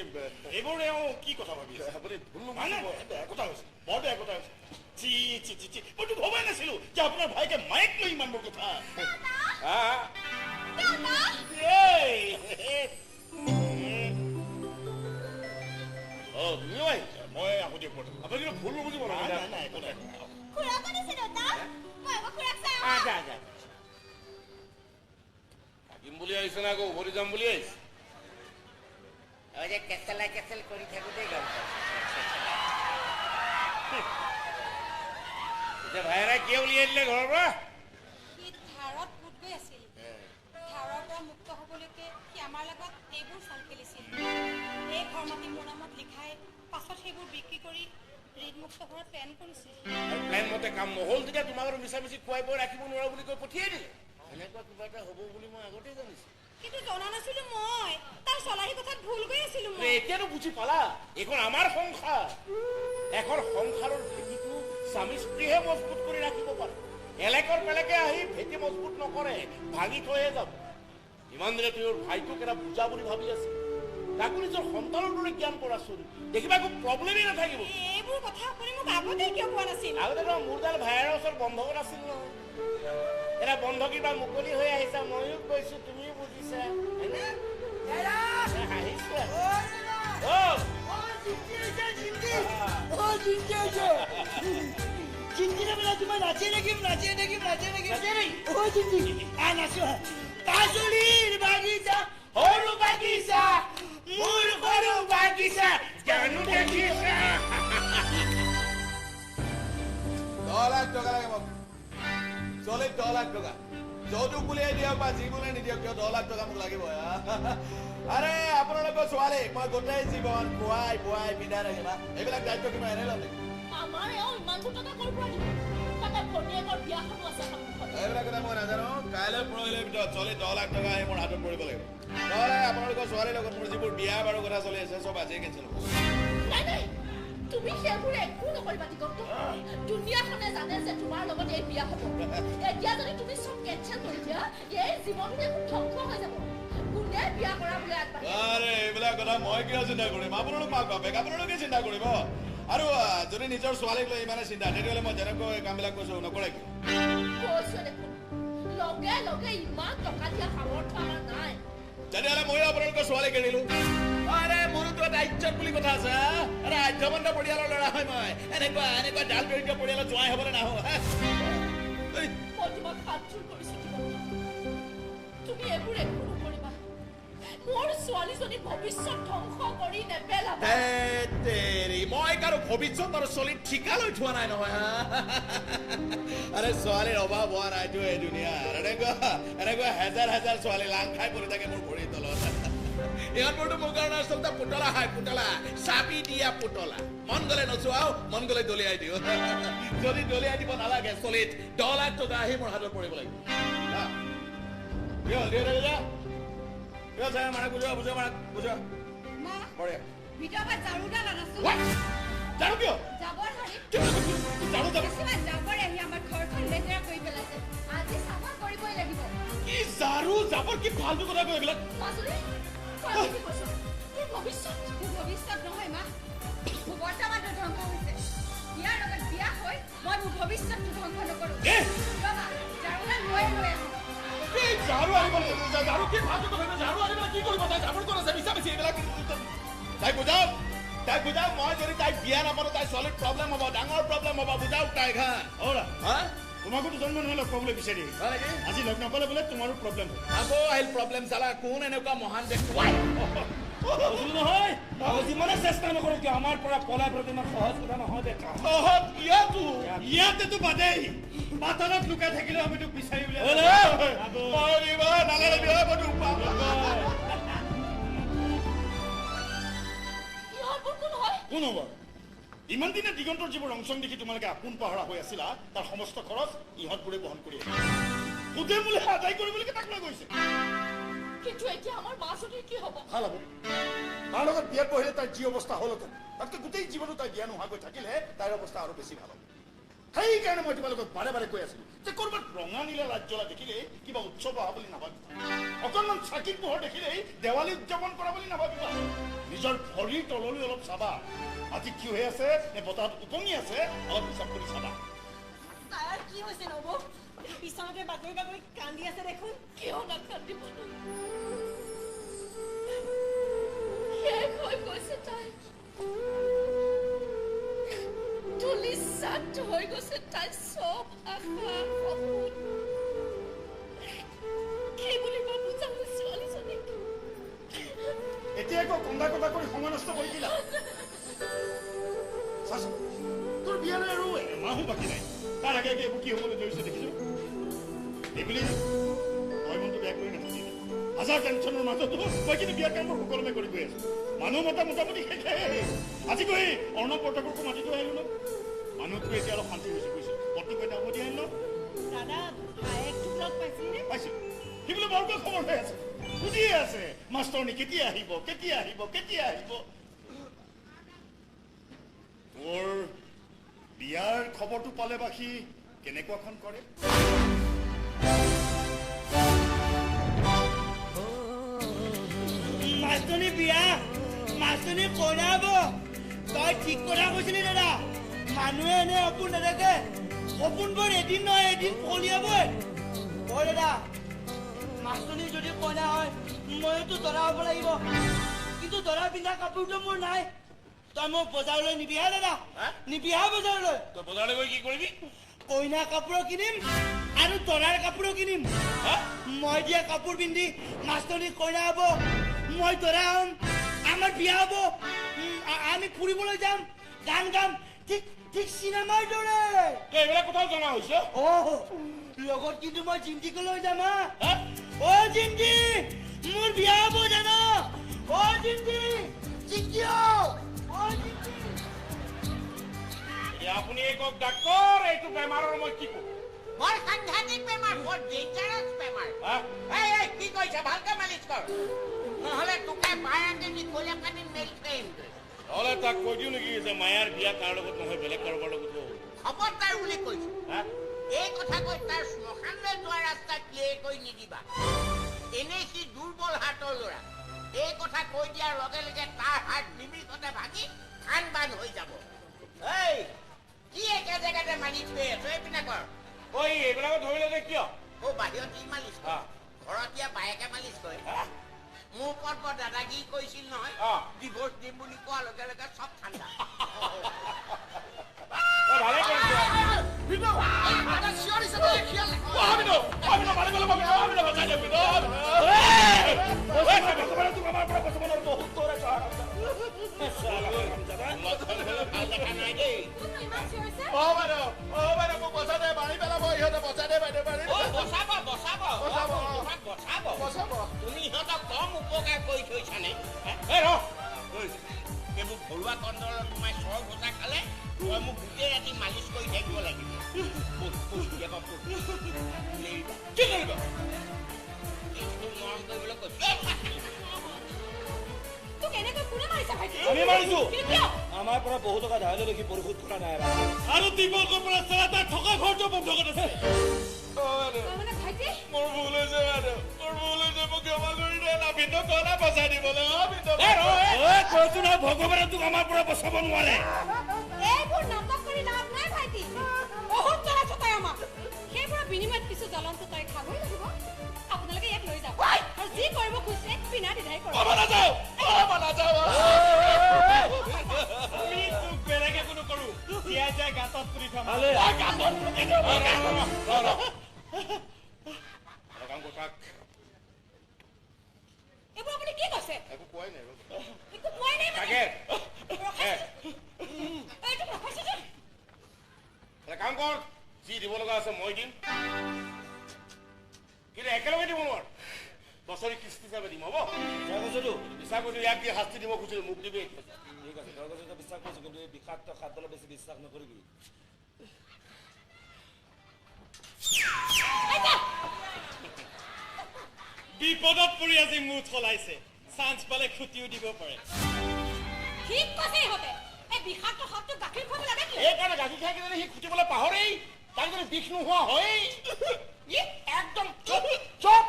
এইবোৰ কি কথা ভাবি আছে? আপুনি ভুল বেয়া কথা হৈছে, বৰ বেয়া কথা হৈছে। মইতো ভবাই নাছিলো যে আপোনাৰ ভাইকে মায়েক লৈ ইমানবোৰ কথা। মই আহোঁ দিয়ক। আপুনি কিন্তু ভুল নুবুজিব নাই একো নাই। থাকিম বুলি আহিছে না আকৌ উভতি যাম বুলি আহিছে? কেচেল কৰি থাকোঁতে গম এতিয়া ভাইৰাই কিয় উলিয়াই দিলে ঘৰৰ পৰা? সি ধাৰত গোট গৈ আছিল, ধাৰৰ পৰা মুক্ত হ'বলৈকে সি আমাৰ লগত এইবোৰ চাল খেলিছিল। এই ঘৰ মাটি মোৰ নামত লিখাই পাছত সেইবোৰ বিক্ৰী কৰি ঋণমুক্ত হোৱাৰ প্লেন কৰিছিল। আৰু প্লেন মতে কাম নহ'ল যেতিয়া তোমাক আৰু মিছামিছি খুৱাই বোৱাই ৰাখিব নোৱাৰো বুলি কৈ পঠিয়াই দিলে। এনেকুৱা কিবা এটা হ'ব বুলি মই আগতেই জানিছোঁ। কিন্তু জনা নাছিলো মই, তাৰ চলাহী কথাত ভুল গৈ আছিলো মই। এতিয়াতো বুজি পালা, এইখন আমাৰ সংসাৰ। এখন সংসাৰৰ ভেটিটো স্বামী স্ত্ৰীহে মজবুত কৰি ৰাখিব পাৰে। এলেকৰ পেলেকে আহি ভেটি মজবুত নকৰে, ভাঙি থৈহে যাব। ইমান দিনে তোৰ ভাইটোক এটা বুজা বুলি ভাবি আছে, তাকো নিজৰ সন্তানৰ দৰে জ্ঞান কৰাচোন, দেখিবা একো প্ৰব্লেমেই নাথাকিব। এইবোৰ কথা আপুনি মোক আগতে কিয় কোৱা নাছিল? আগতে তোমাৰ মোৰডাল ভাইৰাৰ ওচৰত বন্ধকত আছিল নহয়, এটা বন্ধ কিবা মুকলি হৈ আহিছা, ময়ো কৈছো তুমিও বুজিছা। পাচলিৰ বাগিচা, সৰু বাগিচা, মোৰ সৰু বাগিচা, জানো দেখিছা? 10 লাখ টকা লাগে মোক, চলিত 10 লাখ টকা। যৌতুক বুলিয়ে দিয়ক বা যি বুলিয়ে নিদিয়ক কিয় 10 লাখ টকা মোক লাগিব। আৰে আপোনালোকৰ ছোৱালীক মই গোটেই জীৱন খুৱাই বোৱাই পিন্ধাই ৰাখিবা, এইবিলাক দায়িত্ব কিবা এনে ল'লে? আমাৰ এওঁ ইমানবোৰ টকা ক'ৰ পৰা দিব? তাতে ভনীয়েকৰ বিয়াখনো আছে সন্মুখত। এইবিলাক কথা মই নাজানো। কাইলৈ পৰহিলৈৰ ভিতৰত চলি 10 লাখ টকা আহি মোৰ হাতত পৰিব লাগিব, নহ'লে আপোনালোকৰ ছোৱালীৰ লগত মোৰ যিবোৰ বিয়া বাৰু কথা চলি আছে চব আজিয়ে কেঞ্চেল হ'ব। নাই তুমি সেইবোৰ একো নকৰিবা দিগন্ত। দুনিয়াখনে জানে যে তোমাৰ লগত এই বিয়া হ'ব। এতিয়া যদি তুমি চব কেঞ্চেল কৰি দিয়া, এই জীৱনটো দেখোন ধ্বংস হৈ যাব। কোনে বিয়া কৰাবলৈ আগবাঢ়ে? আৰে এইবিলাক কথা মই কিয় চিন্তা কৰিম? আপোনালোক মাক বাপেক, আপোনালোকে চিন্তা কৰিব। আৰু যদি নিজৰ ছোৱালীক লৈ ইমানে চিন্তা, তেতিয়াহ'লে মই যেনেকৈ কামবিলাক কৈছো নকৰে কি? কৈছো দেখোন, লগে ইমান টকা দিয়া সামৰ্থ্য আমাৰ নাই। তেতিয়াহ'লে ময়ো আপোনালোকৰ ছোৱালীক এৰিলো। আৰে মোৰোতো এটা ইজ্জত বুলি কথা আছে আৰে আধ্যবন্ত পৰিয়ালৰ ল'ৰা হয় মই এনেকুৱা ডাল দৰিদ্ৰ পৰিয়ালৰ জোৱাই হ'বলৈ নাহো মই তোমাক হাতযোৰ কৰিছো তুমি এইবোৰ একো নকৰিবা মোৰ ছোৱালীজনী ভৱিষ্যত ধ্বংস কৰি নেপেলাবা তেৰি মই কাৰো ভৱিষ্যত আৰু চলি ঠিকা লৈ থোৱা নাই নহয় আৰে ছোৱালীৰ অভাৱ হোৱা নাইতো এই দুনিয়াৰ এনেকুৱা হাজাৰ ছোৱালী লাং খাই পৰি থাকে মোৰ ভৰিৰ তলত ইহঁতবোৰতো মোৰ কাৰণে আচলতে পুতলা হয় পুতলা চাবি দিয়া পুতলা মন গ'লে নচোৱাও মন গ'লে দলিয়াই দিওঁ যদি দলিয়াই দিব নালাগে চলিত 10 লাখ টকা আহি মোৰ হাতত পৰিব লাগিব মানে বুজা বঢ়িয়া ভিতৰৰ পৰা জাৰুডাল আনাচোন জানো কিয় জাবৰ হাৰি জানো কিছুমান জাবৰ আহি আমাৰ ঘৰখন লেতেৰা কৰি পেলাইছে আজি চাফা কৰিবই লাগিব কি জাৰু জাবৰ কি ফালতু কথা কৈ এইবিলাক মাজুলী তই কি কৈছ তোৰ ভৱিষ্যত নহয় মা মোৰ বৰ্তমানটো ধ্বংস হৈছে ইয়াৰ লগত বিয়া হৈ মই মোৰ ভৱিষ্যতটো ধ্বংস নকৰোঁ ৰবা জাৰুডাল লৈ আহোঁ এই জাৰু আনিব জাৰু কি ফালতু কথা জাৰু আনিব কি কৰিব তাই জাবৰ কৰিছে মিছা মিছি এইবিলাক তাই বুজাওক মই যদি তাই বিয়া নাপাতো তাই ছোৱালীৰ প্ৰব্লেম হ'ব ডাঙৰ প্ৰব্লেম হ'ব বুজাওক তাইক হা তোমাকো জন্ম নহয় লগ পাবলৈ বিচাৰি আজি লগ নাপালে বোলে তোমাৰো প্ৰব্লেম আকৌ আহিল প্ৰব্লেম চালা কোন এনেকুৱা মহান ব্যক্তি নহয় যিমানে চেষ্টা নকৰো কিয় আমাৰ পৰা পলাই প্ৰতি সহজ কথা নহয় দেখা ইয়াতেতো বাদেই পাতালত লুকাই থাকিলেও আমি তোক বিচাৰি কোন হ'ব ইমান দিনে দিগন্তৰ যিবোৰ ৰংচং দেখি তোমালোকে আপোন পাহৰা হৈ আছিলা তাৰ সমস্ত খৰচ ইহঁতবোৰে বহন কৰি সুধে মূলে আদায় কৰিবলৈকে তাক লৈ গৈছে কিন্তু এতিয়া আমাৰ মাজুলীৰ কি হ'ব ভাল হ'ব তাৰ লগত বিয়াত বহিলে তাইৰ যি অৱস্থা হ'লহেঁতেন তাতকৈ গোটেই জীৱনো তাই বিয়া নোহোৱাকৈ থাকিলে তাইৰ অৱস্থা আৰু বেছি ভাল হ'ব সেইকাৰণে মই তোমালোকক বাৰে কৈ আছিলো যে ক'ৰবাত ৰঙা নীলা ৰাজ্যলা দেখিলেই কিবা উৎসৱ অহা বুলি নাভাবিবা অকণমান চাকিত পোহৰ দেখিলেই দেৱালী উদযাপন কৰা বুলি নাভাবিবা নিজৰ ভৰিৰ তললৈ অলপ চাবা আজি কি হৈ আছে নে বতাহত উপঙি আছে অলপ হিচাপ কৰি চাবা তাৰ কি হৈছে নব পিছতে বাগৰি কান্দি আছে দেখোন কিয় নাকান্দিব শেষ হৈ গৈছে তাই ধূলিসাৎ হৈ গৈছে তাই চব আশা সপোন কি বুলি মই বুজাব ছোৱালীজনীক এতিয়া আকৌ কন্দা কৰি সময় নষ্ট কৰি দিলা চাচোন তোৰ বিয়ালৈ আৰু এমাহো বাকী নাই তাৰ আগে এইবোৰ কি হ'বলৈ ধৰিছে দেখিছো এইবুলি মই মনটো বেয়া কৰি নাথাকিবি হাজাৰ টেনশ্যনৰ মাজতো মই কিন্তু বিয়াৰ কামবোৰ সুকলমে কৰি গৈ আছো মানুহ মোটামুটি শেষে আজি গৈ অৰ্ণৱ পৰ্টকৰকো মাতি থৈ আহিলো ন মানুহটো এতিয়া অলপ শান্তি হৈছে কৈছো পত্নী কইনা হ'ব দিয়া আহিলো দাদা ভায়েকটোক লগ পাইছিনে পাইছো সি বোলে বৰকৈ খবৰ হৈ আছে সুধিয়ে আছে মাষ্টৰনী কেতিয়া আহিব তোৰ বিয়াৰ খবৰটো পালে বা সি কেনেকুৱাখন কৰে মাষ্টনী বিয়া মাষ্টনী কইনাব তই ঠিক কথা কৈছিলি দাদা মানুহে এনে সপোন নেদেখে সপোনবোৰ এদিন নহয় এদিন ফলিয়াবই ঐ দাদা মাষ্টনী যদি কইনা হয় মইতো দৰা হ'ব লাগিব কিন্তু দৰা পিন্ধা কাপোৰটো মোৰ নাই তই মোক বজাৰলৈ নিবিহা দাদা নিবিহা বজাৰলৈ তই বজাৰলৈ গৈ কি কৰিবি কইনা কাপোৰো কিনিম আৰু দৰাৰ কাপোৰো কিনিম মই দিয়া কাপোৰ পিন্ধি মাষ্টনী কইনা হ'ব মই দৰা হ'ম আমাৰ বিয়া হ'ব আমি ফুৰিবলৈ যাম গান গাম ঠিক চিনেমাৰ দৰে এইবিলাক কথাও জনা হৈছে লগত কিন্তু মই জিন্তিকো লৈ যাম অ জিন্তি মোৰ বিয়া হ'ব জানো অ জিন্তি আপুনি কওক ডাক্তৰ এইটো বেমাৰৰ মই কি কৰো বৰ সাংঘাতিক বেমাৰ বৰ ডেঞ্জাৰাছ বেমাৰ এই কি কৈছে ভালকে মালিচ কৰ নহ'লে তোকে মায়াকে দীঘলীয়া পানীত মেলি থৈ আহিমগৈ নহ'লে তাক কৈ দিওঁ নেকি যে মায়াৰ বিয়া তাৰ লগত নহয় বেলেগ কাৰোবাৰ লগত খবৰদাৰ বুলি কৈছো এই কথা কৈ তাৰ শ্মশানলৈ যোৱা ৰাস্তা ক্লিয়াৰ কৰি নিদিবা এনেই সি দুৰ্বল হাতৰ ল'ৰা এই কথা কৈ দিয়াৰ লগে লগে তাৰ হাত নিমিষতে ভাঙি খান বান হৈ যাব এই কি একে জেগাতে মানি থৈ আছো এইপিনে কৰ ঐ এইবিলাকত ধৰিলে যে কিয় বাহিৰত ই মালিচ ঘৰত দিয়া বায়েকে মালিচ কৰে মোৰ ওপৰত বৰ দাদাগিৰি কৰিছিল নহয় ডিভোৰ্চ দিম বুলি কোৱাৰ লগে লগে চব ঠাণ্ডা ভালে কৰিছে তুমি ইহঁতক কম উপকাৰ কৰি থৈছানে এইবোৰ ঘৰুৱা কণ্ডলত তোমাৰ চৰ ভোজা খালে তই মোক গোটেই ৰাতি মালিচ কৰি থাকিব লাগিব কি কৰিব মৰম কৰিবলৈ কৈছো তোক এনেকৈ কোনে মাৰিছে ভাইটি আমি মাৰিছো কিয় আমাৰ পৰা বহু টকা ধাৰ লৈকে পৰিশোধ কৰা নাই আৰু দীপকৰ পৰা চলা তাৰ থকা ঘৰটো বন্ধকত আছে মানে ভাইটি মোৰ ভুল হৈছে মোক ক্ষমা কৰি দে না ভিন্ন কলা বচাই দিবলৈ কৈছো নহয় ভগৱানে তোক আমাৰ পৰা বচাব নোৱাৰে এইবোৰ নাটক কৰি লাভ নাই ভাইটি বহুত জ্বলাইছো তই আমাক সেইবোৰৰ বিনিময়ত কিছু জ্বলনটো তই খাবই লাগিব আপোনালোকে ইয়াক লৈ যাওক আৰু যি কৰিব খুজিছে বিনা দ্বিধাই কৰক আমি তোক বেলেগে কোনো কৰো জীয়াই যায় গাঁতত পুৰি থম এইবোৰ আপুনি কি কৈছে একো কোৱাই নাই একো কোৱাই নাই তাকে এইটো ৰখাইছে যে কাম কৰ যি দিব লগা আছে মই দিম কিন্তু একেলগে দিব নোৱাৰ বছৰি কিস্তি হিচাপে দিম হ'ব বিশ্বাস কৰিছো ইয়াক দিয়ে শাস্তি দিব খুজিলো মোক দিবি ঠিক আছে তই কৈছো বিশ্বাস কৰিছো কিন্তু এই বিষাক্ত খাদ্যলৈ বেছি বিশ্বাস নকৰিবি বিপদত পৰি আজি মুঠ চলাইছে চান্স পালে খুটিও দিব পাৰে ঠিক কৈছে ইহঁতে এই বিষাক্ত সাপটো গাখীৰ খুৱাব লাগে নেকি এইকাৰণে গাখীৰ খাই কিনে সি খুটিবলৈ পাহৰেই তাক যদি বিষ নোহোৱা হয়েই একদম চুপ চুপ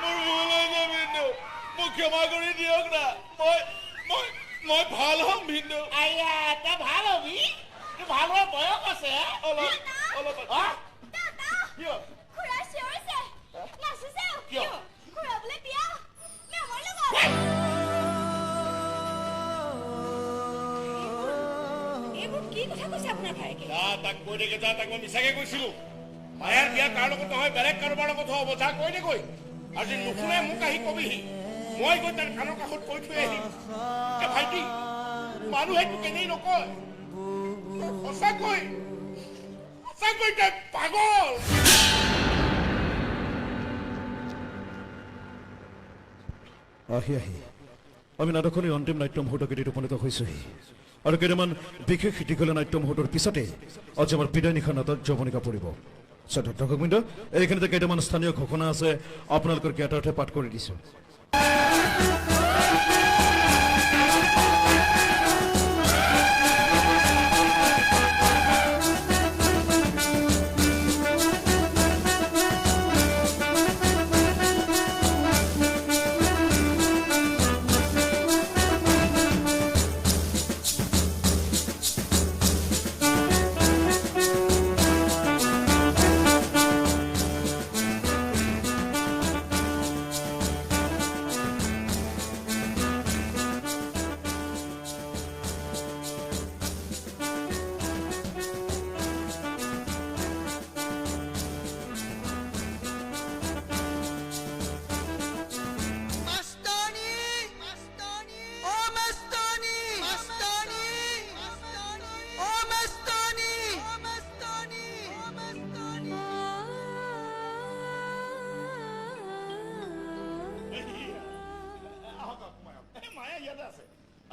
মোৰ ভুল হৈছে ভিন্দু মোক ক্ষমা কৰি দিয়ক না মই ভাল হ'ম ভিন্দু আইয়া তই ভাল হবি তোৰ ভাল হোৱাৰ বয়স আছে অলপ খুৰা চিঞৰিছে নাচিছে কিয় খুৰা বোলে বিয়া মেমৰ লগত এইবোৰ কি কথা কৈছে আপোনাৰ ভাইকে তাক কৈ দে যা তাক মই মিছাকে কৈছিলো মায়াৰ বিয়া তাৰ লগত নহয় বেলেগ কাৰোবাৰ লগত হ'ব যা কৈ দে কৈ আজি নুশুনে মোক আহি কবিহি মই গৈ তাৰ কাণৰ কাষত কৈ থৈ আহিম ভাইটি মানুহে তোক এনেই নকয় সঁচাকৈ তাই পাগল আহি আমি নাটকখনিৰ অন্তিম নাট্য মুহূৰ্তকেইটিত উপনীত হৈছোহি আৰু কেইটামান বিশেষ দীঘলীয়া নাট্য মুহূৰ্তৰ পিছতে আজি আমাৰ বিদায় নিশা নাটক যৱনিকা পৰিব দৰ্শকবৃন্দ এইখিনিতে কেইটামান স্থানীয় ঘোষণা আছে আপোনালোকৰ জ্ঞাতাৰ্থে পাঠ কৰি দিছো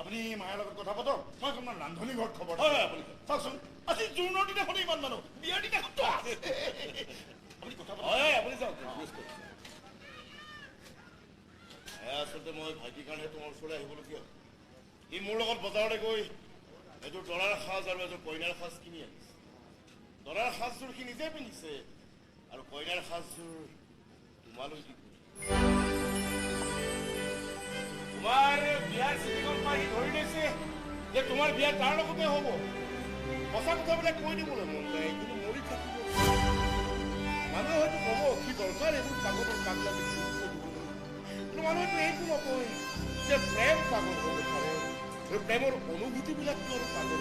আপুনি মায়াৰ লগত কথা পাতক মই আপোনাৰ ৰান্ধনী ঘৰত খবৰ আপুনি চাওকচোন আজি জোৰোণৰ দিনাখনে ইমান মানুহ বিয়াৰ দিনাখনতো আপুনি কথা পাতক আপুনি চাওক আচলতে মই ভাইটিৰ কাৰণে তোমাৰ ওচৰলৈ আহিবলগীয়া ই মোৰ লগত বজাৰলৈ গৈ এযোৰ দৰাৰ সাজ আৰু এযোৰ কইনাৰ সাজ কিনি আনিছে দৰাৰ সাজযোৰ সি নিজে পিন্ধিছে আৰু কইনাৰ সাজযোৰ তোমালৈ দি তোমাৰ বিয়াৰ চিঠিখন পাই ধৰি লৈছে যে তোমাৰ বিয়া তাৰ লগতে হ'ব সঁচা কথাবিলাক কৈ দিবলৈ মন যায় কিন্তু মৰি থাকিব মানুহে হয়তো ক'ব কি কি দৰকাৰ এইবোৰ পাগলৰ পাগলা কিন্তু মানুহেতো এইটো নকয় যে প্ৰেম পাগল হ'ব পাৰে প্ৰেমৰ অনুভূতিবিলাকতো আৰু পাগল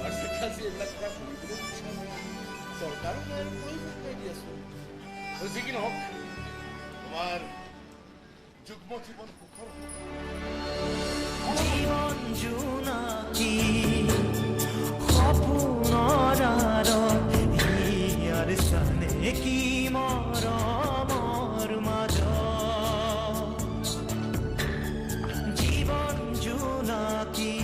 আৰু শিক্ষাৰ্থী এইবিলাক কথা শুনিবলৈ ইচ্ছা নাই চৰকাৰো প্ৰয়োজন নাই দিয়াচোন আৰু যি কি নহওক তোমাৰ যুগ্ম জীৱন সুখৰ জীবন জোনাকী সপোনৰ আঁৰত হিয়াৰ চানে কি মৰমৰ মাজত জীবন জোনাকী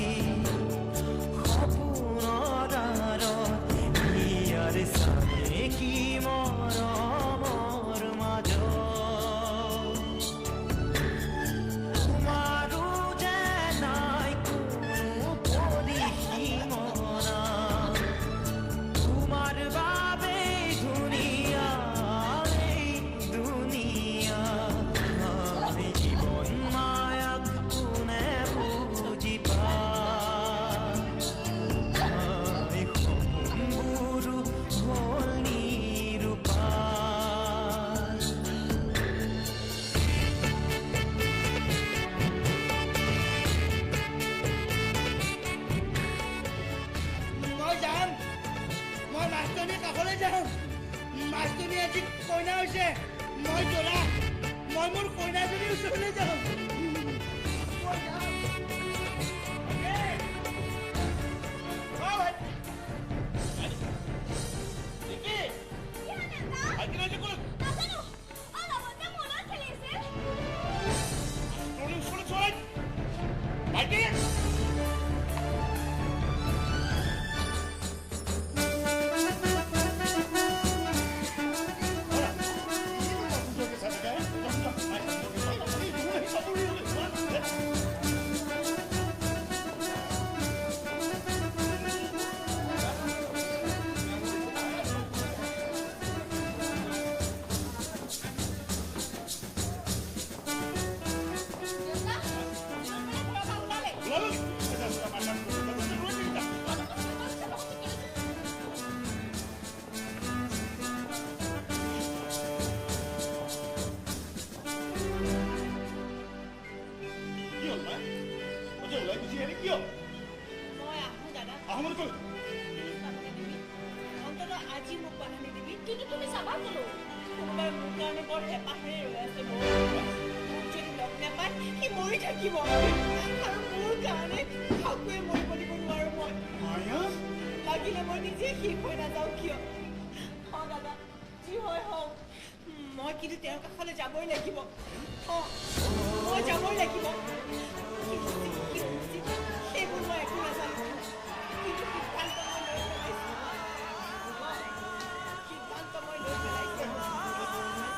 সপোনৰ আঁৰত হিয়াৰ চানে কি মৰমৰ মাজত তোমাৰো যে নাই কোনো পৰিসীমা তোমাৰ বাবে ধুনীয়া এই দুনিয়া আমি জীৱন মায়াক কোনে বুজি পায় সপোনবোৰো হ'ল নিৰূপায় মই যাম মই মাষ্টৰনীৰ কাষলৈ যাম মাষ্টৰনী আজি কইনা হৈছে মই দৰা মই মোৰ কইনাজনীৰ ওচৰলৈ যাম মই যাম। নাজানো অলপতে মনত খেলিছিল মই আহোঁ দাদা অন্ততঃ আজি মোক বাহানি দিবি কিন্তু তুমি যাবা ক'লো কোনোবাই মোৰ কাৰণে বৰ হেঁপাহেৰে ৰৈ আছে মোক যদি লগ নাপায় সি মৰি থাকিব আৰু মোৰ কাৰণে কাকোৱে মৰিব দিব নোৱাৰো মই লাগিলে মই নিজে শেষ হৈ নাযাওঁ কিয় দাদা যি হয় হওক মই কিন্তু তেওঁৰ কাষলৈ যাবই লাগিব মই যাবই লাগিব সেইবোৰ মই একো নাজানো কিন্তু সিদ্ধান্ত মই লৈ পেলাইছোঁ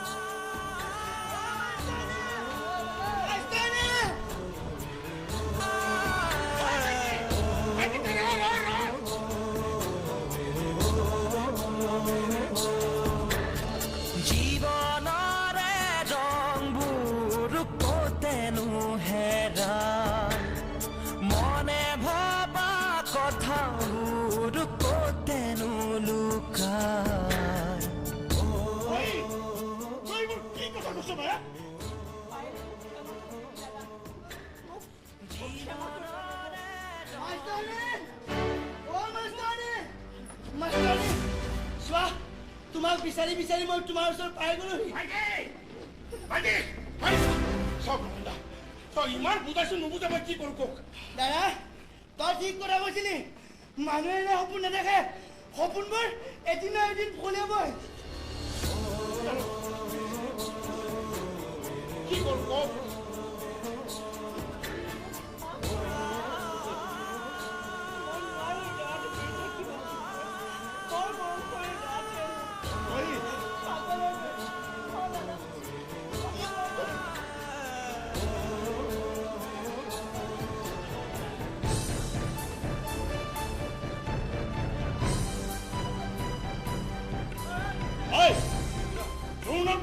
জীৱনৰে ৰংবোৰ ক'তেনো হেৰা মনে ভবা কথাবোৰ ক'তেনো লুকায় কি কথা কৈছ মায়া চোৱা তোমাক বিচাৰি বিচাৰি মই তোমাৰ ওচৰত পাই গলোহি ইমান বুজাইছো নুবুজা মই কি কৰো কওক দাদা তই ঠিক কথা কৈছিলি মানুহে এনে সপোন নেদেখে সপোনবোৰ এদিন না এদিন ফলিয়াবই কি কৰো কওক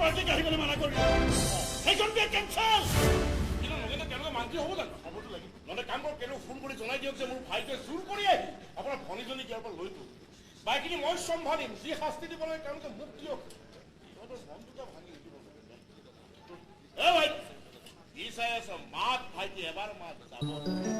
পাৰ্টিক আহিবলৈ মানা কৰিলো সেইখন বিয়া কেঞ্চেল কিন্তু লগতে তেওঁলোকে মান্তি হ'ব জানো হ'বতো লাগিব নহ'লে কাম কৰক কেনেকৈ ফোন কৰি জনাই দিয়ক যে মোৰ ভাইটোৱে জোৰ কৰি আহি আপোনাৰ ভনীজনীক ইয়াৰ পৰা লৈ গ'ল বাকীখিনি মই চম্ভালিম যি শাস্তি দিব লাগে তেওঁলোকে মোক দিয়ক হ'ব